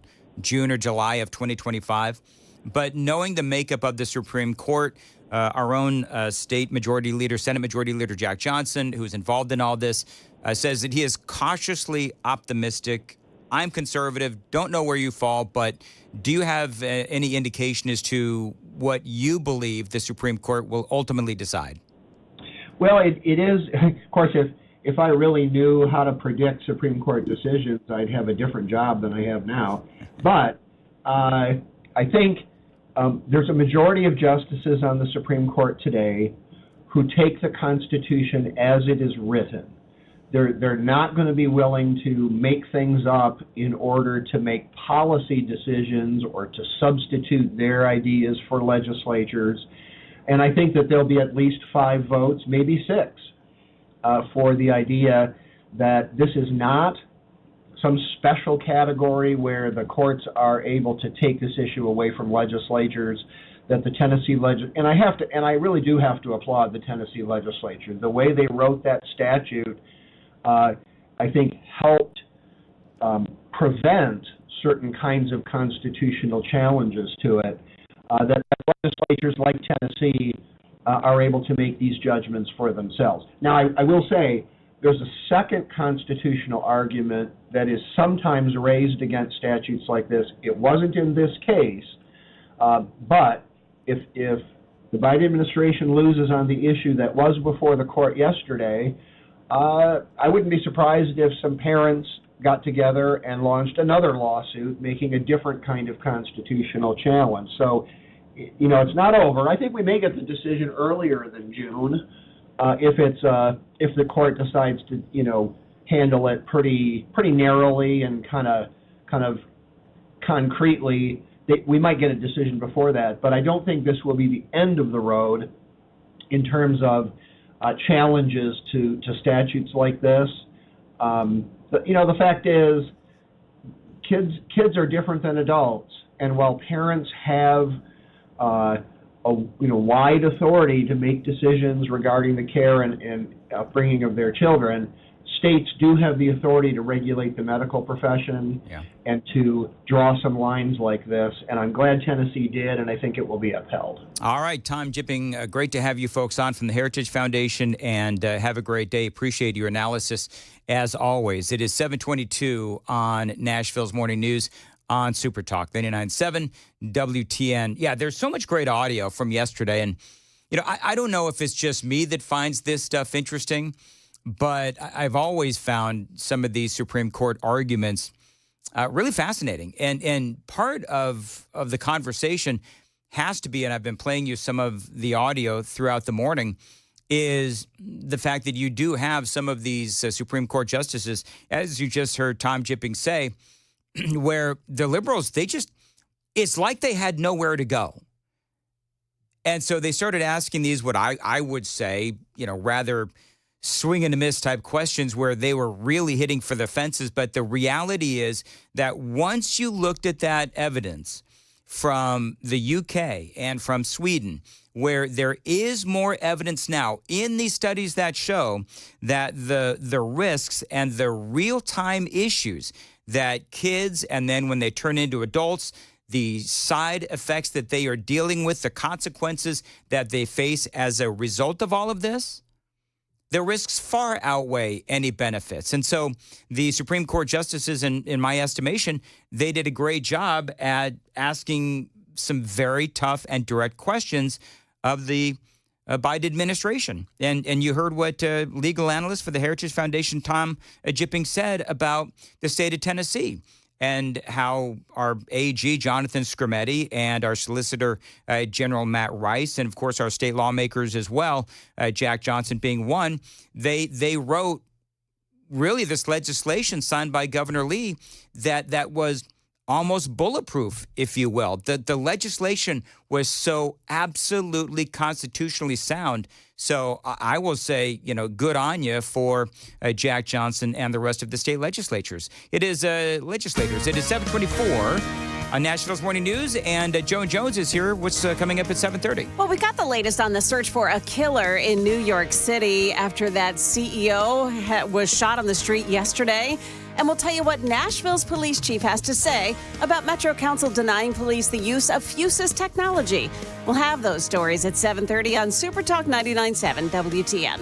or July of 2025. But knowing the makeup of the Supreme Court, our own Senate Majority Leader Jack Johnson, who's involved in all this, says that he is cautiously optimistic. I'm conservative, don't know where you fall, but do you have any indication as to what you believe the Supreme Court will ultimately decide? Well, it is, of course, if I really knew how to predict Supreme Court decisions, I'd have a different job than I have now. But I think there's a majority of justices on the Supreme Court today who take the Constitution as it is written. They're not going to be willing to make things up in order to make policy decisions or to substitute their ideas for legislatures. And I think that there'll be at least 5 votes, maybe 6, for the idea that this is not some special category where the courts are able to take this issue away from legislatures, that the Tennessee and I really do have to applaud the Tennessee legislature. The way they wrote that statute, I think, helped prevent certain kinds of constitutional challenges to it, that legislatures like Tennessee are able to make these judgments for themselves. Now, I will say there's a second constitutional argument that is sometimes raised against statutes like this. It wasn't in this case, but if the Biden administration loses on the issue that was before the court yesterday, I wouldn't be surprised if some parents got together and launched another lawsuit making a different kind of constitutional challenge. So, it's not over. I think we may get the decision earlier than June if the court decides to, handle it pretty narrowly and kind of concretely. We might get a decision before that, but I don't think this will be the end of the road in terms of challenges to statutes like this. The fact is, kids are different than adults, and while parents have wide authority to make decisions regarding the care and upbringing of their children, states do have the authority to regulate the medical profession and to draw some lines like this. And I'm glad Tennessee did, and I think it will be upheld. All right, Tom Jipping, great to have you folks on from the Heritage Foundation, and have a great day. Appreciate your analysis as always. It is 7:22 on Nashville's Morning News on Super Talk 99.7 WTN. Yeah, there's so much great audio from yesterday, and I don't know if it's just me that finds this stuff interesting, but I've always found some of these Supreme Court arguments really fascinating. And part of the conversation has to be, and I've been playing you some of the audio throughout the morning, is the fact that you do have some of these Supreme Court justices, as you just heard Tom Jipping say, where the liberals, it's like they had nowhere to go. And so they started asking these, what I would say, rather swing and a miss type questions where they were really hitting for the fences. But the reality is that once you looked at that evidence from the UK and from Sweden, where there is more evidence now in these studies that show that the risks and the real-time issues that kids, and then when they turn into adults, the side effects that they are dealing with, the consequences that they face as a result of all of this, the risks far outweigh any benefits. And so the Supreme Court justices, in my estimation, they did a great job at asking some very tough and direct questions of the Biden administration. And you heard what legal analyst for the Heritage Foundation, Tom Jipping, said about the state of Tennessee, and how our AG, Jonathan Skrmetti, and our Solicitor General Matt Rice, and of course our state lawmakers as well, Jack Johnson being one, they wrote really this legislation signed by Governor Lee that was almost bulletproof, if you will. The legislation was so absolutely constitutionally sound. So I will say, good on you for Jack Johnson and the rest of the state legislatures. It is legislators. It is 7:24 on Nashville's Morning News, and Joan Jones is here. What's coming up at 7:30? Well, we got the latest on the search for a killer in New York City after that CEO was shot on the street yesterday. And we'll tell you what Nashville's police chief has to say about Metro Council denying police the use of Fusus technology. We'll have those stories at 7:30 on Super Talk 99.7 WTN.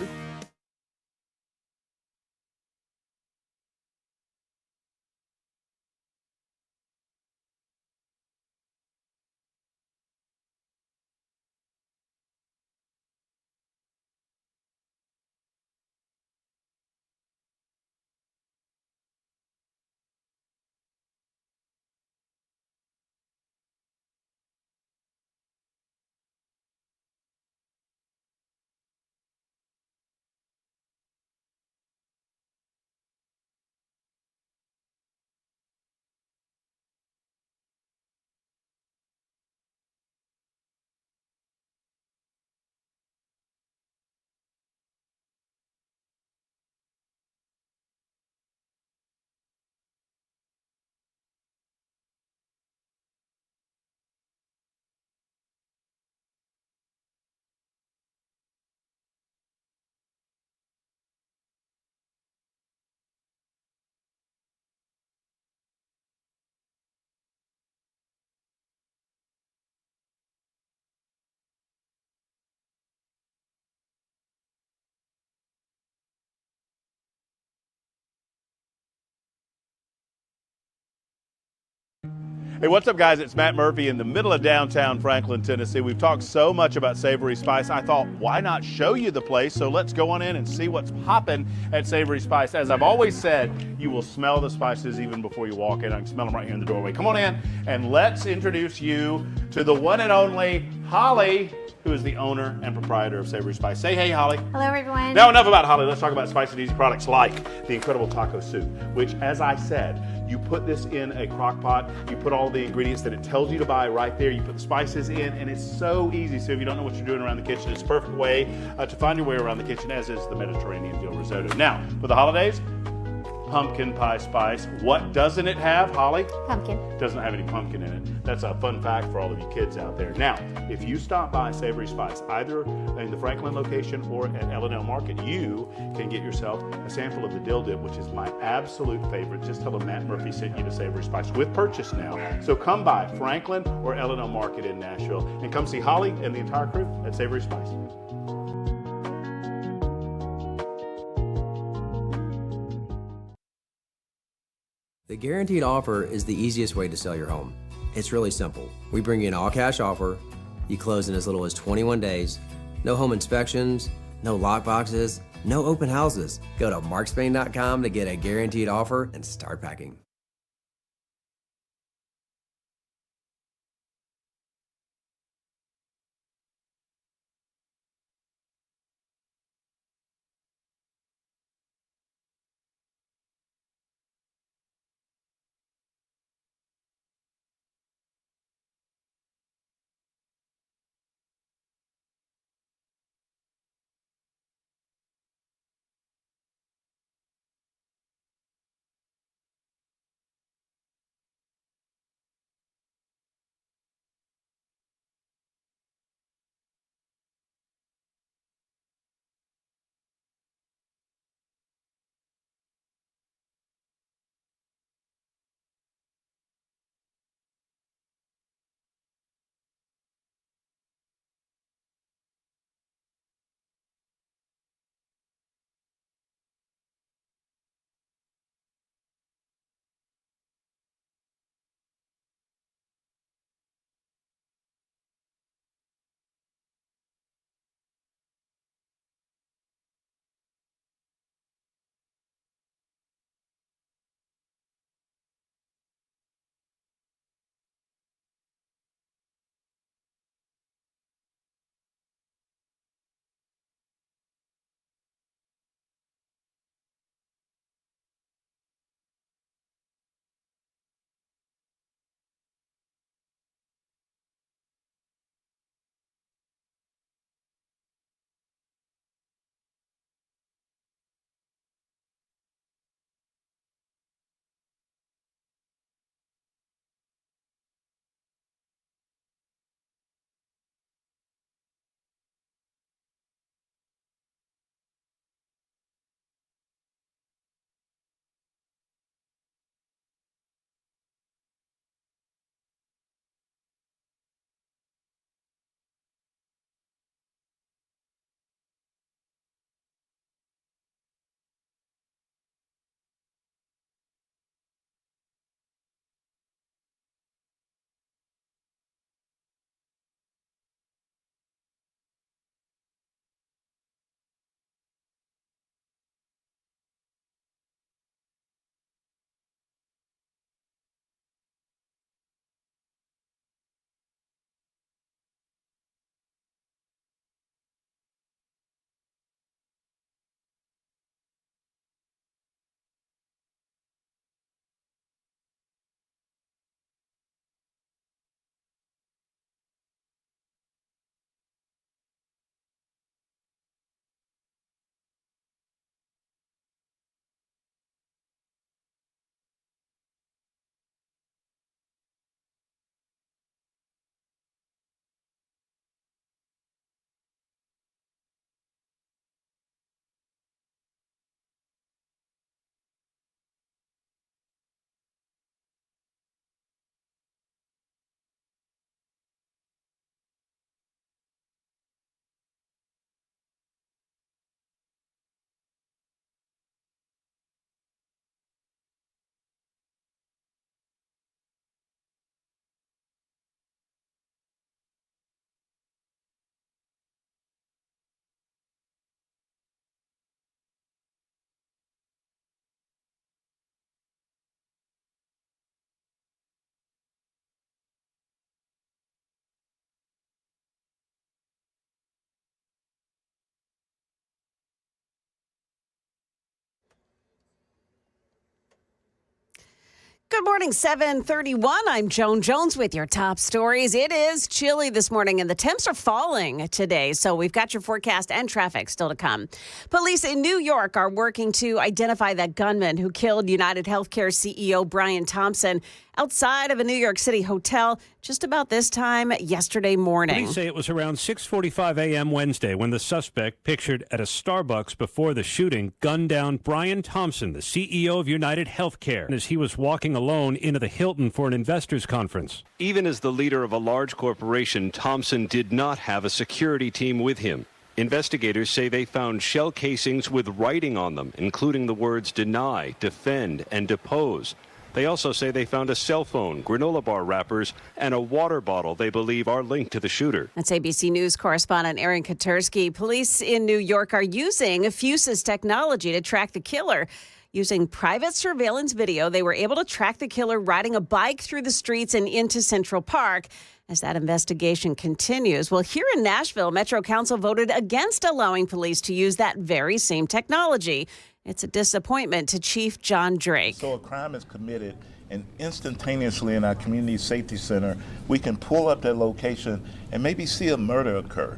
Hey, what's up, guys? It's Matt Murphy in the middle of downtown Franklin, Tennessee. We've talked so much about Savory Spice. I thought, why not show you the place? So let's go on in and see what's popping at Savory Spice. As I've always said, you will smell the spices even before you walk in. I can smell them right here in the doorway. Come on in and let's introduce you to the one and only Holly, who is the owner and proprietor of Savory Spice. Say hey, Holly. Hello, everyone. Now, enough about Holly. Let's talk about spicy and easy products like the incredible taco soup, which, as I said, you put this in a crock pot, you put all the ingredients that it tells you to buy right there, you put the spices in, and it's so easy. So if you don't know what you're doing around the kitchen, it's a perfect way to find your way around the kitchen, as is the Mediterranean veal risotto. Now, for the holidays, pumpkin pie spice. What doesn't it have, Holly? Pumpkin. Doesn't have any pumpkin in it. That's a fun fact for all of you kids out there. Now, if you stop by Savory Spice, either in the Franklin location or at L&L Market, you can get yourself a sample of the dill dip, which is my absolute favorite. Just tell them Matt Murphy sent you to Savory Spice with purchase now. So come by Franklin or L&L Market in Nashville and come see Holly and the entire crew at Savory Spice. The guaranteed offer is the easiest way to sell your home. It's really simple. We bring you an all-cash offer. You close in as little as 21 days. No home inspections, no lock boxes, no open houses. Go to markspain.com to get a guaranteed offer and start packing. Good morning, 7:31. I'm Joan Jones with your top stories. It is chilly this morning and the temps are falling today. So we've got your forecast and traffic still to come. Police in New York are working to identify that gunman who killed United Healthcare CEO Brian Thompson outside of a New York City hotel just about this time yesterday morning. Police say it was around 6:45 a.m. Wednesday when the suspect, pictured at a Starbucks before the shooting, gunned down Brian Thompson, the CEO of United Healthcare, as he was walking alone into the Hilton for an investors conference. Even as the leader of a large corporation, Thompson did not have a security team with him. Investigators say they found shell casings with writing on them, including the words deny, defend, and depose. They also say they found a cell phone, granola bar wrappers, and a water bottle they believe are linked to the shooter. That's ABC News correspondent Aaron Katursky. Police in New York are using Fuse's technology to track the killer. Using private surveillance video, they were able to track the killer riding a bike through the streets and into Central Park. As that investigation continues, well, here in Nashville, Metro Council voted against allowing police to use that very same technology. It's a disappointment to Chief John Drake. So a crime is committed, and instantaneously in our community safety center, we can pull up that location and maybe see a murder occur,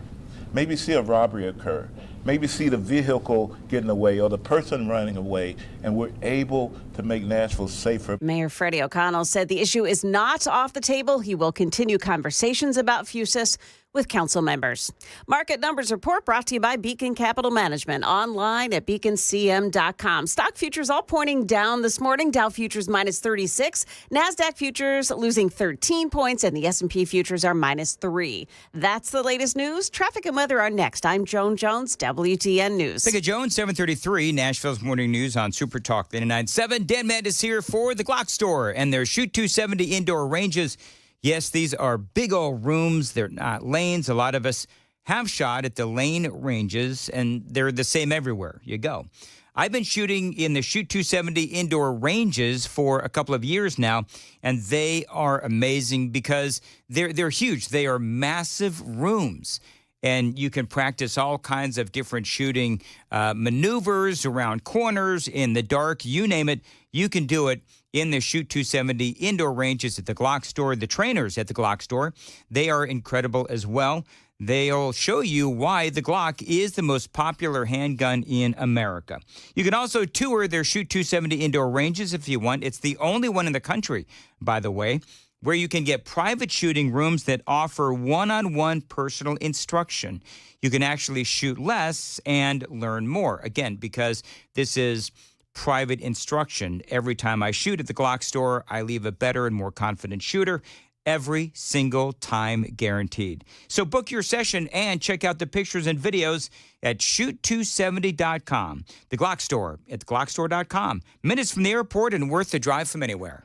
maybe see a robbery occur, maybe see the vehicle getting away or the person running away, and we're able to make Nashville safer. Mayor Freddie O'Connell said the issue is not off the table. He will continue conversations about Fusus with council members. Market Numbers Report brought to you by Beacon Capital Management, online at beaconcm.com. Stock futures all pointing down this morning. Dow futures minus 36, NASDAQ futures losing 13 points, and the S&P futures are minus 3. That's the latest news. Traffic and weather are next. I'm Joan Jones, WTN News. Thank you, Joan. 7:33, Nashville's morning news on Super Talk 99.7. Dan Mandis here for the Glock Store and their Shoot 270 indoor ranges. Yes, these are big old rooms. They're not lanes. A lot of us have shot at the lane ranges, and they're the same everywhere you go. I've been shooting in the Shoot 270 indoor ranges for a couple of years now, and they are amazing because they're huge. They are massive rooms, and you can practice all kinds of different shooting maneuvers around corners, in the dark, you name it. You can do it in the Shoot 270 indoor ranges at the Glock Store. The trainers at the Glock Store, they are incredible as well. They'll show you why the Glock is the most popular handgun in America. You can also tour their Shoot 270 indoor ranges if you want. It's the only one in the country, by the way, where you can get private shooting rooms that offer one-on-one personal instruction. You can actually shoot less and learn more. Again, because this is private instruction. Every time I shoot at the Glock Store, I leave a better and more confident shooter. Every single time, guaranteed. So book your session and check out the pictures and videos at shoot270.com. The Glock Store at glockstore.com. Minutes from the airport and worth the drive from anywhere.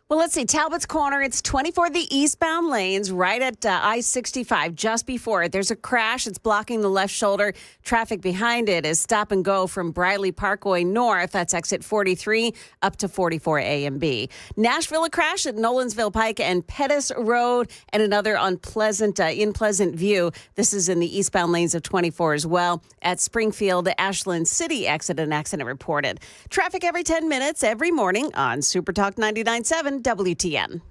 Well, let's see. Talbot's Corner, it's 24 the eastbound lanes right at I-65. Just before it, there's a crash. It's blocking the left shoulder. Traffic behind it is stop and go from Briley Parkway north. That's exit 43 up to 44 A and B. Nashville, a crash at Nolensville Pike and Pettis Road, and another on in Pleasant View. This is in the eastbound lanes of 24 as well. At Springfield, Ashland City exit, an accident reported. Traffic every 10 minutes every morning on Super Talk 99.7. WTN.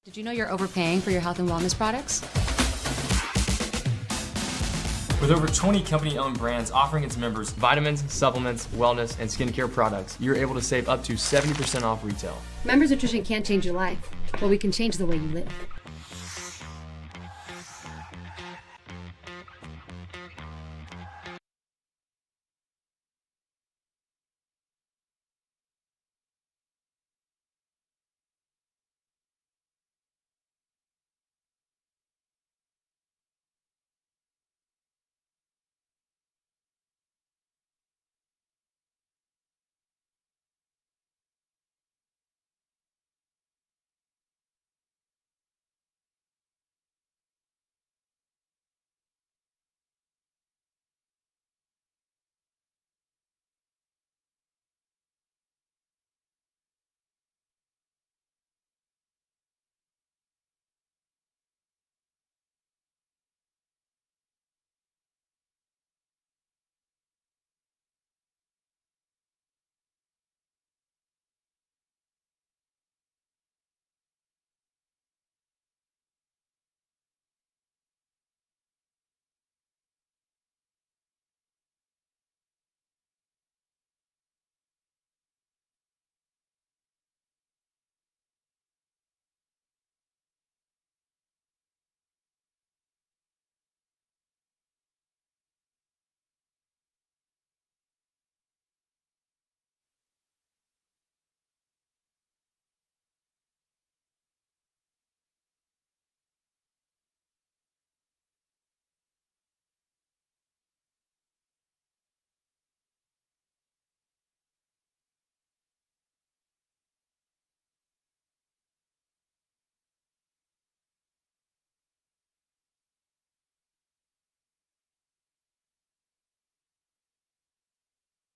Did you know you're overpaying for your health and wellness products? With over 20 company-owned brands offering its members vitamins, supplements, wellness, and skincare products, you're able to save up to 70% off retail. Members Nutrition can't change your life, but we can change the way you live.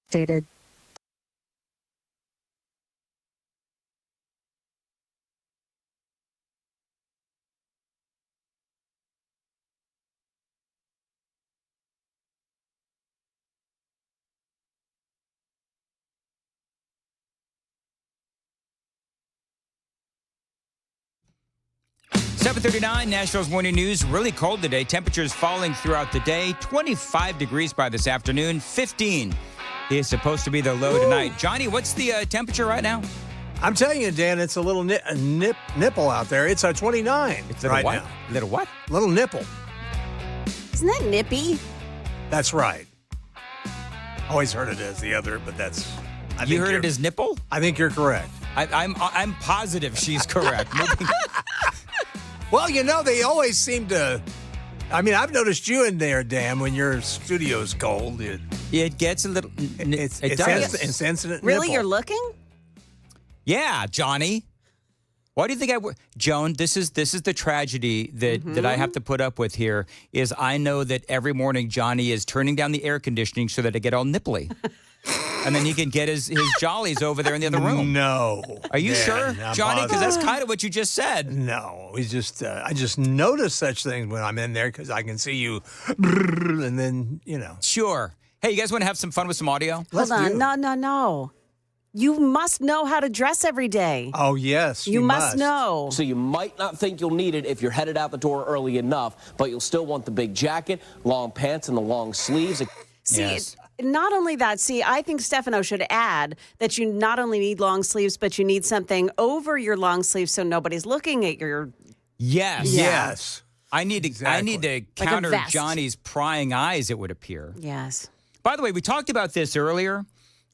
Stated. .39 Nashville's Morning News. Really cold today. Temperatures falling throughout the day. 25 degrees by this afternoon. 15 is supposed to be the low tonight. Johnny, what's the temperature right now? I'm telling you, Dan, it's a little nipple out there. It's a 29 It's a little right what? now. Little what? Little nipple. Isn't that nippy? That's right. Always heard it as the other, but that's... You heard it as nipple? I think you're correct. I'm positive she's correct. Well, you know, they always seem to... I mean, I've noticed you in there, Dan, when your studio's cold. It gets a little... It does. It's incident Really? nipple. You're looking? Yeah, Johnny. Why do you think Joan, this is the tragedy that I have to put up with here, is I know that every morning Johnny is turning down the air conditioning so that I get all nipply. And then he can get his jollies over there in the other room. No. Are you sure, I'm Johnny? Because positive. that's kind of what you just said. No, he's just I just notice such things when I'm in there because I can see you, and then Sure. Hey, you guys want to have some fun with some audio? Hold on. No. You must know how to dress every day. Oh, yes. You must know. So you might not think you'll need it if you're headed out the door early enough, but you'll still want the big jacket, long pants, and the long sleeves. See, not only that, I think Stefano should add that you not only need long sleeves, but you need something over your long sleeves so nobody's looking at your... Yes. Yeah. Yes. I need to counter Johnny's prying eyes, it would appear. Yes. By the way, we talked about this earlier,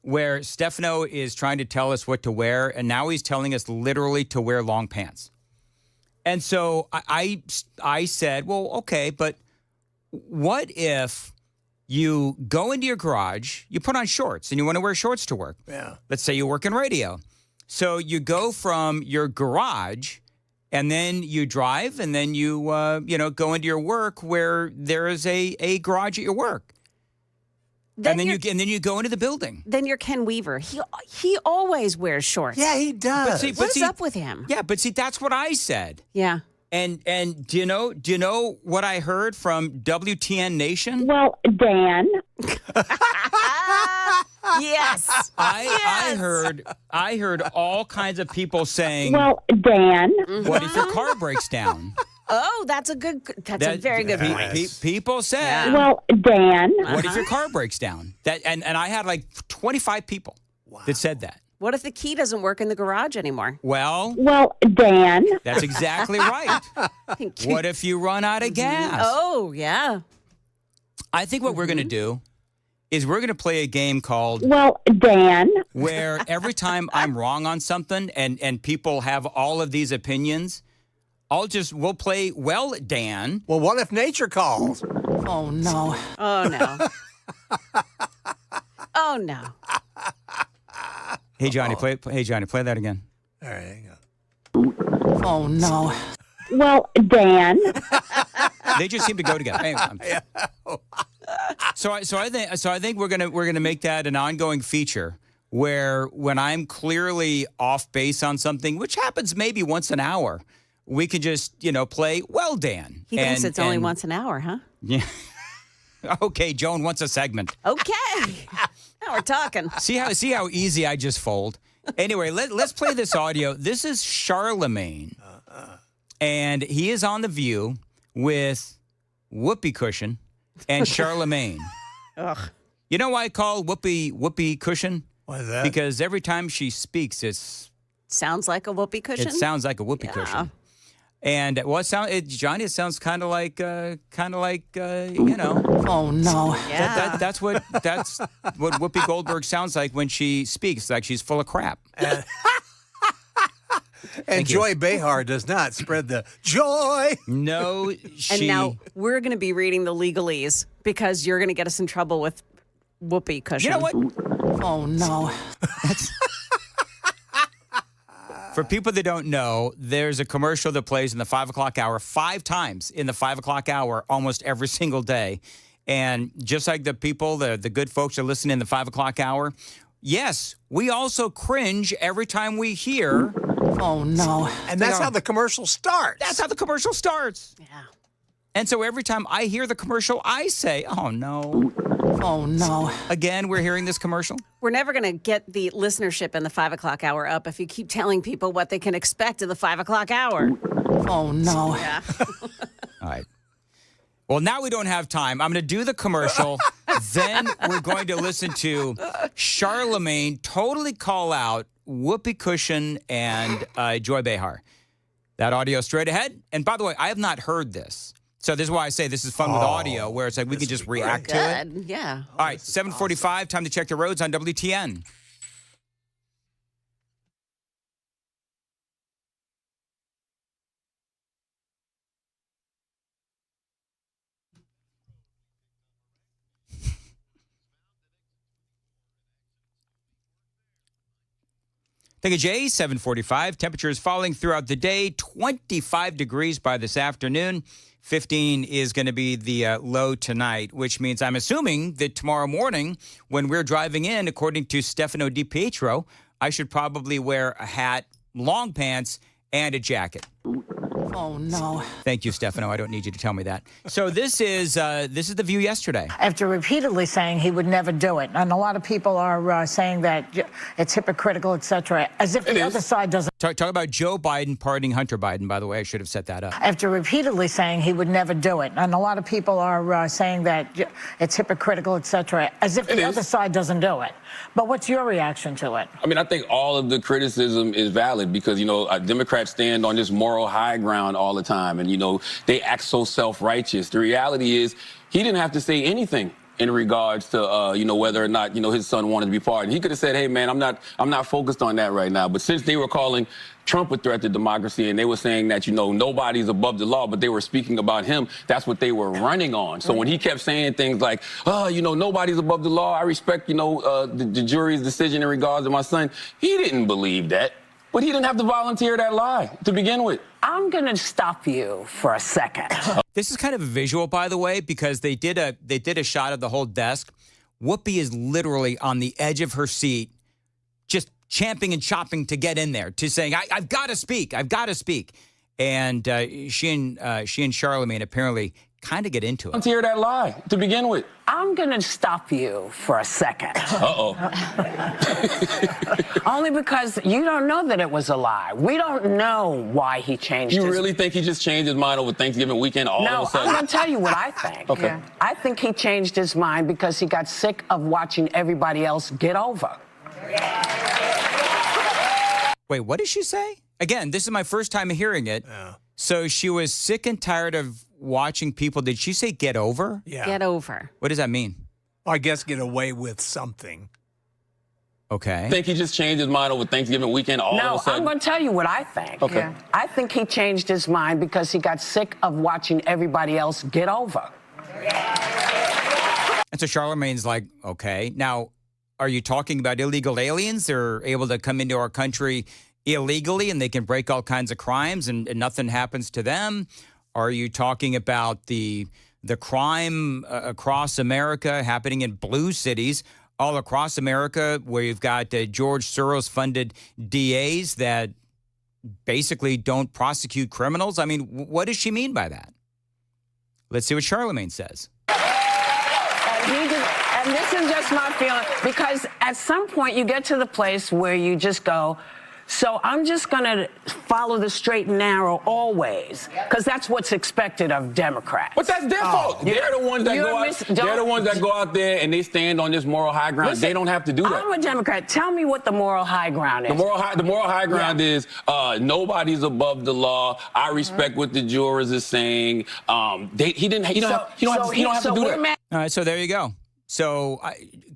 where Stefano is trying to tell us what to wear, and now he's telling us literally to wear long pants. And so I said, well, okay, but what if You go into your garage, you put on shorts, and you want to wear shorts to work. Yeah. Let's say you work in radio. So you go from your garage, and then you drive, and then you go into your work where there is a garage at your work. And then you go into the building. Then you're Ken Weaver. He always wears shorts. Yeah, he does. What's up with him? Yeah, but see, that's what I said. Yeah. And do you know what I heard from WTN Nation? Well, Dan. Yes. I heard all kinds of people saying, well, Dan. What if your car breaks down? Oh, that's a very good point. People said, well, Dan. What if your car breaks down? And I had like 25 people that said that. What if the key doesn't work in the garage anymore? Well, Dan. That's exactly right. What if you run out of gas? Oh, yeah. I think what we're going to do is we're going to play a game called well, Dan. Where every time I'm wrong on something and people have all of these opinions, we'll play, well, Dan. Well, what if nature calls? Oh, no. Oh, no. Oh, no. Hey, Johnny, play that again. All right, hang on. Oh, no. Well, Dan. They just seem to go together. Anyway, so I think we're gonna make that an ongoing feature where when I'm clearly off base on something, which happens maybe once an hour, we can just play, well, Dan. He thinks it's only once an hour, huh? Yeah. Okay, Joan wants a segment. Okay. Now we're talking. See how easy I just fold. Anyway, let's play this audio. This is Charlemagne, and he is on The View with Whoopee Cushion and Charlemagne. Ugh. You know why I call Whoopee Cushion? Why is that? Because every time she speaks, sounds like a whoopee cushion. It sounds like a whoopee cushion. And Johnny, it sounds kind of like Oh no! Yeah. That's what Whoopi Goldberg sounds like when she speaks, like she's full of crap. And Joy Behar does not spread the joy. No, And now we're going to be reading the legalese because you're going to get us in trouble with whoopee cushion. You know what? Oh no! For people that don't know, there's a commercial that plays in the 5 o'clock hour 5 times in the 5 o'clock hour almost every single day. And just like the people, the good folks that listen in the 5 o'clock hour, yes, we also cringe every time we hear, oh no. And that's how the commercial starts. That's how the commercial starts. Yeah. And so every time I hear the commercial, I say, oh no. Oh no. Again, we're hearing this commercial. We're never going to get the listenership in the 5 o'clock hour up if you keep telling people what they can expect in the 5 o'clock hour. Oh no. Yeah. All right. Well, now we don't have time. I'm going to do the commercial. Then we're going to listen to Charlemagne totally call out Whoopee Cushion and Joy Behar. That audio straight ahead. And by the way, I have not heard this. So this is why I say this is fun with audio, where it's like we can just react to it. Yeah. All right, 7:45, time to check the roads on WTN. Thank you, Jay. 7:45. Temperatures falling throughout the day. 25 degrees by this afternoon. 15 is going to be the low tonight, which means I'm assuming that tomorrow morning when we're driving in, according to Stefano DiPietro, I should probably wear a hat, long pants, and a jacket. Oh no. Thank you, Stefano. I don't need you to tell me that. So this is The View yesterday. After repeatedly saying he would never do it, and a lot of people are saying that it's hypocritical, etc., as if the other side doesn't. Talk about Joe Biden pardoning Hunter Biden, by the way. I should have set that up. After repeatedly saying he would never do it, and a lot of people are saying that it's hypocritical, etc., as if the other side doesn't do it. But what's your reaction to it? I mean, I think all of the criticism is valid because, Democrats stand on this moral high ground all the time. And, they act so self-righteous. The reality is he didn't have to say anything in regards to, whether or not, his son wanted to be pardoned. He could have said, hey, man, I'm not focused on that right now. But since they were calling Trump a threat to democracy and they were saying that, nobody's above the law, but they were speaking about him, that's what they were running on. So when he kept saying things like, nobody's above the law, I respect, the jury's decision in regards to my son, he didn't believe that. But he didn't have to volunteer that lie to begin with. I'm going to stop you for a second. This is kind of a visual, by the way, because they did a shot of the whole desk. Whoopi is literally on the edge of her seat, just champing and chopping to get in there, to saying, I've got to speak. I've got to speak. And she and Charlemagne apparently kind of get into it. Volunteer that lie to begin with. I'm going to stop you for a second. Uh-oh. Only because you don't know that it was a lie. We don't know why he changed You his really think he just changed his mind over Thanksgiving weekend all of a sudden? I'm going to tell you what I think. Okay. Yeah. I think he changed his mind because he got sick of watching everybody else get over. Wait, what did she say? Again, this is my first time hearing it. Yeah. So she was sick and tired of watching people. Did she say get over? Yeah. Get over. What does that mean? I guess get away with something. Okay. Think he just changed his mind over Thanksgiving weekend all of a sudden? I'm going to tell you what I think. Okay. Yeah. I think he changed his mind because he got sick of watching everybody else get over. And so Charlemagne's like, okay. Now, are you talking about illegal aliens? They're able to come into our country illegally and they can break all kinds of crimes and nothing happens to them? Are you talking about the crime across America happening in blue cities all across America where you've got George Soros-funded DAs that basically don't prosecute criminals? I mean, what does she mean by that? Let's see what Charlemagne says. And this is just my feeling, because at some point you get to the place where you just go, so I'm just going to follow the straight and narrow always, because that's what's expected of Democrats. But that's their fault. They're the ones that go out there and they stand on this moral high ground. Listen, they don't have to do that. I'm a Democrat. Tell me what the moral high ground is. The moral high ground is nobody's above the law. I respect what the jurors is saying. You don't have to do that. All right, so there you go. So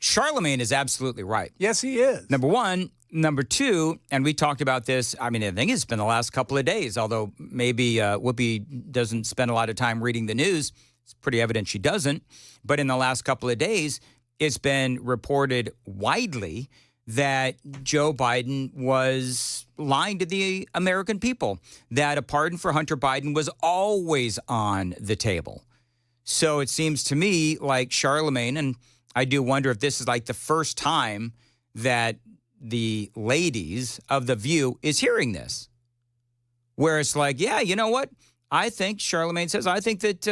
Charlemagne is absolutely right. Yes, he is. Number one. Number two, and we talked about this, I mean, I think it's been the last couple of days, although maybe Whoopi doesn't spend a lot of time reading the news. It's pretty evident she doesn't. But in the last couple of days, it's been reported widely that Joe Biden was lying to the American people, that a pardon for Hunter Biden was always on the table. So it seems to me like Charlemagne, and I do wonder if this is like the first time that the ladies of The View is hearing this, where it's like, yeah, you know what? I think Charlemagne says, I think that,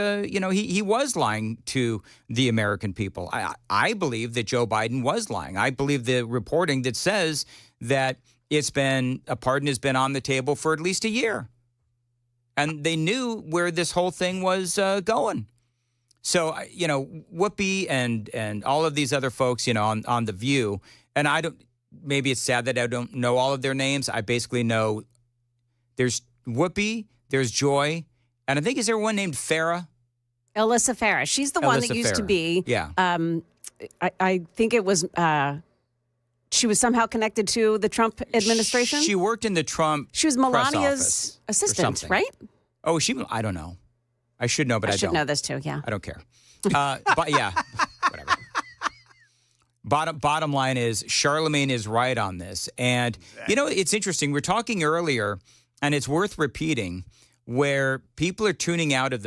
he was lying to the American people. I believe that Joe Biden was lying. I believe the reporting that says that a pardon has been on the table for at least a year. And they knew where this whole thing was going. So, Whoopi and all of these other folks, on The View, and maybe it's sad that I don't know all of their names. I basically know there's Whoopi, there's Joy, and I think is there one named Farah? Alyssa Farah. She's the one that used to be. Yeah. I think it was. She was somehow connected to the Trump administration. She worked in the Trump. She was Melania's assistant, right? Oh, I don't know. I should know, but I don't. I should know this too. Yeah. I don't care. But yeah, whatever. Bottom line is Charlemagne is right on this. And, it's interesting. We were talking earlier, and it's worth repeating, where people are tuning out of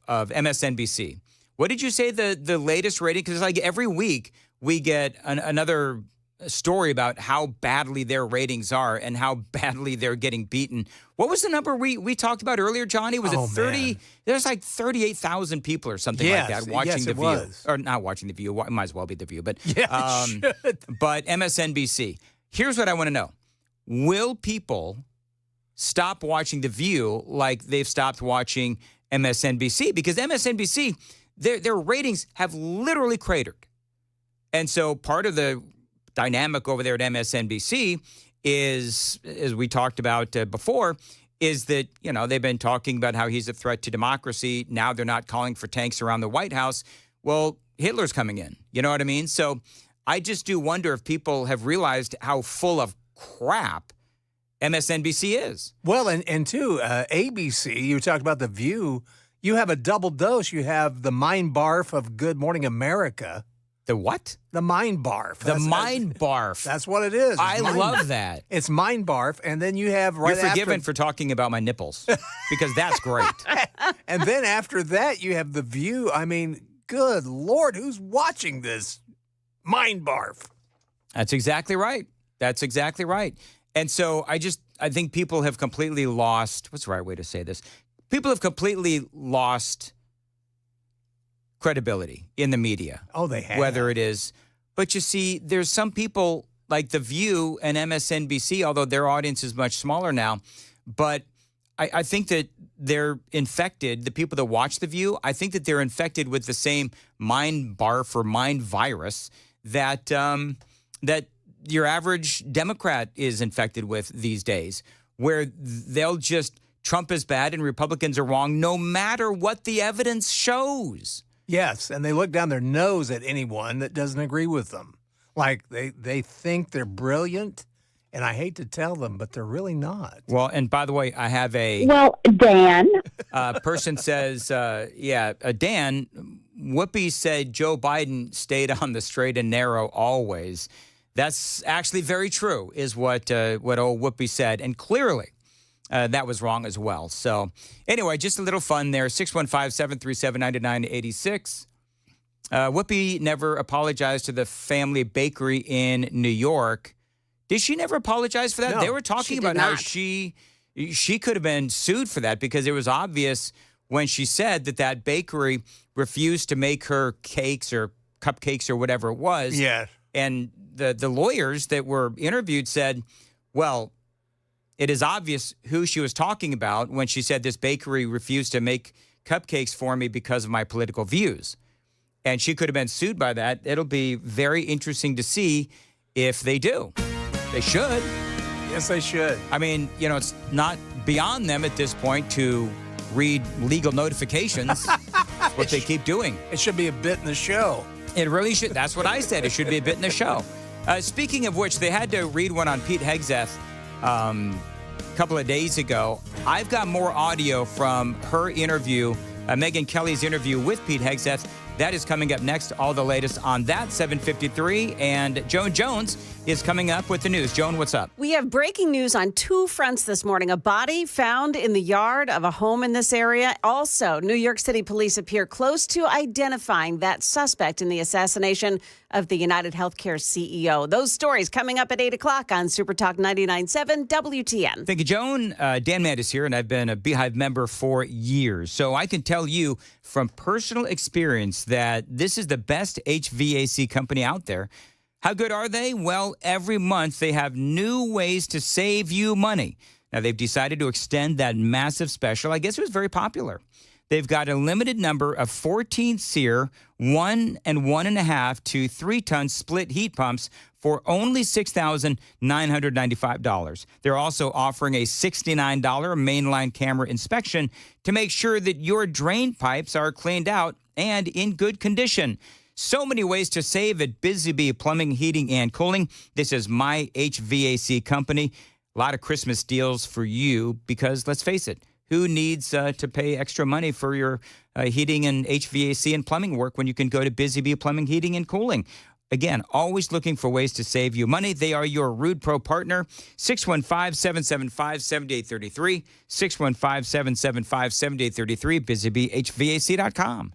MSNBC. What did you say the latest rating? Because it's like every week we get another story about how badly their ratings are and how badly they're getting beaten. What was the number we talked about earlier, Johnny? Was it 30? Man. There's like 38,000 people or something like that watching The View. Was. Or not watching The View. It might as well be The View. But, but MSNBC. Here's what I want to know. Will people stop watching The View like they've stopped watching MSNBC? Because MSNBC, their ratings have literally cratered. And so part of the dynamic over there at MSNBC is, as we talked about before, is that, they've been talking about how he's a threat to democracy. Now they're not calling for tanks around the White House. well, Hitler's coming in. You know what I mean? So I just do wonder if people have realized how full of crap MSNBC is. Well, and too, ABC, you talked about The View. You have a double dose. You have the mind barf of Good Morning America. The what? The mind barf. The mind barf. That's what it is. I love that. It's mind barf. And then you have You're forgiven for talking about my nipples because that's great. And then after that, you have The View. I mean, good Lord, who's watching this mind barf? That's exactly right. That's exactly right. And so I think people have completely lost, what's the right way to say this? People have completely lost credibility in the media. Oh, they have. Whether it is, but you see, there's some people like The View and MSNBC, although their audience is much smaller now, but I think that they're infected, the people that watch The View, I think that they're infected with the same mind barf or mind virus that that your average Democrat is infected with these days, where they'll just, Trump is bad and Republicans are wrong, no matter what the evidence shows. Yes, and they look down their nose at anyone that doesn't agree with them. Like they think they're brilliant, and I hate to tell them, but they're really not. Well, and by the way, I have a... Well, Dan. Person says, Dan, Whoopi said Joe Biden stayed on the straight and narrow always. That's actually very true, is what old Whoopi said. And clearly, that was wrong as well. So anyway, just a little fun there. 615-737-9986. Whoopi never apologized to the family bakery in New York. Did she never apologize for that? No, they were talking about how she could have been sued for that because it was obvious when she said that bakery refused to make her cakes or cupcakes or whatever it was. Yeah. And the lawyers that were interviewed said, well, it is obvious who she was talking about when she said this bakery refused to make cupcakes for me because of my political views. And she could have been sued by that. It'll be very interesting to see if they do. They should. Yes, they should. I mean, it's not beyond them at this point to read legal notifications. That's what they keep doing. It should be a bit in the show. It really should. That's what I said. It should be a bit in the show. Speaking of which, they had to read one on Pete Hegseth a couple of days ago. I've got more audio from her interview, Megyn Kelly's interview with Pete Hegseth. That is coming up next. All the latest on that, 7:53. And Joan Jones is coming up with the news. Joan, what's up? We have breaking news on two fronts this morning. A body found in the yard of a home in this area. Also, New York City police appear close to identifying that suspect in the assassination of the United Healthcare CEO. Those stories coming up at 8 o'clock on Super Talk 99.7 WTN. Thank you, Joan. Dan Mandis here, and I've been a Beehive member for years. So I can tell you from personal experience that this is the best HVAC company out there. How good are they? Well, every month they have new ways to save you money. Now, they've decided to extend that massive special. I guess it was very popular. They've got a limited number of 14 SEER 1 and 1.5 to 3 ton split heat pumps for only $6,995. They're also offering a $69 mainline camera inspection to make sure that your drain pipes are cleaned out and in good condition. So many ways to save at Busy Bee Plumbing, Heating, and Cooling. This is my HVAC company. A lot of Christmas deals for you because, let's face it, who needs to pay extra money for your heating and HVAC and plumbing work when you can go to Busy Bee Plumbing, Heating, and Cooling? Again, always looking for ways to save you money. They are your Rude Pro partner. 615-775-7833. 615-775-7833. BusyBeeHVAC.com.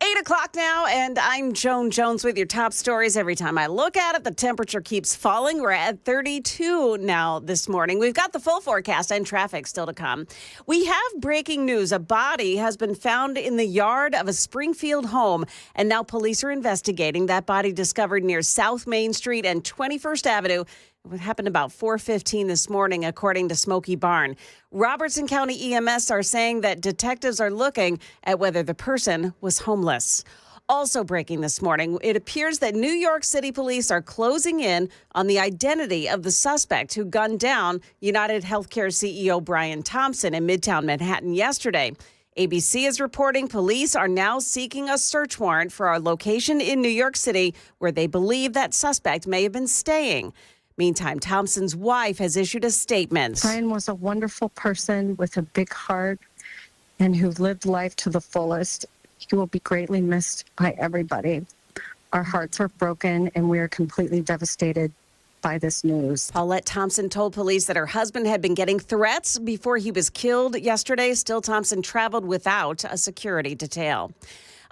8 o'clock now, and I'm Joan Jones with your top stories. Every time I look at it, the temperature keeps falling. We're at 32 now this morning. We've got the full forecast and traffic still to come. We have breaking news. A body has been found in the yard of a Springfield home, and now police are investigating. That body discovered near South Main Street and 21st Avenue. It happened about 4:15 this morning, according to Smoky Barn. Robertson County EMS are saying that detectives are looking at whether the person was homeless. Also breaking this morning, it appears that New York City police are closing in on the identity of the suspect who gunned down United Healthcare CEO Brian Thompson in Midtown Manhattan yesterday. ABC is reporting police are now seeking a search warrant for a location in New York City where they believe that suspect may have been staying. Meantime, Thompson's wife has issued a statement. Brian was a wonderful person with a big heart and who lived life to the fullest. He will be greatly missed by everybody. Our hearts are broken and we are completely devastated by this news. Paulette Thompson told police that her husband had been getting threats before he was killed yesterday. Still, Thompson traveled without a security detail.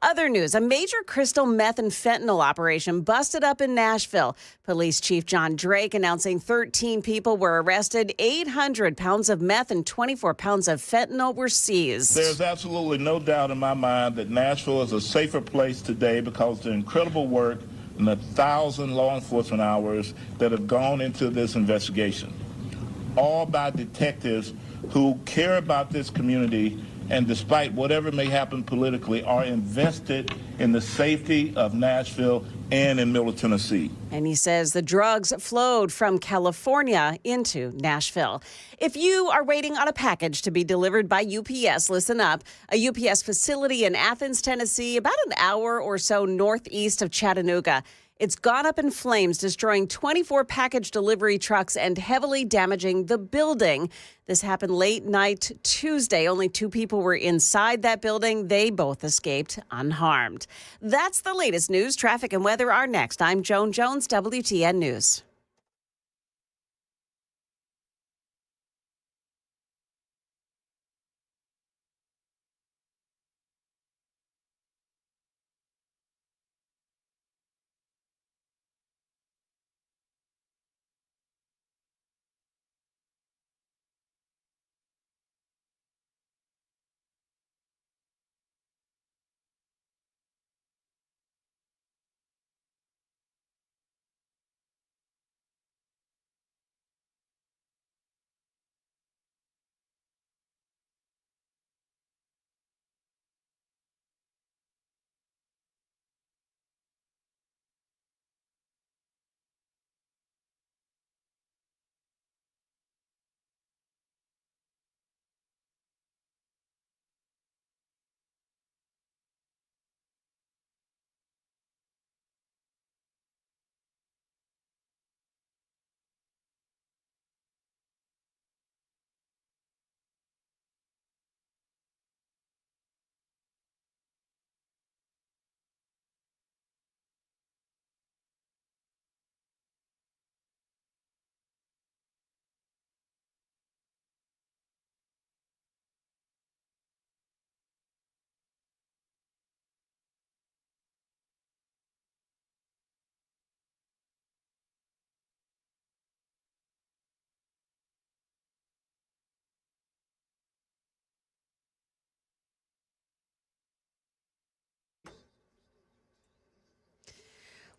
Other news, a major crystal meth and fentanyl operation busted up in Nashville. Police Chief John Drake announcing 13 people were arrested. 800 pounds of meth and 24 pounds of fentanyl were seized. There's absolutely no doubt in my mind that Nashville is a safer place today because of the incredible work and the 1,000 law enforcement hours that have gone into this investigation, all by detectives who care about this community and despite whatever may happen politically, are invested in the safety of Nashville and in Middle Tennessee. And he says the drugs flowed from California into Nashville. If you are waiting on a package to be delivered by UPS, listen up. A UPS facility in Athens, Tennessee, about an hour or so northeast of Chattanooga. It's gone up in flames, destroying 24 package delivery trucks and heavily damaging the building. This happened late night Tuesday. Only 2 people were inside that building. They both escaped unharmed. That's the latest news. Traffic and weather are next. I'm Joan Jones, WTN News.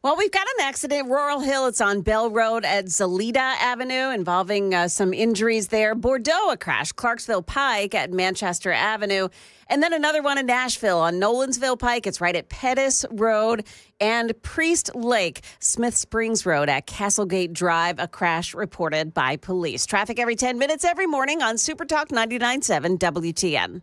Well, we've got an accident, Rural Hill. It's on Bell Road at Zelita Avenue, involving some injuries there. Bordeaux, a crash. Clarksville Pike at Manchester Avenue. And then another one in Nashville on Nolansville Pike. It's right at Pettis Road and Priest Lake. Smith Springs Road at Castlegate Drive. A crash reported by police. Traffic every 10 minutes every morning on Super Talk 99.7 WTN.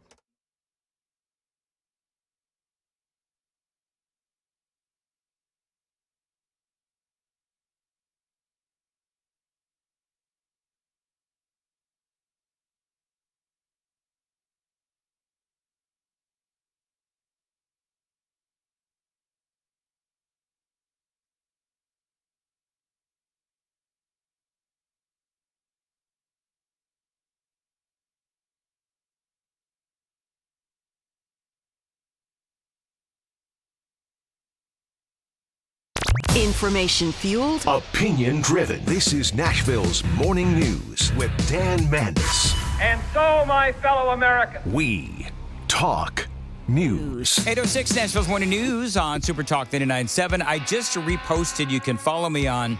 Information fueled. Opinion driven. This is Nashville's Morning News with Dan Mandis. And so, my fellow Americans, we talk news. 8:06 Nashville's Morning News on Super Talk 99.7. I just reposted. You can follow me on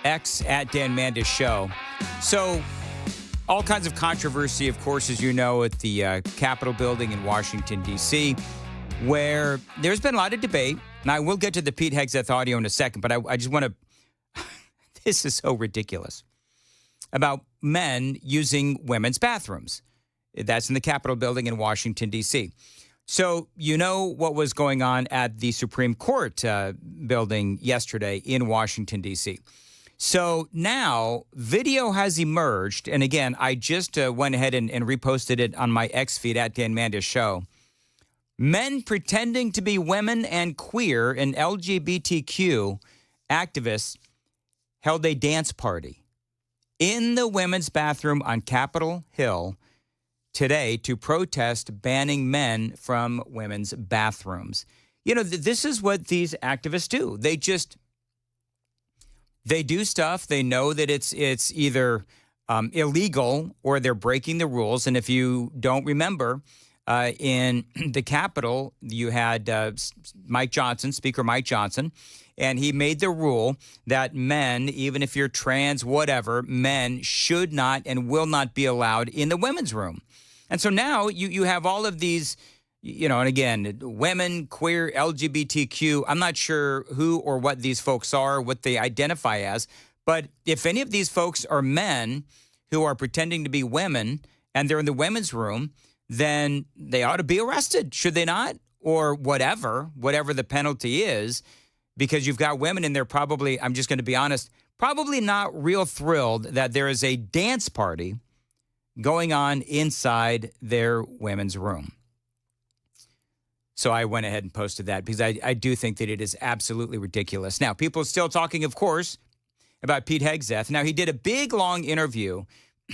X at Dan Mandis Show. So, all kinds of controversy, of course, as you know, at the Capitol building in Washington, D.C., where there's been a lot of debate. And I will get to the Pete Hegseth audio in a second, but I just want to, this is so ridiculous, about men using women's bathrooms. That's in the Capitol building in Washington, D.C. So you know what was going on at the Supreme Court building yesterday in Washington, D.C. So now video has emerged, and again, I just went ahead and reposted it on my X feed at Dan Mandis Show. Men pretending to be women and queer and LGBTQ activists held a dance party in the women's bathroom on Capitol Hill today to protest banning men from women's bathrooms. You know, this is what these activists do. They do stuff. They know that it's either illegal or they're breaking the rules. And if you don't remember, in the Capitol, you had Speaker Mike Johnson, and he made the rule that men, even if you're trans, whatever, men should not and will not be allowed in the women's room. And so now you have all of these, you know, and again, women, queer, LGBTQ, I'm not sure who or what these folks are, what they identify as, but if any of these folks are men who are pretending to be women and they're in the women's room, then they ought to be arrested, should they not? Or whatever the penalty is, because you've got women in there probably, I'm just going to be honest, probably not real thrilled that there is a dance party going on inside their women's room. So I went ahead and posted that because I do think that it is absolutely ridiculous. Now, people are still talking, of course, about Pete Hegseth. Now, he did a big, long interview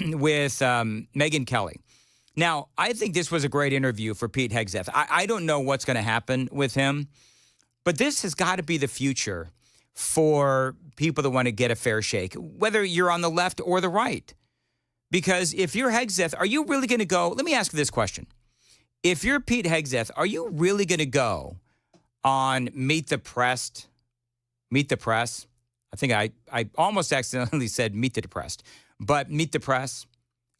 with Megyn Kelly. Now, I think this was a great interview for Pete Hegseth. I don't know what's going to happen with him, but this has got to be the future for people that want to get a fair shake, whether you're on the left or the right. Because if you're Hegseth, are you really going to go? Let me ask you this question. If you're Pete Hegseth, are you really going to go on Meet the Press? I think I almost accidentally said Meet the Depressed, but Meet the Press.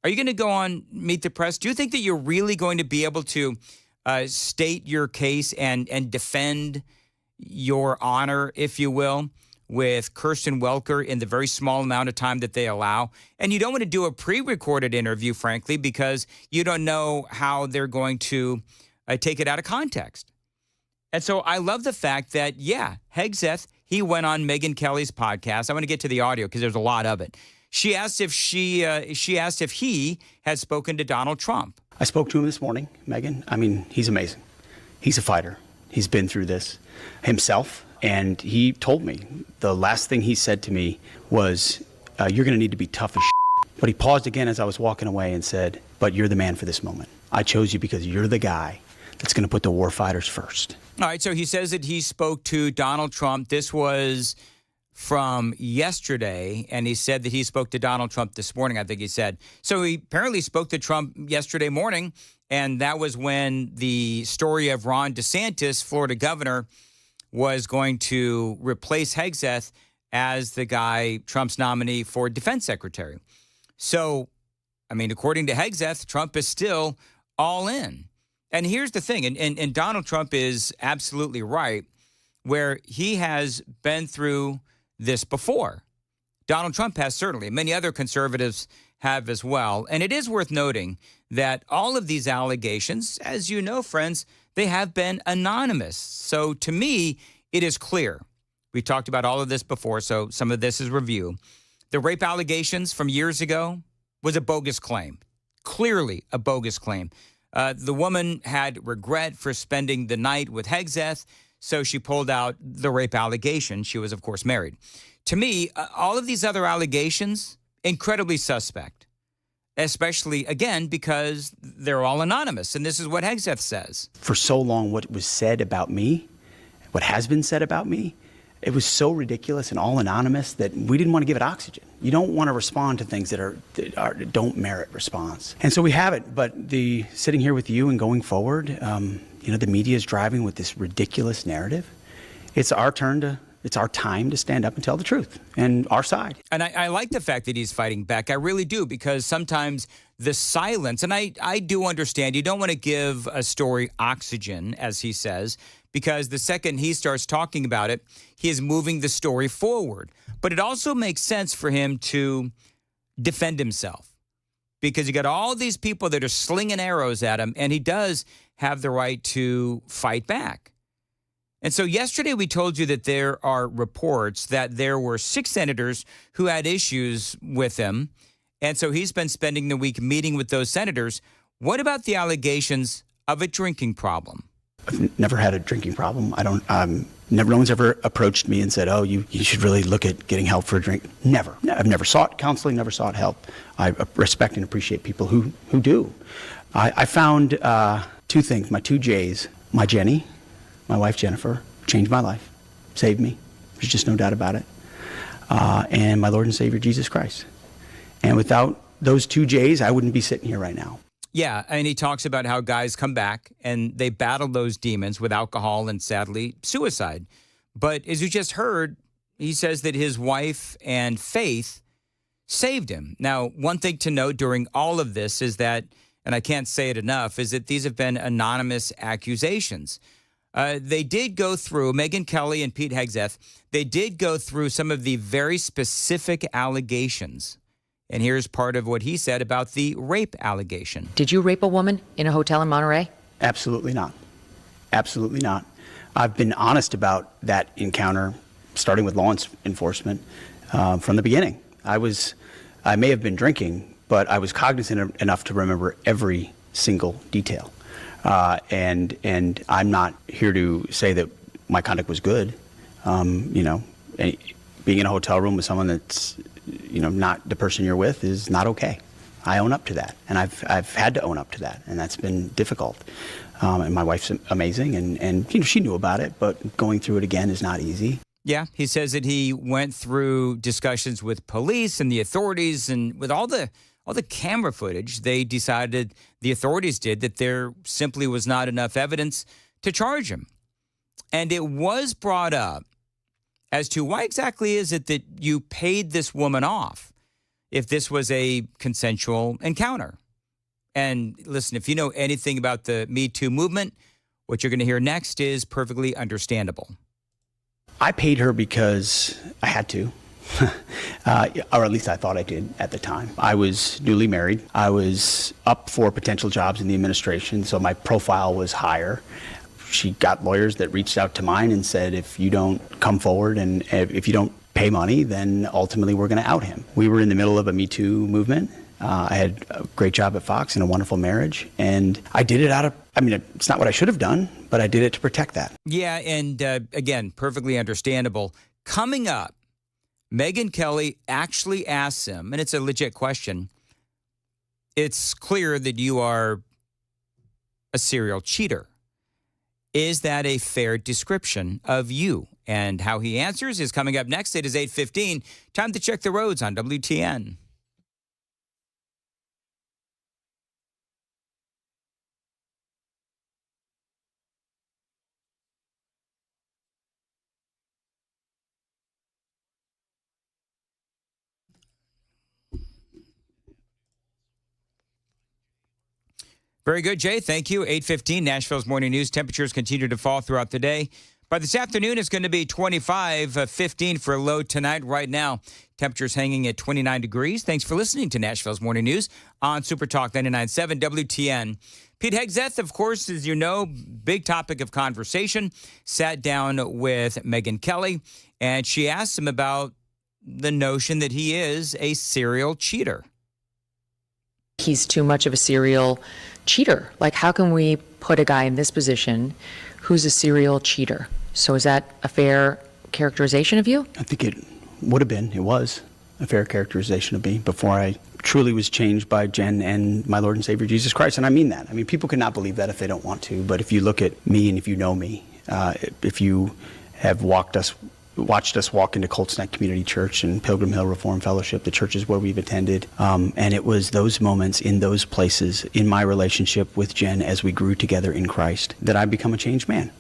Are you going to go on Meet the Press? Do you think that you're really going to be able to state your case and defend your honor, if you will, with Kirsten Welker in the very small amount of time that they allow? And you don't want to do a pre-recorded interview, frankly, because you don't know how they're going to take it out of context. And so I love the fact that, yeah, Hegseth, he went on Megyn Kelly's podcast. I want to get to the audio because there's a lot of it. She asked if she asked if he had spoken to Donald Trump. I spoke to him this morning, Megyn. I mean, he's amazing. He's a fighter. He's been through this himself. And he told me, the last thing he said to me was, you're going to need to be tough as shit. But he paused again as I was walking away and said, but you're the man for this moment. I chose you because you're the guy that's going to put the war fighters first. All right, so he says that he spoke to Donald Trump. This was from yesterday, and he said that he spoke to Donald Trump this morning, I think he said. So he apparently spoke to Trump yesterday morning, and that was when the story of Ron DeSantis, Florida governor, was going to replace Hegseth as the guy, Trump's nominee for defense secretary. So, I mean, according to Hegseth, Trump is still all in. And here's the thing, and Donald Trump is absolutely right, where he has been through this before. Donald Trump has certainly. Many other conservatives have as well. And it is worth noting that all of these allegations, as you know, friends, they have been anonymous. So to me, it is clear. We talked about all of this before, so some of this is review. The rape allegations from years ago was a bogus claim. Clearly a bogus claim. The woman had regret for spending the night with Hegseth, so she pulled out the rape allegation. She was, of course, married. To me, all of these other allegations, incredibly suspect, especially, again, because they're all anonymous. And this is what Hegseth says. For so long, what was said about me, what has been said about me, It was so ridiculous and all anonymous that we didn't want to give it oxygen. You don't want to respond to things that don't merit response. And so we haven't. But sitting here with you and going forward, the media is driving with this ridiculous narrative. It's our time to stand up and tell the truth and our side. And I like the fact that he's fighting back. I really do, because sometimes the silence, and I do understand you don't want to give a story oxygen, as he says, because the second he starts talking about it, he is moving the story forward. But it also makes sense for him to defend himself, because you got all these people that are slinging arrows at him, and he does have the right to fight back. And so yesterday we told you that there are reports that there were 6 senators who had issues with him. And so he's been spending the week meeting with those senators. What about the allegations of a drinking problem? I've never had a drinking problem. No one's ever approached me and said, oh, you should really look at getting help for a drink. Never. I've never sought counseling, never sought help. I respect and appreciate people who do. I found 2 things, my 2 J's, my Jenny, my wife Jennifer, changed my life, saved me. There's just no doubt about it. And my Lord and Savior, Jesus Christ. And without those 2 J's, I wouldn't be sitting here right now. Yeah, and he talks about how guys come back and they battle those demons with alcohol and, sadly, suicide. But as you just heard, he says that his wife and faith saved him. Now, one thing to note during all of this is that, and I can't say it enough, is that these have been anonymous accusations. They did go through, Megyn Kelly and Pete Hegseth, they did go through some of the very specific allegations. And here's part of what he said about the rape allegation. Did you rape a woman in a hotel in Monterey? Absolutely not. Absolutely not. I've been honest about that encounter, starting with law enforcement, from the beginning. I may have been drinking, but I was cognizant enough to remember every single detail. And I'm not here to say that my conduct was good. Being in a hotel room with someone that's, not the person you're with is not okay. I own up to that, and I've had to own up to that, and that's been difficult. And my wife's amazing, and she knew about it, but going through it again is not easy. Yeah, he says that he went through discussions with police and the authorities, and with all the camera footage, they decided, the authorities did, that there simply was not enough evidence to charge him. And it was brought up as to why exactly is it that you paid this woman off if this was a consensual encounter. And listen, if you know anything about the Me Too movement, what you're going to hear next is perfectly understandable. I paid her because I had to. Or at least I thought I did at the time. I was newly married. I was up for potential jobs in the administration, so my profile was higher. She got lawyers that reached out to mine and said, if you don't come forward and if you don't pay money, then ultimately we're going to out him. We were in the middle of a Me Too movement. I had a great job at Fox and a wonderful marriage. And I did it it's not what I should have done, but I did it to protect that. Yeah, and again, perfectly understandable. Coming up, Megyn Kelly actually asks him, and it's a legit question, it's clear that you are a serial cheater. Is that a fair description of you? And how he answers is coming up next. It is 8:15. Time to check the roads on WTN. Very good, Jay. Thank you. 8:15, Nashville's Morning News. Temperatures continue to fall throughout the day. By this afternoon, it's going to be 25, 15 for a low tonight. Right now, temperatures hanging at 29 degrees. Thanks for listening to Nashville's Morning News on Super Talk 99.7 WTN. Pete Hegseth, of course, as you know, big topic of conversation, sat down with Megyn Kelly, and she asked him about the notion that he is a serial cheater. He's too much of a serial cheater. Like, how can we put a guy in this position who's a serial cheater? So is that a fair characterization of you? I think it was a fair characterization of me before I truly was changed by Jen and my Lord and Savior Jesus Christ. And I mean that. I mean, people cannot believe that if they don't want to. But if you look at me and if you know me, if you have walked us watched us walk into Colts Neck Community Church and Pilgrim Hill Reformed Fellowship, the churches where we've attended. And it was those moments in those places in my relationship with Jen as we grew together in Christ that I become a changed man.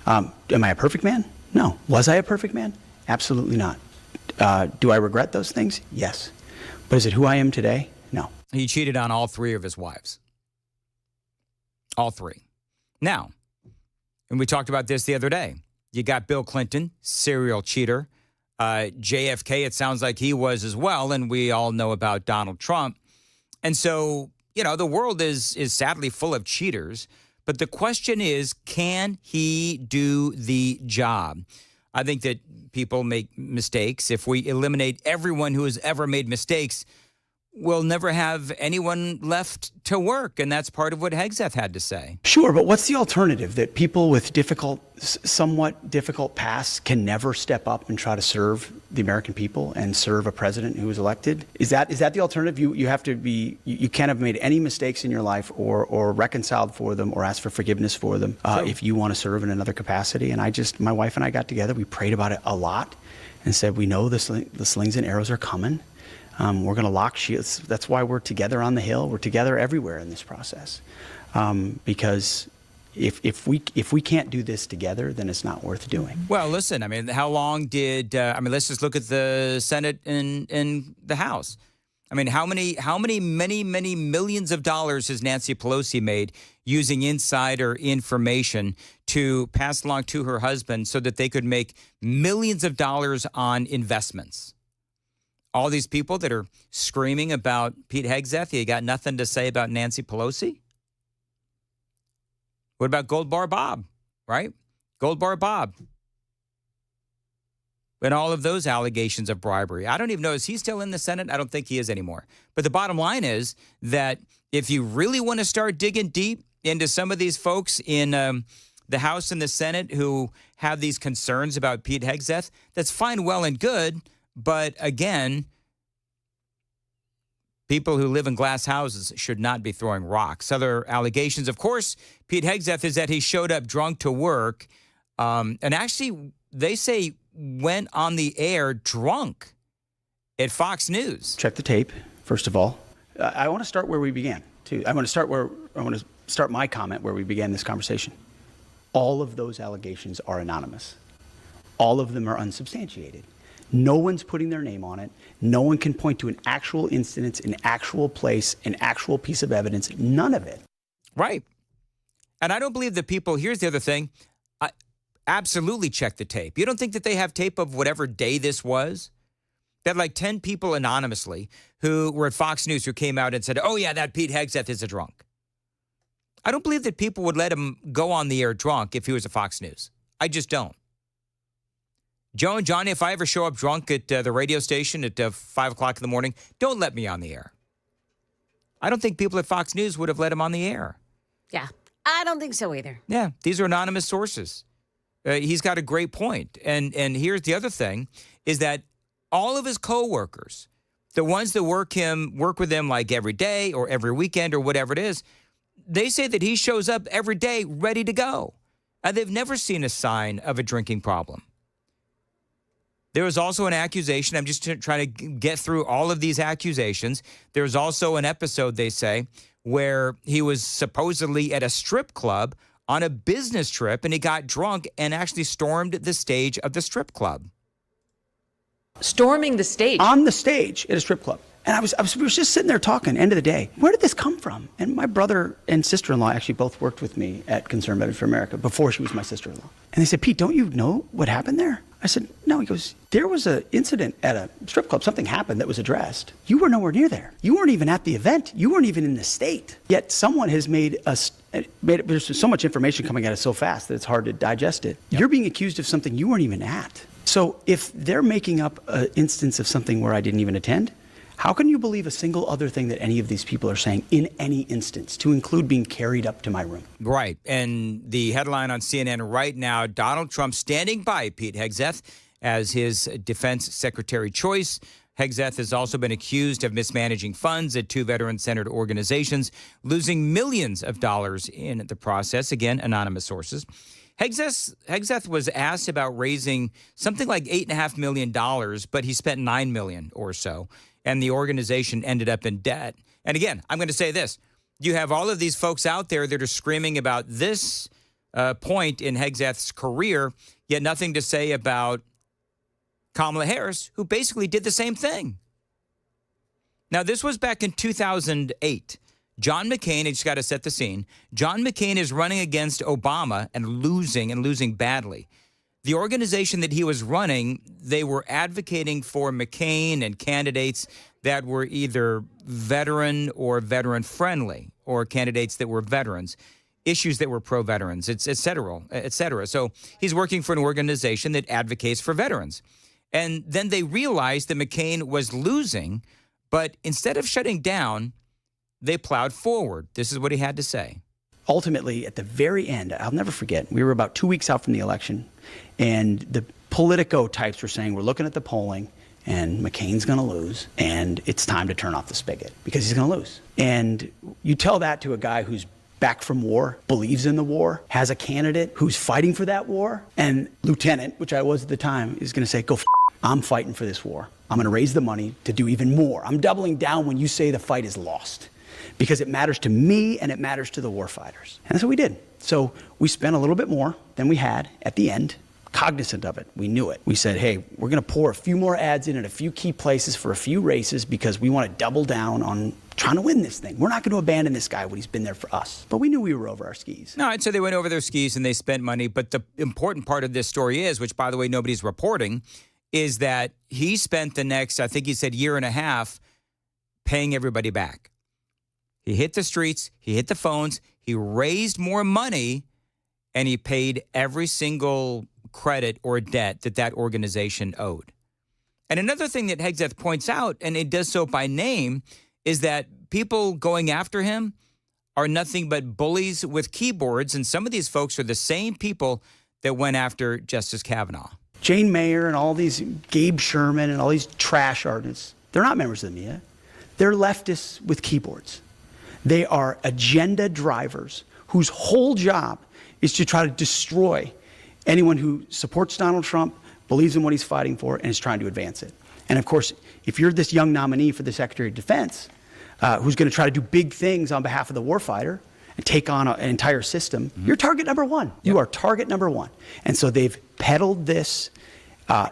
Am I a perfect man? No. Was I a perfect man? Absolutely not. Do I regret those things? Yes. But is it who I am today? No. He cheated on all 3 of his wives. All 3. Now, and we talked about this the other day. You got Bill Clinton, serial cheater. JFK, it sounds like he was as well, and we all know about Donald Trump. And so, the world is sadly full of cheaters. But the question is, can he do the job? I think that people make mistakes. If we eliminate everyone who has ever made mistakes, we'll never have anyone left to work. And that's part of what Hegseth had to say. Sure, but what's the alternative? That people with somewhat difficult pasts can never step up and try to serve the American people and serve a president who is elected? Is that the alternative? You have to be, you can't have made any mistakes in your life or reconciled for them or asked for forgiveness for them if you want to serve in another capacity. And my wife and I got together, we prayed about it a lot and said, we know the slings and arrows are coming. We're going to lock shields. That's why we're together on the Hill. We're together everywhere in this process. Because if we can't do this together, then it's not worth doing. Well, listen, how long did, let's just look at the Senate and the House. How many millions of dollars has Nancy Pelosi made using insider information to pass along to her husband so that they could make millions of dollars on investments? All these people that are screaming about Pete Hegseth, you got nothing to say about Nancy Pelosi? What about Gold Bar Bob, right? Gold Bar Bob. And all of those allegations of bribery. I don't even know, is he still in the Senate? I don't think he is anymore. But the bottom line is that if you really want to start digging deep into some of these folks in the House and the Senate who have these concerns about Pete Hegseth, that's fine, well, and good. But again, people who live in glass houses should not be throwing rocks. Other allegations, of course, Pete Hegseth, is that he showed up drunk to work and actually, they say, went on the air drunk at Fox News. Check the tape, first of all. I want to start where we began, too. I want to start my comment where we began this conversation. All of those allegations are anonymous. All of them are unsubstantiated. No one's putting their name on it. No one can point to an actual incident, an actual place, an actual piece of evidence. None of it. Right. And I don't believe that people, here's the other thing, absolutely check the tape. You don't think that they have tape of whatever day this was? That like 10 people anonymously who were at Fox News who came out and said, oh yeah, that Pete Hegseth is a drunk. I don't believe that people would let him go on the air drunk if he was at Fox News. I just don't. Joe and Johnny, if I ever show up drunk at the radio station at 5 o'clock in the morning, don't let me on the air. I don't think people at Fox News would have let him on the air. Yeah, I don't think so either. Yeah, these are anonymous sources. He's got a great point. And here's the other thing, is that all of his coworkers, the ones that work with him like every day or every weekend or whatever it is, they say that he shows up every day ready to go. And they've never seen a sign of a drinking problem. There was also an accusation. I'm just trying to get through all of these accusations. There was also an episode, they say, where he was supposedly at a strip club on a business trip, and he got drunk and actually stormed the stage of the strip club. Storming the stage? On the stage at a strip club. And we were just sitting there talking, end of the day. Where did this come from? And my brother and sister-in-law actually both worked with me at Conservative for America before she was my sister-in-law. And they said, Pete, don't you know what happened there? I said, no. He goes, there was an incident at a strip club. Something happened that was addressed. You were nowhere near there. You weren't even at the event. You weren't even in the state. Yet someone has there's so much information coming at us so fast that it's hard to digest it. Yep. You're being accused of something you weren't even at. So if they're making up an instance of something where I didn't even attend, how can you believe a single other thing that any of these people are saying in any instance, to include being carried up to my room? Right. And the headline on CNN right now, Donald Trump standing by Pete Hegseth as his defense secretary choice. Hegseth has also been accused of mismanaging funds at 2 veteran-centered organizations, losing millions of dollars in the process. Again, anonymous sources. Hegseth was asked about raising something like $8.5 million, but he spent $9 million or so, and the organization ended up in debt. And again, I'm going to say this. You have all of these folks out there that are screaming about this point in Hegseth's career, yet nothing to say about Kamala Harris, who basically did the same thing. Now, this was back in 2008. John McCain, I just got to set the scene. John McCain is running against Obama and losing badly. The organization that he was running, they were advocating for McCain and candidates that were either veteran or veteran friendly, or candidates that were veterans, issues that were pro-veterans, et cetera, et cetera. So he's working for an organization that advocates for veterans. And then they realized that McCain was losing, but instead of shutting down, they plowed forward. This is what he had to say. Ultimately, at the very end, I'll never forget, we were about 2 weeks out from the election, and the Politico types were saying, we're looking at the polling, and McCain's going to lose, and it's time to turn off the spigot because he's going to lose. And you tell that to a guy who's back from war, believes in the war, has a candidate who's fighting for that war, and lieutenant, which I was at the time, is going to say, I'm fighting for this war. I'm going to raise the money to do even more. I'm doubling down when you say the fight is lost, because it matters to me and it matters to the war fighters. And that's what we did. So we spent a little bit more than we had at the end, cognizant of it. We knew it. We said, hey, we're going to pour a few more ads in at a few key places for a few races because we want to double down on trying to win this thing. We're not going to abandon this guy when he's been there for us. But we knew we were over our skis. No, I'd say they went over their skis and they spent money. But the important part of this story is, which, by the way, nobody's reporting, is that he spent the next, I think he said, year and a half paying everybody back. He hit the streets, he hit the phones, he raised more money, and he paid every single credit or debt that that organization owed. And another thing that Hegseth points out, and it does so by name, is that people going after him are nothing but bullies with keyboards, and some of these folks are the same people that went after Justice Kavanaugh. Jane Mayer and all these Gabe Sherman and all these trash artists, they're not members of the media. They're leftists with keyboards. They are agenda drivers whose whole job is to try to destroy anyone who supports Donald Trump, believes in what he's fighting for, and is trying to advance it. And of course, if you're this young nominee for the Secretary of Defense, who's going to try to do big things on behalf of the warfighter and take on an entire system, you're target number one. Yep. You are target number one. And so they've peddled this.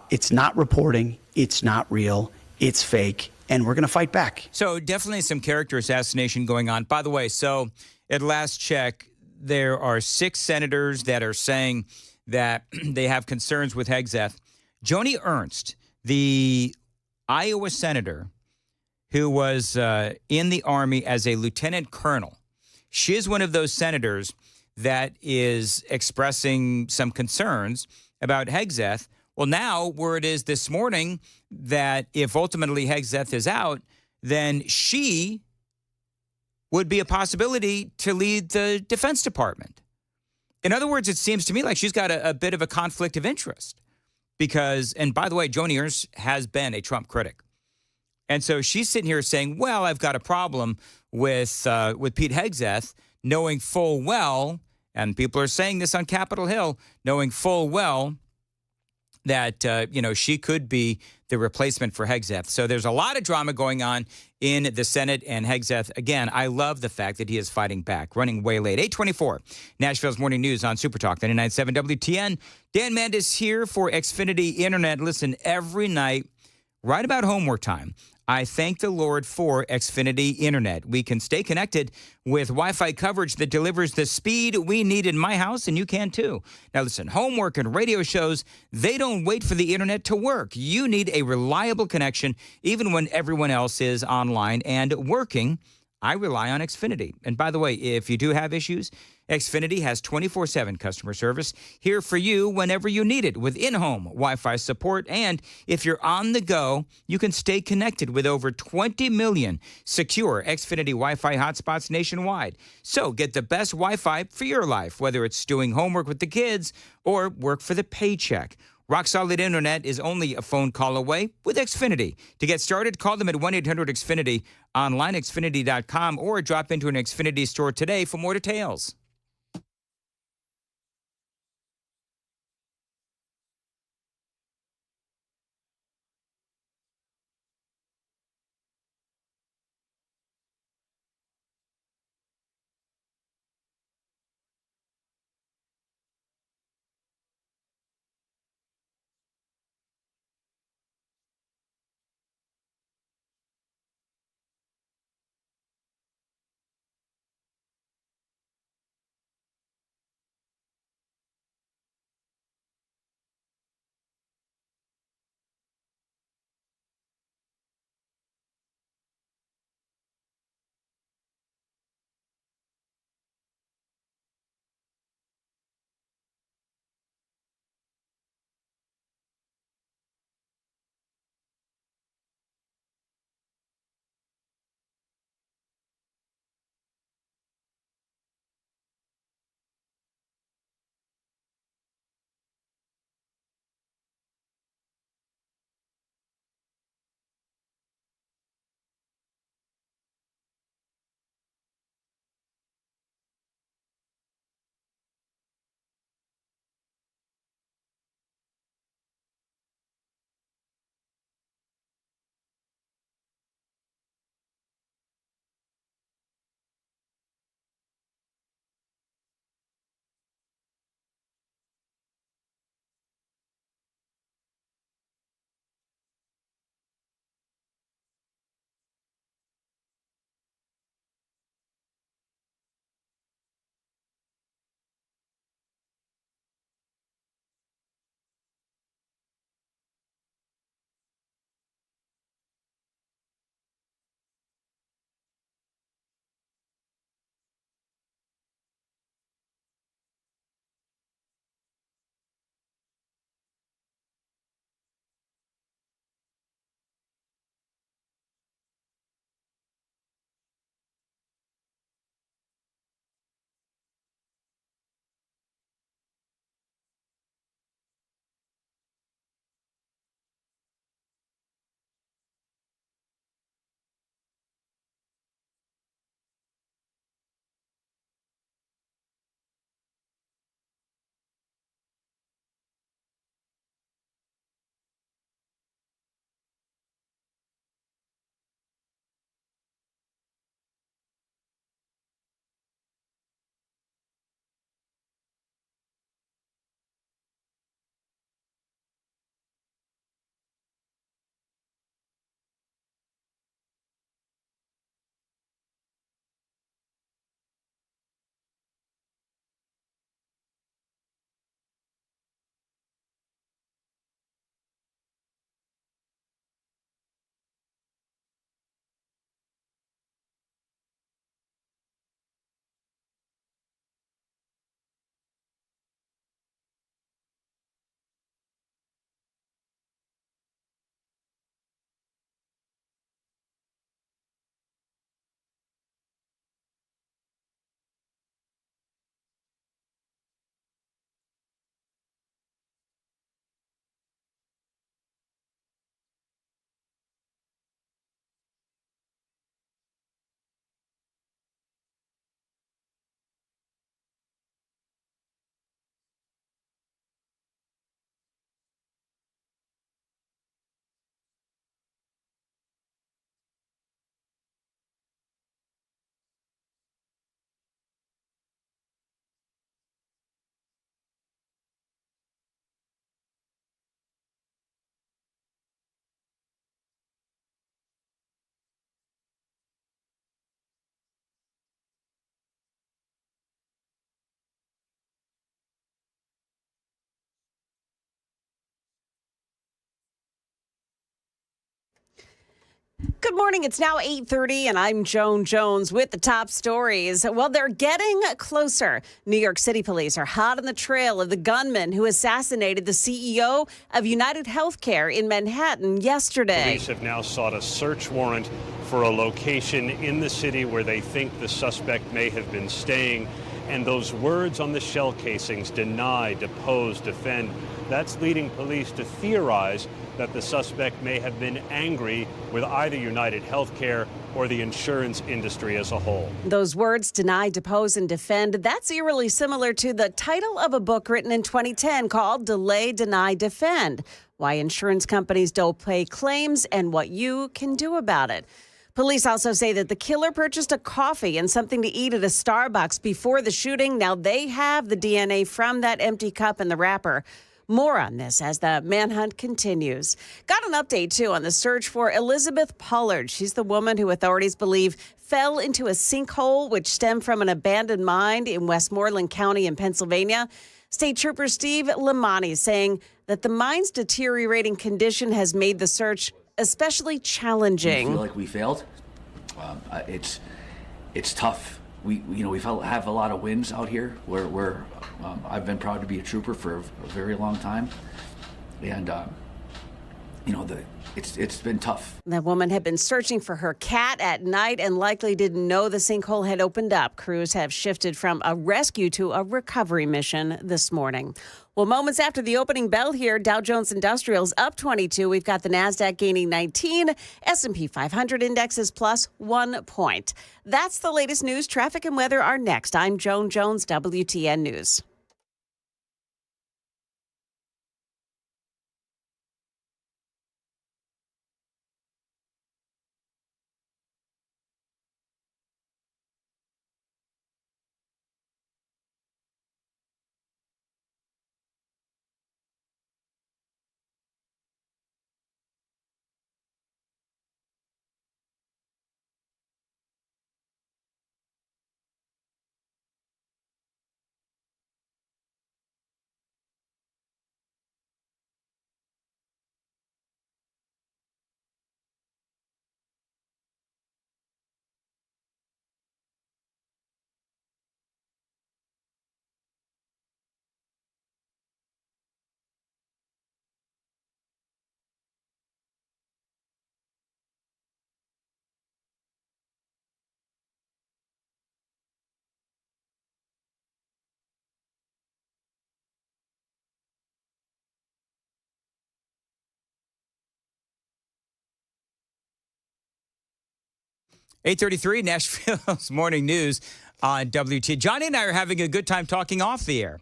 It's not reporting. It's not real. It's fake. And we're going to fight back. So definitely some character assassination going on. By the way, so at last check, there are 6 senators that are saying that they have concerns with Hegseth. Joni Ernst, the Iowa senator who was in the Army as a lieutenant colonel, she is one of those senators that is expressing some concerns about Hegseth. Well, now word is this morning that if ultimately Hegseth is out, then she would be a possibility to lead the Defense Department. In other words, it seems to me like she's got a bit of a conflict of interest because, and by the way, Joni Ernst has been a Trump critic. And so she's sitting here saying, well, I've got a problem with Pete Hegseth, knowing full well, and people are saying this on Capitol Hill, knowing full well that, she could be the replacement for Hegseth. So there's a lot of drama going on in the Senate, and Hegseth, again, I love the fact that he is fighting back, running way late. 8:24, Nashville's Morning News on Super Talk 99.7 WTN. Dan Mandis here for Xfinity Internet. Listen, every night, right about homework time, I thank the Lord for Xfinity Internet. We can stay connected with Wi-Fi coverage that delivers the speed we need in my house, and you can too. Now listen, homework and radio shows, they don't wait for the Internet to work. You need a reliable connection even when everyone else is online and working. I rely on Xfinity. And by the way, if you do have issues, Xfinity has 24/7 customer service here for you whenever you need it with in-home Wi-Fi support. And if you're on the go, you can stay connected with over 20 million secure Xfinity Wi-Fi hotspots nationwide. So get the best Wi-Fi for your life, whether it's doing homework with the kids or work for the paycheck. Rock-solid internet is only a phone call away with Xfinity. To get started, call them at 1-800-XFINITY, online Xfinity.com, or drop into an Xfinity store today for more details. Good morning. It's now 8:30, and I'm Joan Jones with the top stories. Well, they're getting closer. New York City police are hot on the trail of the gunman who assassinated the CEO of United Healthcare in Manhattan yesterday. Police have now sought a search warrant for a location in the city where they think the suspect may have been staying. And those words on the shell casings, deny, depose, defend, that's leading police to theorize that the suspect may have been angry with either United Healthcare or the insurance industry as a whole. Those words, deny, depose, and defend, that's eerily similar to the title of a book written in 2010 called Delay, Deny, Defend: Why Insurance Companies Don't Pay Claims and What You Can Do About It. Police also say that the killer purchased a coffee and something to eat at a Starbucks before the shooting. Now they have the DNA from that empty cup in the wrapper. More on this as the manhunt continues. Got an update, too, on the search for Elizabeth Pollard. She's the woman who authorities believe fell into a sinkhole which stemmed from an abandoned mine in Westmoreland County in Pennsylvania. State Trooper Steve Lamani saying that the mine's deteriorating condition has made the search especially challenging. We feel like we failed. It's tough. We have a lot of wins out here. I've been proud to be a trooper for a very long time, and it's been tough. That woman had been searching for her cat at night and likely didn't know the sinkhole had opened up. Crews have shifted from a rescue to a recovery mission this morning. Well, moments after the opening bell here, Dow Jones Industrials up 22. We've got the Nasdaq gaining 19. S&P 500 indexes plus 1 point. That's the latest news. Traffic and weather are next. I'm Joan Jones, WTN News. .833 Nashville's Morning News on WT. Johnny and I are having a good time talking off the air.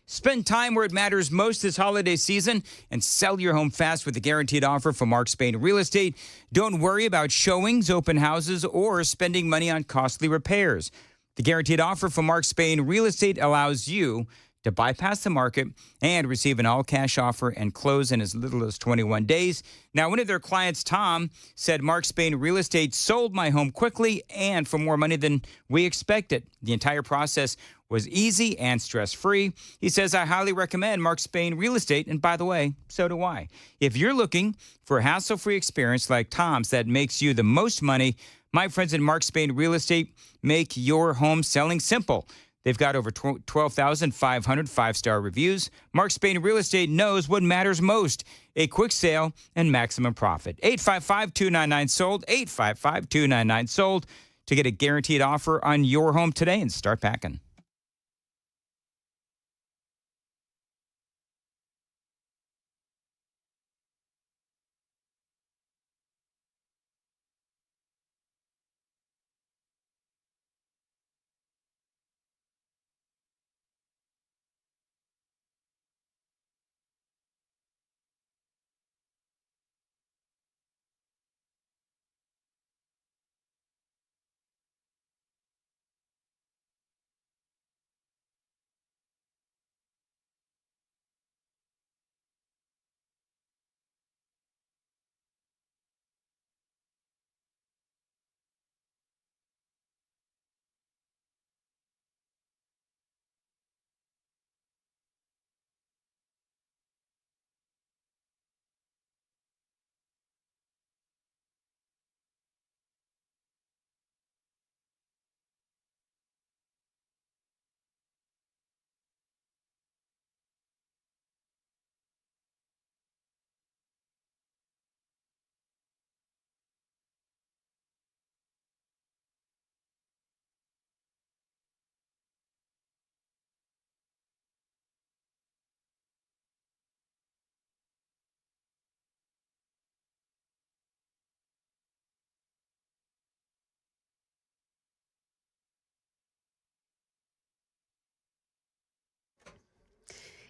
Spend time where it matters most this holiday season and sell your home fast with a guaranteed offer from Mark Spain Real Estate. Don't worry about showings, open houses, or spending money on costly repairs. The guaranteed offer from Mark Spain Real Estate allows you to bypass the market and receive an all-cash offer and close in as little as 21 days. Now, one of their clients, Tom, said Mark Spain Real Estate sold my home quickly and for more money than we expected. The entire process was easy and stress-free. He says, I highly recommend Mark Spain Real Estate, and by the way, so do I. If you're looking for a hassle-free experience like Tom's that makes you the most money, my friends at Mark Spain Real Estate make your home selling simple. They've got over 12,500 five-star reviews. Mark Spain Real Estate knows what matters most: a quick sale and maximum profit. 855-299-SOLD, 855-299-SOLD to get a guaranteed offer on your home today and start packing.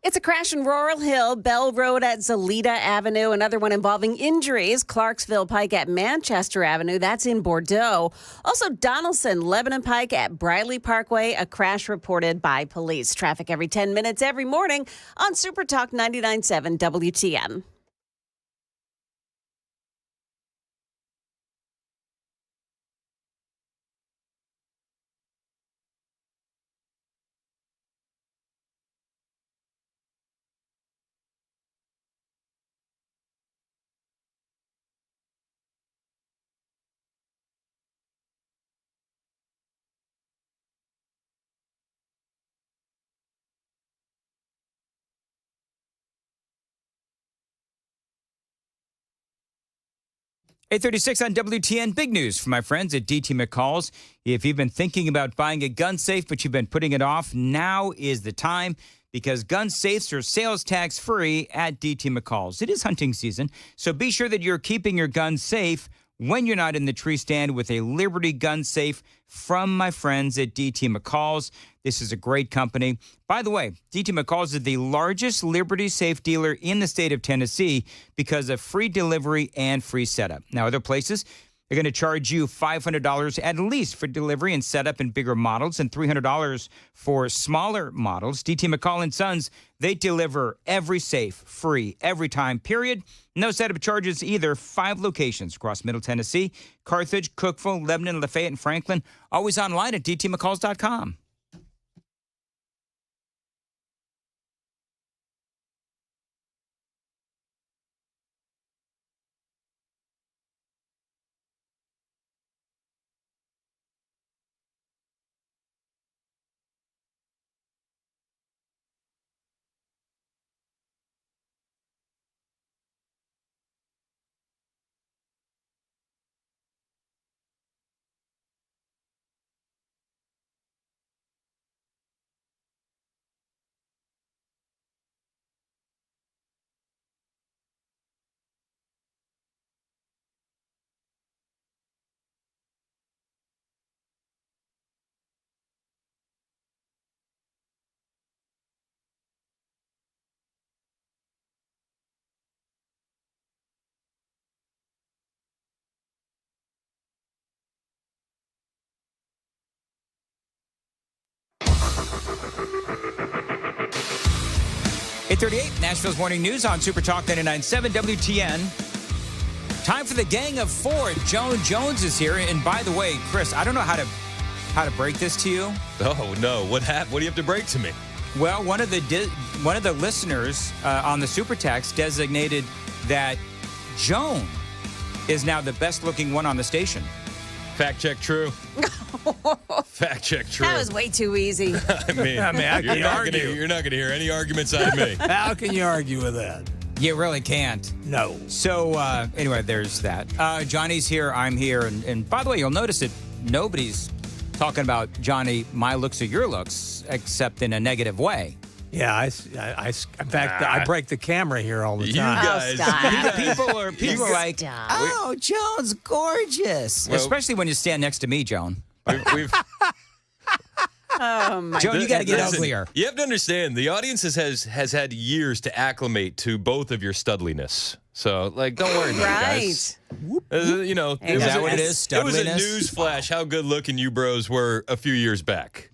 It's a crash in Laurel Hill, Bell Road at Zelita Avenue, another one involving injuries, Clarksville Pike at Manchester Avenue, that's in Bordeaux. Also, Donaldson, Lebanon Pike at Briley Parkway, a crash reported by police. Traffic every 10 minutes every morning on Super Talk 99.7 WTN. .836 on WTN. Big news for my friends at DT McCall's. If you've been thinking about buying a gun safe, but you've been putting it off, now is the time, because gun safes are sales tax free at DT McCall's. It is hunting season, so be sure that you're keeping your gun safe when you're not in the tree stand with a Liberty gun safe from my friends at DT McCall's. This is a great company. By the way, DT McCall's is the largest Liberty safe dealer in the state of Tennessee because of free delivery and free setup. Now, other places, they're going to charge you $500 at least for delivery and setup in bigger models and $300 for smaller models. DT McCall & Sons, they deliver every safe free every time, period. No setup charges either. 5 locations across Middle Tennessee, Carthage, Cookeville, Lebanon, Lafayette, and Franklin. Always online at dtmccalls.com. .838, Nashville's Morning News on Super Talk 99.7 WTN. Time for the Gang of 4. Joan Jones is here. And by the way, Chris, I don't know how to break this to you. Oh, no. What happened? What do you have to break to me? Well, one of the listeners on the Super Text designated that Joan is now the best-looking one on the station. Fact check true. Fact check true. That was way too easy. I mean, I can't argue. You're not going to hear any arguments out of me. How can you argue with that? You really can't. No. So, anyway, there's that. Johnny's here. I'm here. And by the way, you'll notice that nobody's talking about Johnny, my looks or your looks, except in a negative way. Yeah, in fact, I break the camera here all the You time. guys. People are like, oh, Joan's gorgeous. Well, especially when you stand next to me, Joan. We've Oh, my Joan, you got to get Listen, uglier. You have to understand, the audience has had years to acclimate to both of your studliness. So, like, don't worry about it, guys. You know, Is that what it is, It was a studliness? news flash how good looking you bros were a few years back.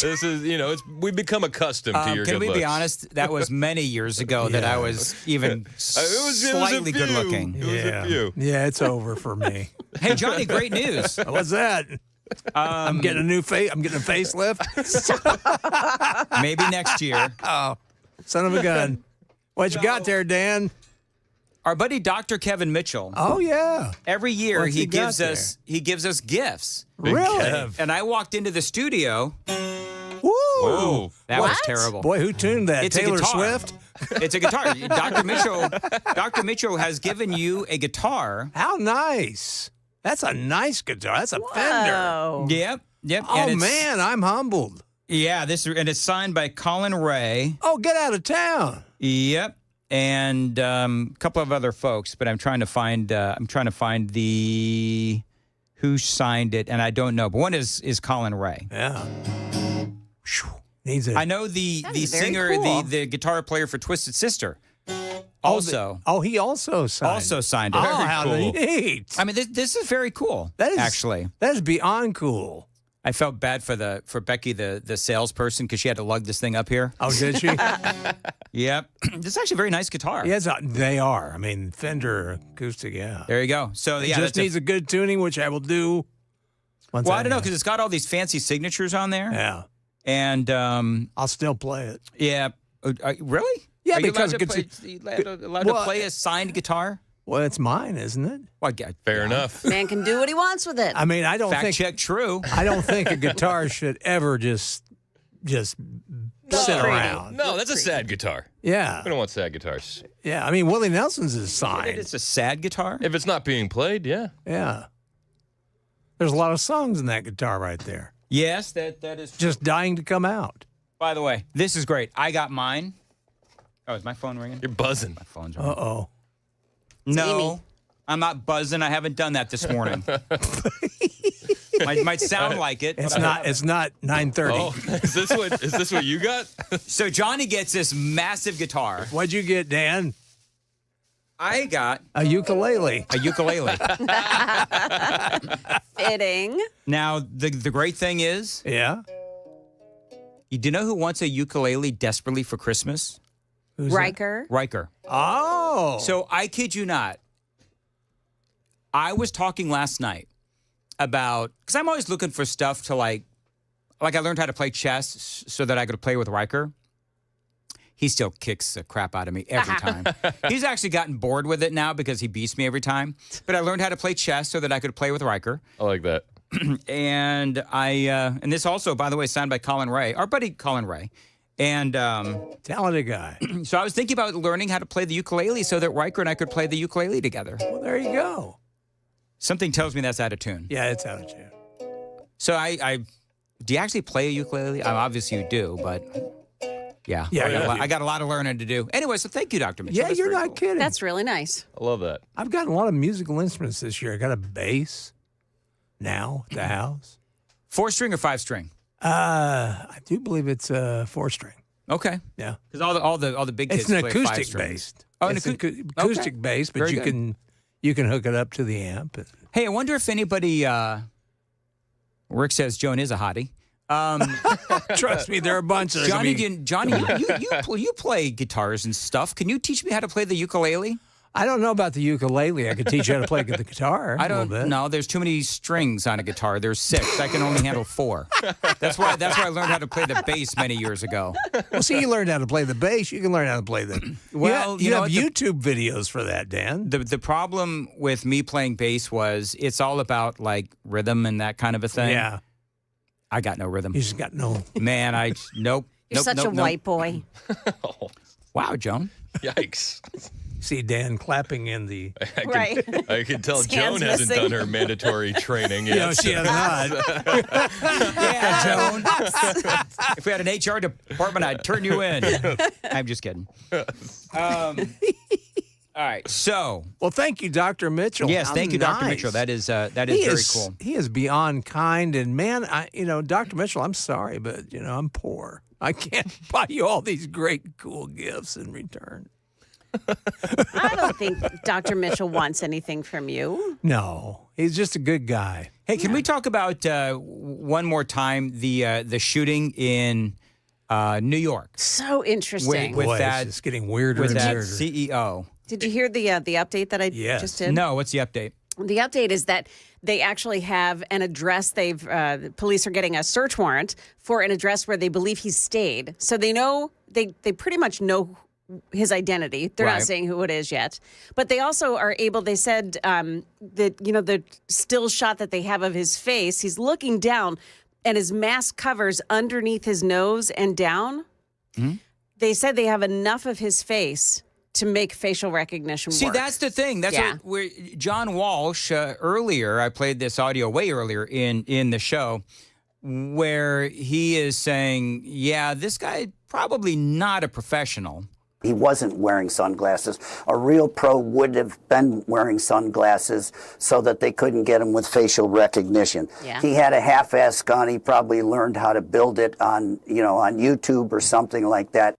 This is, you know, we've become accustomed to your Can good we looks. be honest? That was many years ago that I was even slightly good looking. It was a few. Yeah, it's over for me. Hey, Johnny, great news. What's that? I'm getting a new face. I'm getting a facelift. Maybe next year. Oh, son of a gun! What you got there, Dan? Our buddy Dr. Kevin Mitchell. Oh yeah. Every year What's he he got gives us gifts. Really? Kev. And I walked into the studio. Woo! Whoa. That was terrible. Boy, who tuned that? It's a Taylor guitar. Swift? It's a guitar. Dr. Mitchell has given you a guitar. How nice. That's a nice guitar. That's a Fender. Yep. Oh, And it's- man, I'm humbled. Yeah, and it's signed by Colin Ray. Oh, get out of town. Yep. And a couple of other folks, but I'm trying to find the who signed it, and I don't know. But one is Colin Ray. Yeah. I know the singer, the guitar player for Twisted Sister. Also, he also signed it. Oh, how neat! I mean, this is very cool. That is actually that is beyond cool. I felt bad for Becky, the salesperson, because she had to lug this thing up here. Oh, did she? Yep. This is actually a very nice guitar. Yes, they are. I mean, Fender acoustic. Yeah. There you go. So it yeah, just needs a good tuning, which I will do. Well, I don't know, because it's got all these fancy signatures on there. Yeah. And I'll still play it. Yeah. Really? Yeah, Are you because allowed to play a signed guitar? Well, it's mine, isn't it? Well, fair enough. Man can do what he wants with it. I mean, I don't Fact think check true. I don't think a guitar should ever just sit around. No, that's a sad guitar. Yeah. We don't want sad guitars. Yeah, I mean, Willie Nelson's is signed. It's a sad guitar? If it's not being played, yeah. Yeah. There's a lot of songs in that guitar right there. Yes, that is true. Just dying to come out. By the way, this is great. I got mine. Oh, is my phone ringing? You're buzzing. My phone's ringing. Uh-oh. No, I'm not buzzing. I haven't done that this morning. might sound like it. It's not. It's not 9:30. Oh, is this what you got? So Johnny gets this massive guitar. What'd you get, Dan? I got a ukulele. A ukulele. Fitting. Now the great thing is, yeah. Do you know who wants a ukulele desperately for Christmas? Who's Riker. Riker. Oh. So I kid you not. I was talking last night about, because I'm always looking for stuff to like I learned how to play chess so that I could play with Riker. He still kicks the crap out of me every time. He's actually gotten bored with it now because he beats me every time. But I learned how to play chess so that I could play with Riker. I like that. And and this also, by the way, signed by Colin Ray, our buddy Colin Ray. And talented guy. So I was thinking about learning how to play the ukulele so that Riker and I could play the ukulele together. Well, there you go. Something tells me that's out of tune. Yeah, it's out of tune. So I do you actually play a ukulele? Obviously you do, but yeah. I got a lot of learning to do. Anyway, so thank you, Dr. Mitchell. Yeah, you're not kidding. That's really nice. I love that. I've gotten a lot of musical instruments this year. I got a bass now at the house. 4-string or 5-string? I do believe it's 4-string. Okay. Yeah. Because all the big kids it's an play acoustic 5-strings. based. Oh, it's an acoustic bass, but Very you can hook it up to the amp. Hey, I wonder if anybody. Rick says Joan is a hottie. Trust me, there are a bunch of Johnny. You play guitars and stuff. Can you teach me how to play the ukulele? I don't know about the ukulele. I could teach you how to play the guitar. I don't know. There's too many strings on a guitar. There's 6. I can only handle 4. That's why I learned how to play the bass many years ago. Well, see, you learned how to play the bass. You can learn how to play the. Well, you have YouTube videos for that, Dan. The problem with me playing bass was it's all about like rhythm and that kind of a thing. Yeah. I got no rhythm. You just got no. Man, nope. You're such a white boy. Wow, Joan. Yikes. See Dan clapping in the. I can tell Joan hasn't done her mandatory training yet. No, she has not. Yeah, Joan. If we had an HR department, I'd turn you in. I'm just kidding. All right, so. Well, thank you, Dr. Mitchell. Yes, thank you, Dr. Mitchell. That is very cool. He is beyond kind, and man, Dr. Mitchell, I'm sorry, but I'm poor. I can't buy you all these great, cool gifts in return. I don't think Dr. Mitchell wants anything from you. No, he's just a good guy. Hey, can we talk about one more time the shooting in New York? So interesting. With that, it's getting weirder with and that weirder. CEO. Did you hear the update that I just did? No, what's the update? The update is that they actually have an address. The police are getting a search warrant for an address where they believe he stayed. So they know they pretty much know his identity. They're not saying who it is yet, but they also are able. They said that the still shot that they have of his face. He's looking down, and his mask covers underneath his nose and down. Mm-hmm. They said they have enough of his face to make facial recognition work. See, that's the thing. That's where John Walsh, earlier, I played this audio way earlier in the show, where he is saying, yeah, this guy probably not a professional. He wasn't wearing sunglasses. A real pro would have been wearing sunglasses so that they couldn't get him with facial recognition. Yeah. He had a half-ass gun. He probably learned how to build it on YouTube or something like that.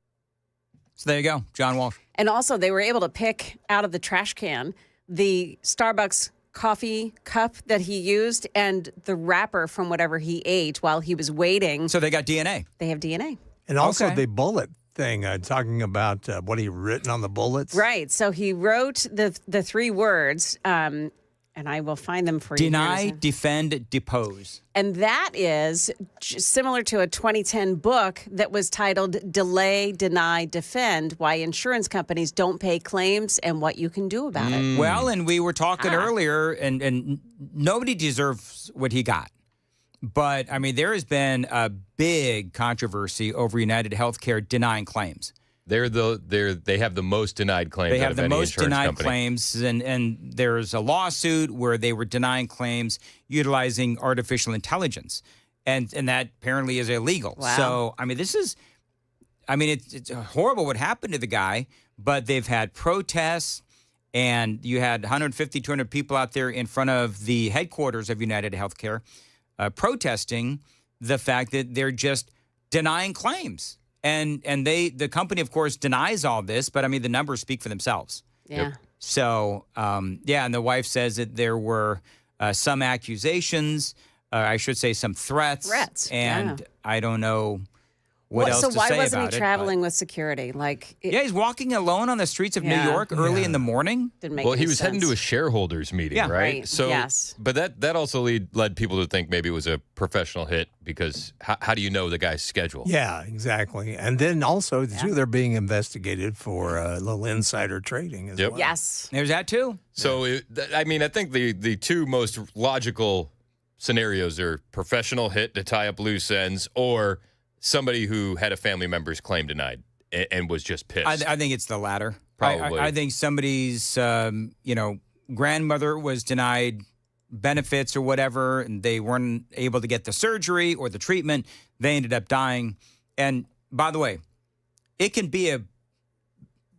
So there you go, John Walsh. And also, they were able to pick out of the trash can the Starbucks coffee cup that he used and the wrapper from whatever he ate while he was waiting. So they got DNA. They have DNA. And also the bullet thing, talking about what he written on the bullets. Right. So he wrote the 3 words, and I will find them for you. Deny, defend, depose. And that is similar to a 2010 book that was titled Delay, Deny, Defend, Why Insurance Companies Don't Pay Claims and What You Can Do About It. Well, and we were talking earlier, and nobody deserves what he got. But, I mean, there has been a big controversy over United Healthcare denying claims. They have the most denied claims. They out have of the any most insurance denied company. claims, and there's a lawsuit where they were denying claims utilizing artificial intelligence, and that apparently is illegal. Wow. So, I mean, it's horrible what happened to the guy, but they've had protests, and you had 150, 200 people out there in front of the headquarters of United Healthcare protesting the fact that they're just denying claims. And the company, of course, denies all this, but I mean, the numbers speak for themselves. Yeah. Yep. So, and the wife says that there were some accusations, I should say some threats. And I don't know what else to say about it. So why wasn't he traveling with security? He's walking alone on the streets of New York early in the morning. Didn't make Well, any he was heading sense. to a shareholders meeting, Yeah. right? So, yes. but that also led people to think maybe it was a professional hit because how do you know the guy's schedule? Yeah, exactly. And then also, too, they're being investigated for a little insider trading as well. Yes. There's that, too. So, I think the 2 most logical scenarios are professional hit to tie up loose ends or somebody who had a family member's claim denied and was just pissed. I think it's the latter. Probably. I think somebody's, grandmother was denied benefits or whatever, and they weren't able to get the surgery or the treatment. They ended up dying. And by the way, it can be a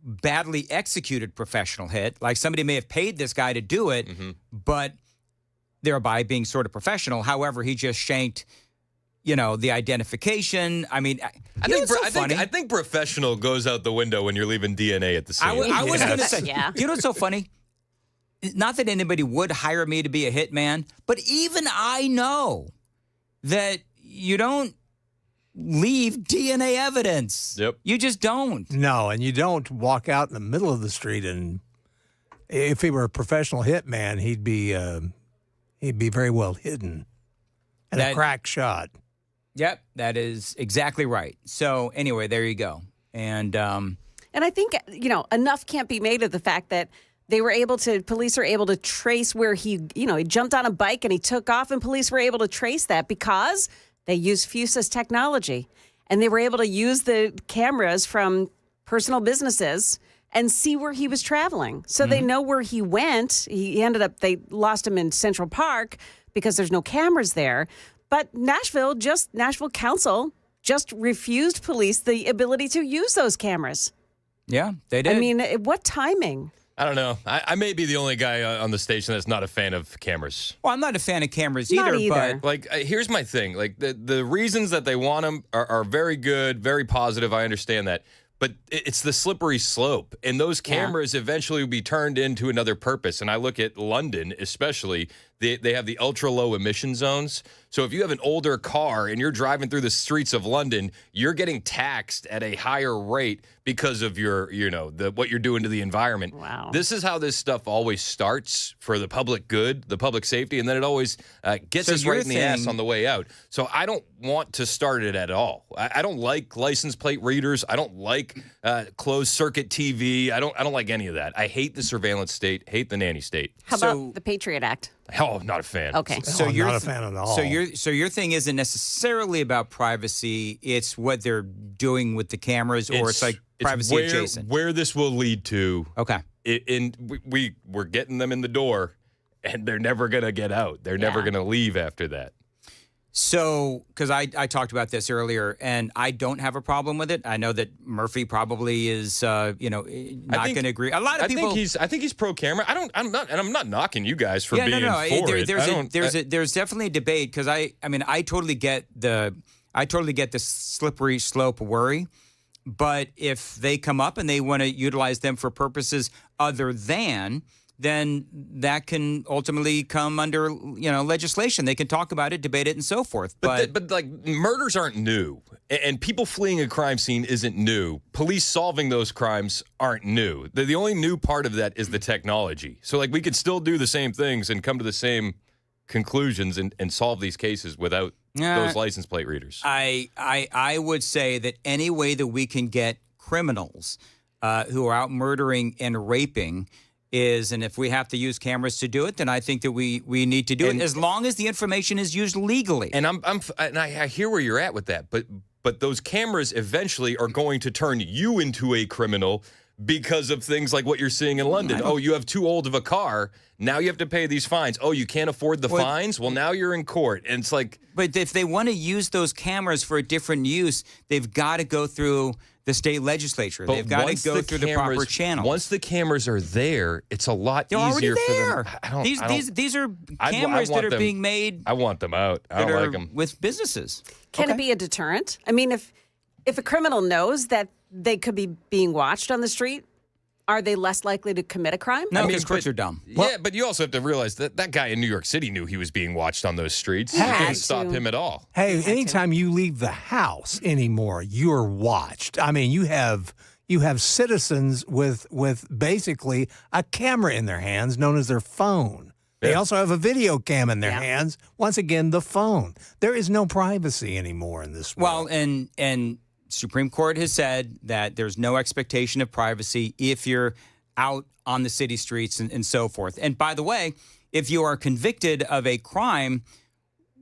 badly executed professional hit. Like somebody may have paid this guy to do it, but thereby being sort of professional. However, he just shanked the identification. I mean, I think professional goes out the window when you're leaving DNA at the scene. I was going to say, Yeah. you know what's so funny? Not that anybody would hire me to be a hitman, but even I know that you don't leave DNA evidence. Yep. You just don't. No, and you don't walk out in the middle of the street and if he were a professional hitman, he'd be very well hidden and a crack shot. Yep, that is exactly right. So anyway, there you go. And I think, enough can't be made of the fact that police are able to trace where he jumped on a bike and he took off, and police were able to trace that because they used Fusus technology. And they were able to use the cameras from personal businesses and see where he was traveling. So they know where he went. They lost him in Central Park because there's no cameras there. But Nashville Council just refused police the ability to use those cameras. yeah, they did. I mean, what timing? I don't know. I may be the only guy on the station that's not a fan of cameras. Well, I'm not a fan of cameras Not either, either. but Here's my thing. The reasons that they want them are very good, very positive. I understand that. But it's the slippery slope. And those cameras eventually will be turned into another purpose. And I look at London, especially, they have the ultra-low emission zones. So if you have an older car and you're driving through the streets of London, you're getting taxed at a higher rate because of your, what you're doing to the environment. Wow. This is how this stuff always starts for the public good, the public safety, and then it always gets us right in the ass on the way out. So I don't want to start it at all. I don't like license plate readers. I don't like closed circuit TV. I don't like any of that. I hate the surveillance state, hate the nanny state. How about the Patriot Act? Oh, not a fan. Okay. So I'm not a fan at all. So your thing isn't necessarily about privacy. It's what they're doing with the cameras, or it's like privacy adjacent. Where this will lead to. Okay. We're getting them in the door, and they're never going to get out. They're never going to leave after that. So, because I talked about this earlier, and I don't have a problem with it. I know that Murphy probably is, not going to agree. A lot of people. I think he's pro camera. I'm not knocking you guys for being for it. There's definitely a debate because I totally get the slippery slope worry, but if they come up and they want to utilize them for purposes other than, then that can ultimately come under, legislation. They can talk about it, debate it, and so forth. But like murders aren't new, and people fleeing a crime scene isn't new. Police solving those crimes aren't new. The only new part of that is the technology. So like we could still do the same things and come to the same conclusions and solve these cases without those license plate readers. I would say that any way that we can get criminals who are out murdering and raping is, and if we have to use cameras to do it, then I think that we need to do it as long as the information is used legally. And I hear where you're at with that, but those cameras eventually are going to turn you into a criminal because of things like what you're seeing in London. Oh, you have too old of a car. Now you have to pay these fines. Oh, you can't afford the fines? Well, now you're in court. And it's like... But if they want to use those cameras for a different use, they've got to go through the state legislature. They've got to go through the proper channels. Once the cameras are there, it's a lot They're easier already there. for them. These are cameras that are being made. I want them out. I don't like them. With businesses. Can it be a deterrent? I mean, if a criminal knows that they could be being watched on the street, are they less likely to commit a crime? No, because crooks are dumb. Yeah, but you also have to realize that guy in New York City knew he was being watched on those streets. You can't stop him at all. Hey, anytime you leave the house anymore, you're watched. I mean, you have citizens with basically a camera in their hands known as their phone. They also have a video cam in their hands. Once again, the phone. There is no privacy anymore in this world. Well, and Supreme Court has said that there's no expectation of privacy if you're out on the city streets and so forth. And by the way, if you are convicted of a crime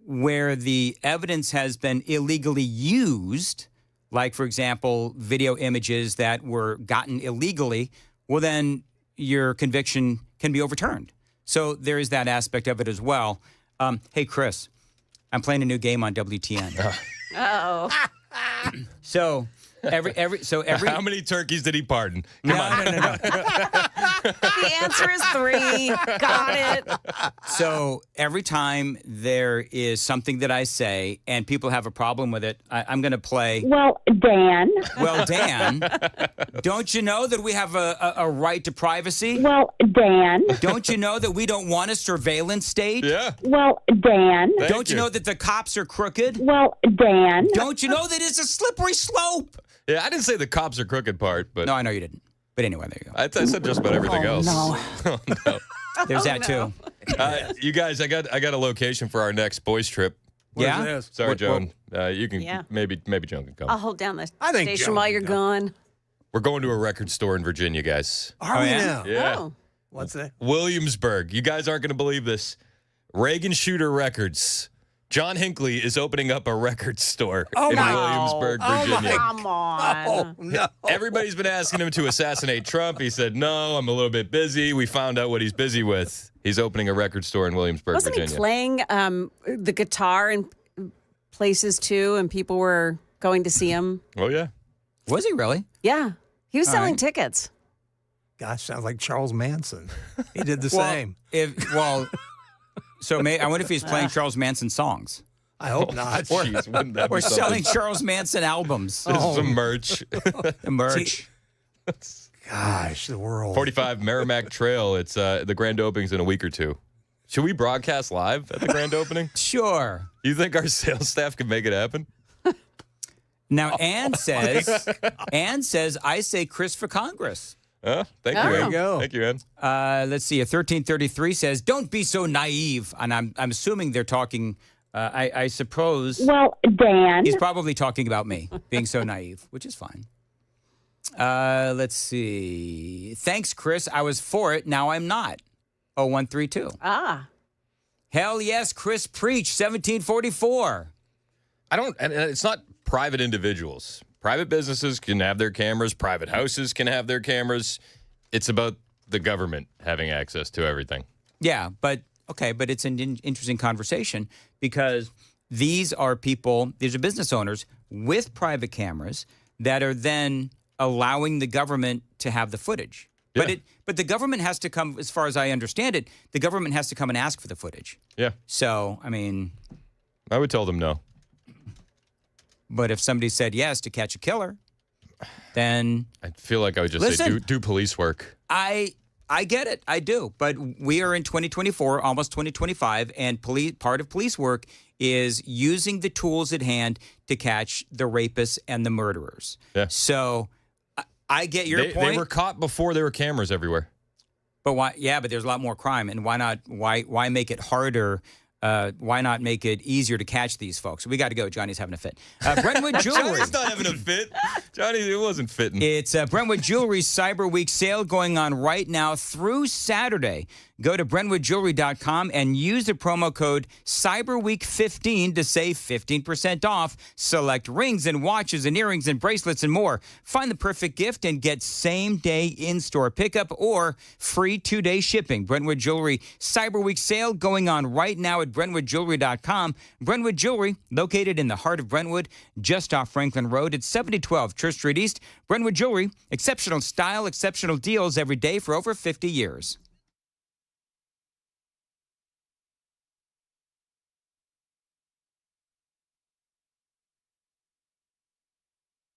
where the evidence has been illegally used, like, for example, video images that were gotten illegally, well, then your conviction can be overturned. So there is that aspect of it as well. Hey, Chris, I'm playing a new game on WTN. Uh-oh. So every How many turkeys did he pardon? No. The answer is 3. Got it. So every time there is something that I say and people have a problem with it, I'm going to play. Well, Dan, don't you know that we have a right to privacy? Well, Dan. Don't you know that we don't want a surveillance state? Yeah. Well, Dan. Don't you know that the cops are crooked? Well, Dan. Don't you know that it's a slippery slope? Yeah, I didn't say the cops are crooked part, but... No, I know you didn't. But anyway, there you go. I said just about everything else. No. Oh, no. There's that, too. You guys, I got a location for our next boys trip. Yeah? Sorry, Joan. You can maybe Joan can come. I'll hold down the think station Joan while can you're go. gone. We're going to a record store in Virginia, guys. Are we now? Yeah. Oh. What's that? Williamsburg. You guys aren't going to believe this. Reagan Shooter Records. John Hinckley is opening up a record store in Williamsburg, Virginia. Come on. Oh, no. Everybody's been asking him to assassinate Trump. He said, no, I'm a little bit busy. We found out what he's busy with. He's opening a record store in Williamsburg, Wasn't Virginia. he playing the guitar in places too, and people were going to see him? Oh, yeah. Was he really? Yeah. He was selling tickets. Gosh, sounds like Charles Manson. He did the same. So I wonder if he's playing Charles Manson songs. I hope not. Jeez, wouldn't that be Or selling something? Charles Manson albums. This is some merch. The merch. Gosh, the world. 45 Merrimack Trail. It's the grand opening's in a week or two. Should we broadcast live at the grand opening? Sure. You think our sales staff can make it happen? Now, Ann says, I say Chris for Congress. Thank you, Oh. Ann. There you go. Thank you, Ann. Let's see. A 1333 says, don't be so naive. And I'm assuming they're talking, I suppose. Well, Dan. He's probably talking about me being so naive, which is fine. Let's see. Thanks, Chris. I was for it. Now I'm not. 0132. Ah. Hell yes, Chris preach 1744. And it's not private individuals. Private businesses can have their cameras. Private houses can have their cameras. It's about the government having access to everything. Yeah, but it's an interesting conversation because these are business owners with private cameras that are then allowing the government to have the footage. Yeah. But the government has to come, as far as I understand it, the government has to come and ask for the footage. Yeah. So, I mean, I would tell them no. But if somebody said yes to catch a killer, then I feel like I would just say do police work. I get it. I do. But we are in 2024, almost 2025, and part of police work is using the tools at hand to catch the rapists and the murderers. Yeah. So I get your point. They were caught before there were cameras everywhere. But why? Yeah, but there's a lot more crime, and why not? Why make it harder? Why not make it easier to catch these folks? We got to go. Johnny's having a fit. Brentwood Jewelry. Johnny's not having a fit. Johnny, it wasn't fitting. It's Brentwood Jewelry's Cyber Week sale going on right now through Saturday. Go to BrentwoodJewelry.com and use the promo code CyberWeek15 to save 15% off select rings and watches and earrings and bracelets and more. Find the perfect gift and get same-day in-store pickup or free 2-day shipping. Brentwood Jewelry Cyber Week sale going on right now at BrentwoodJewelry.com. Brentwood Jewelry, located in the heart of Brentwood, just off Franklin Road at 7012 Church Street East. Brentwood Jewelry, exceptional style, exceptional deals every day for over 50 years.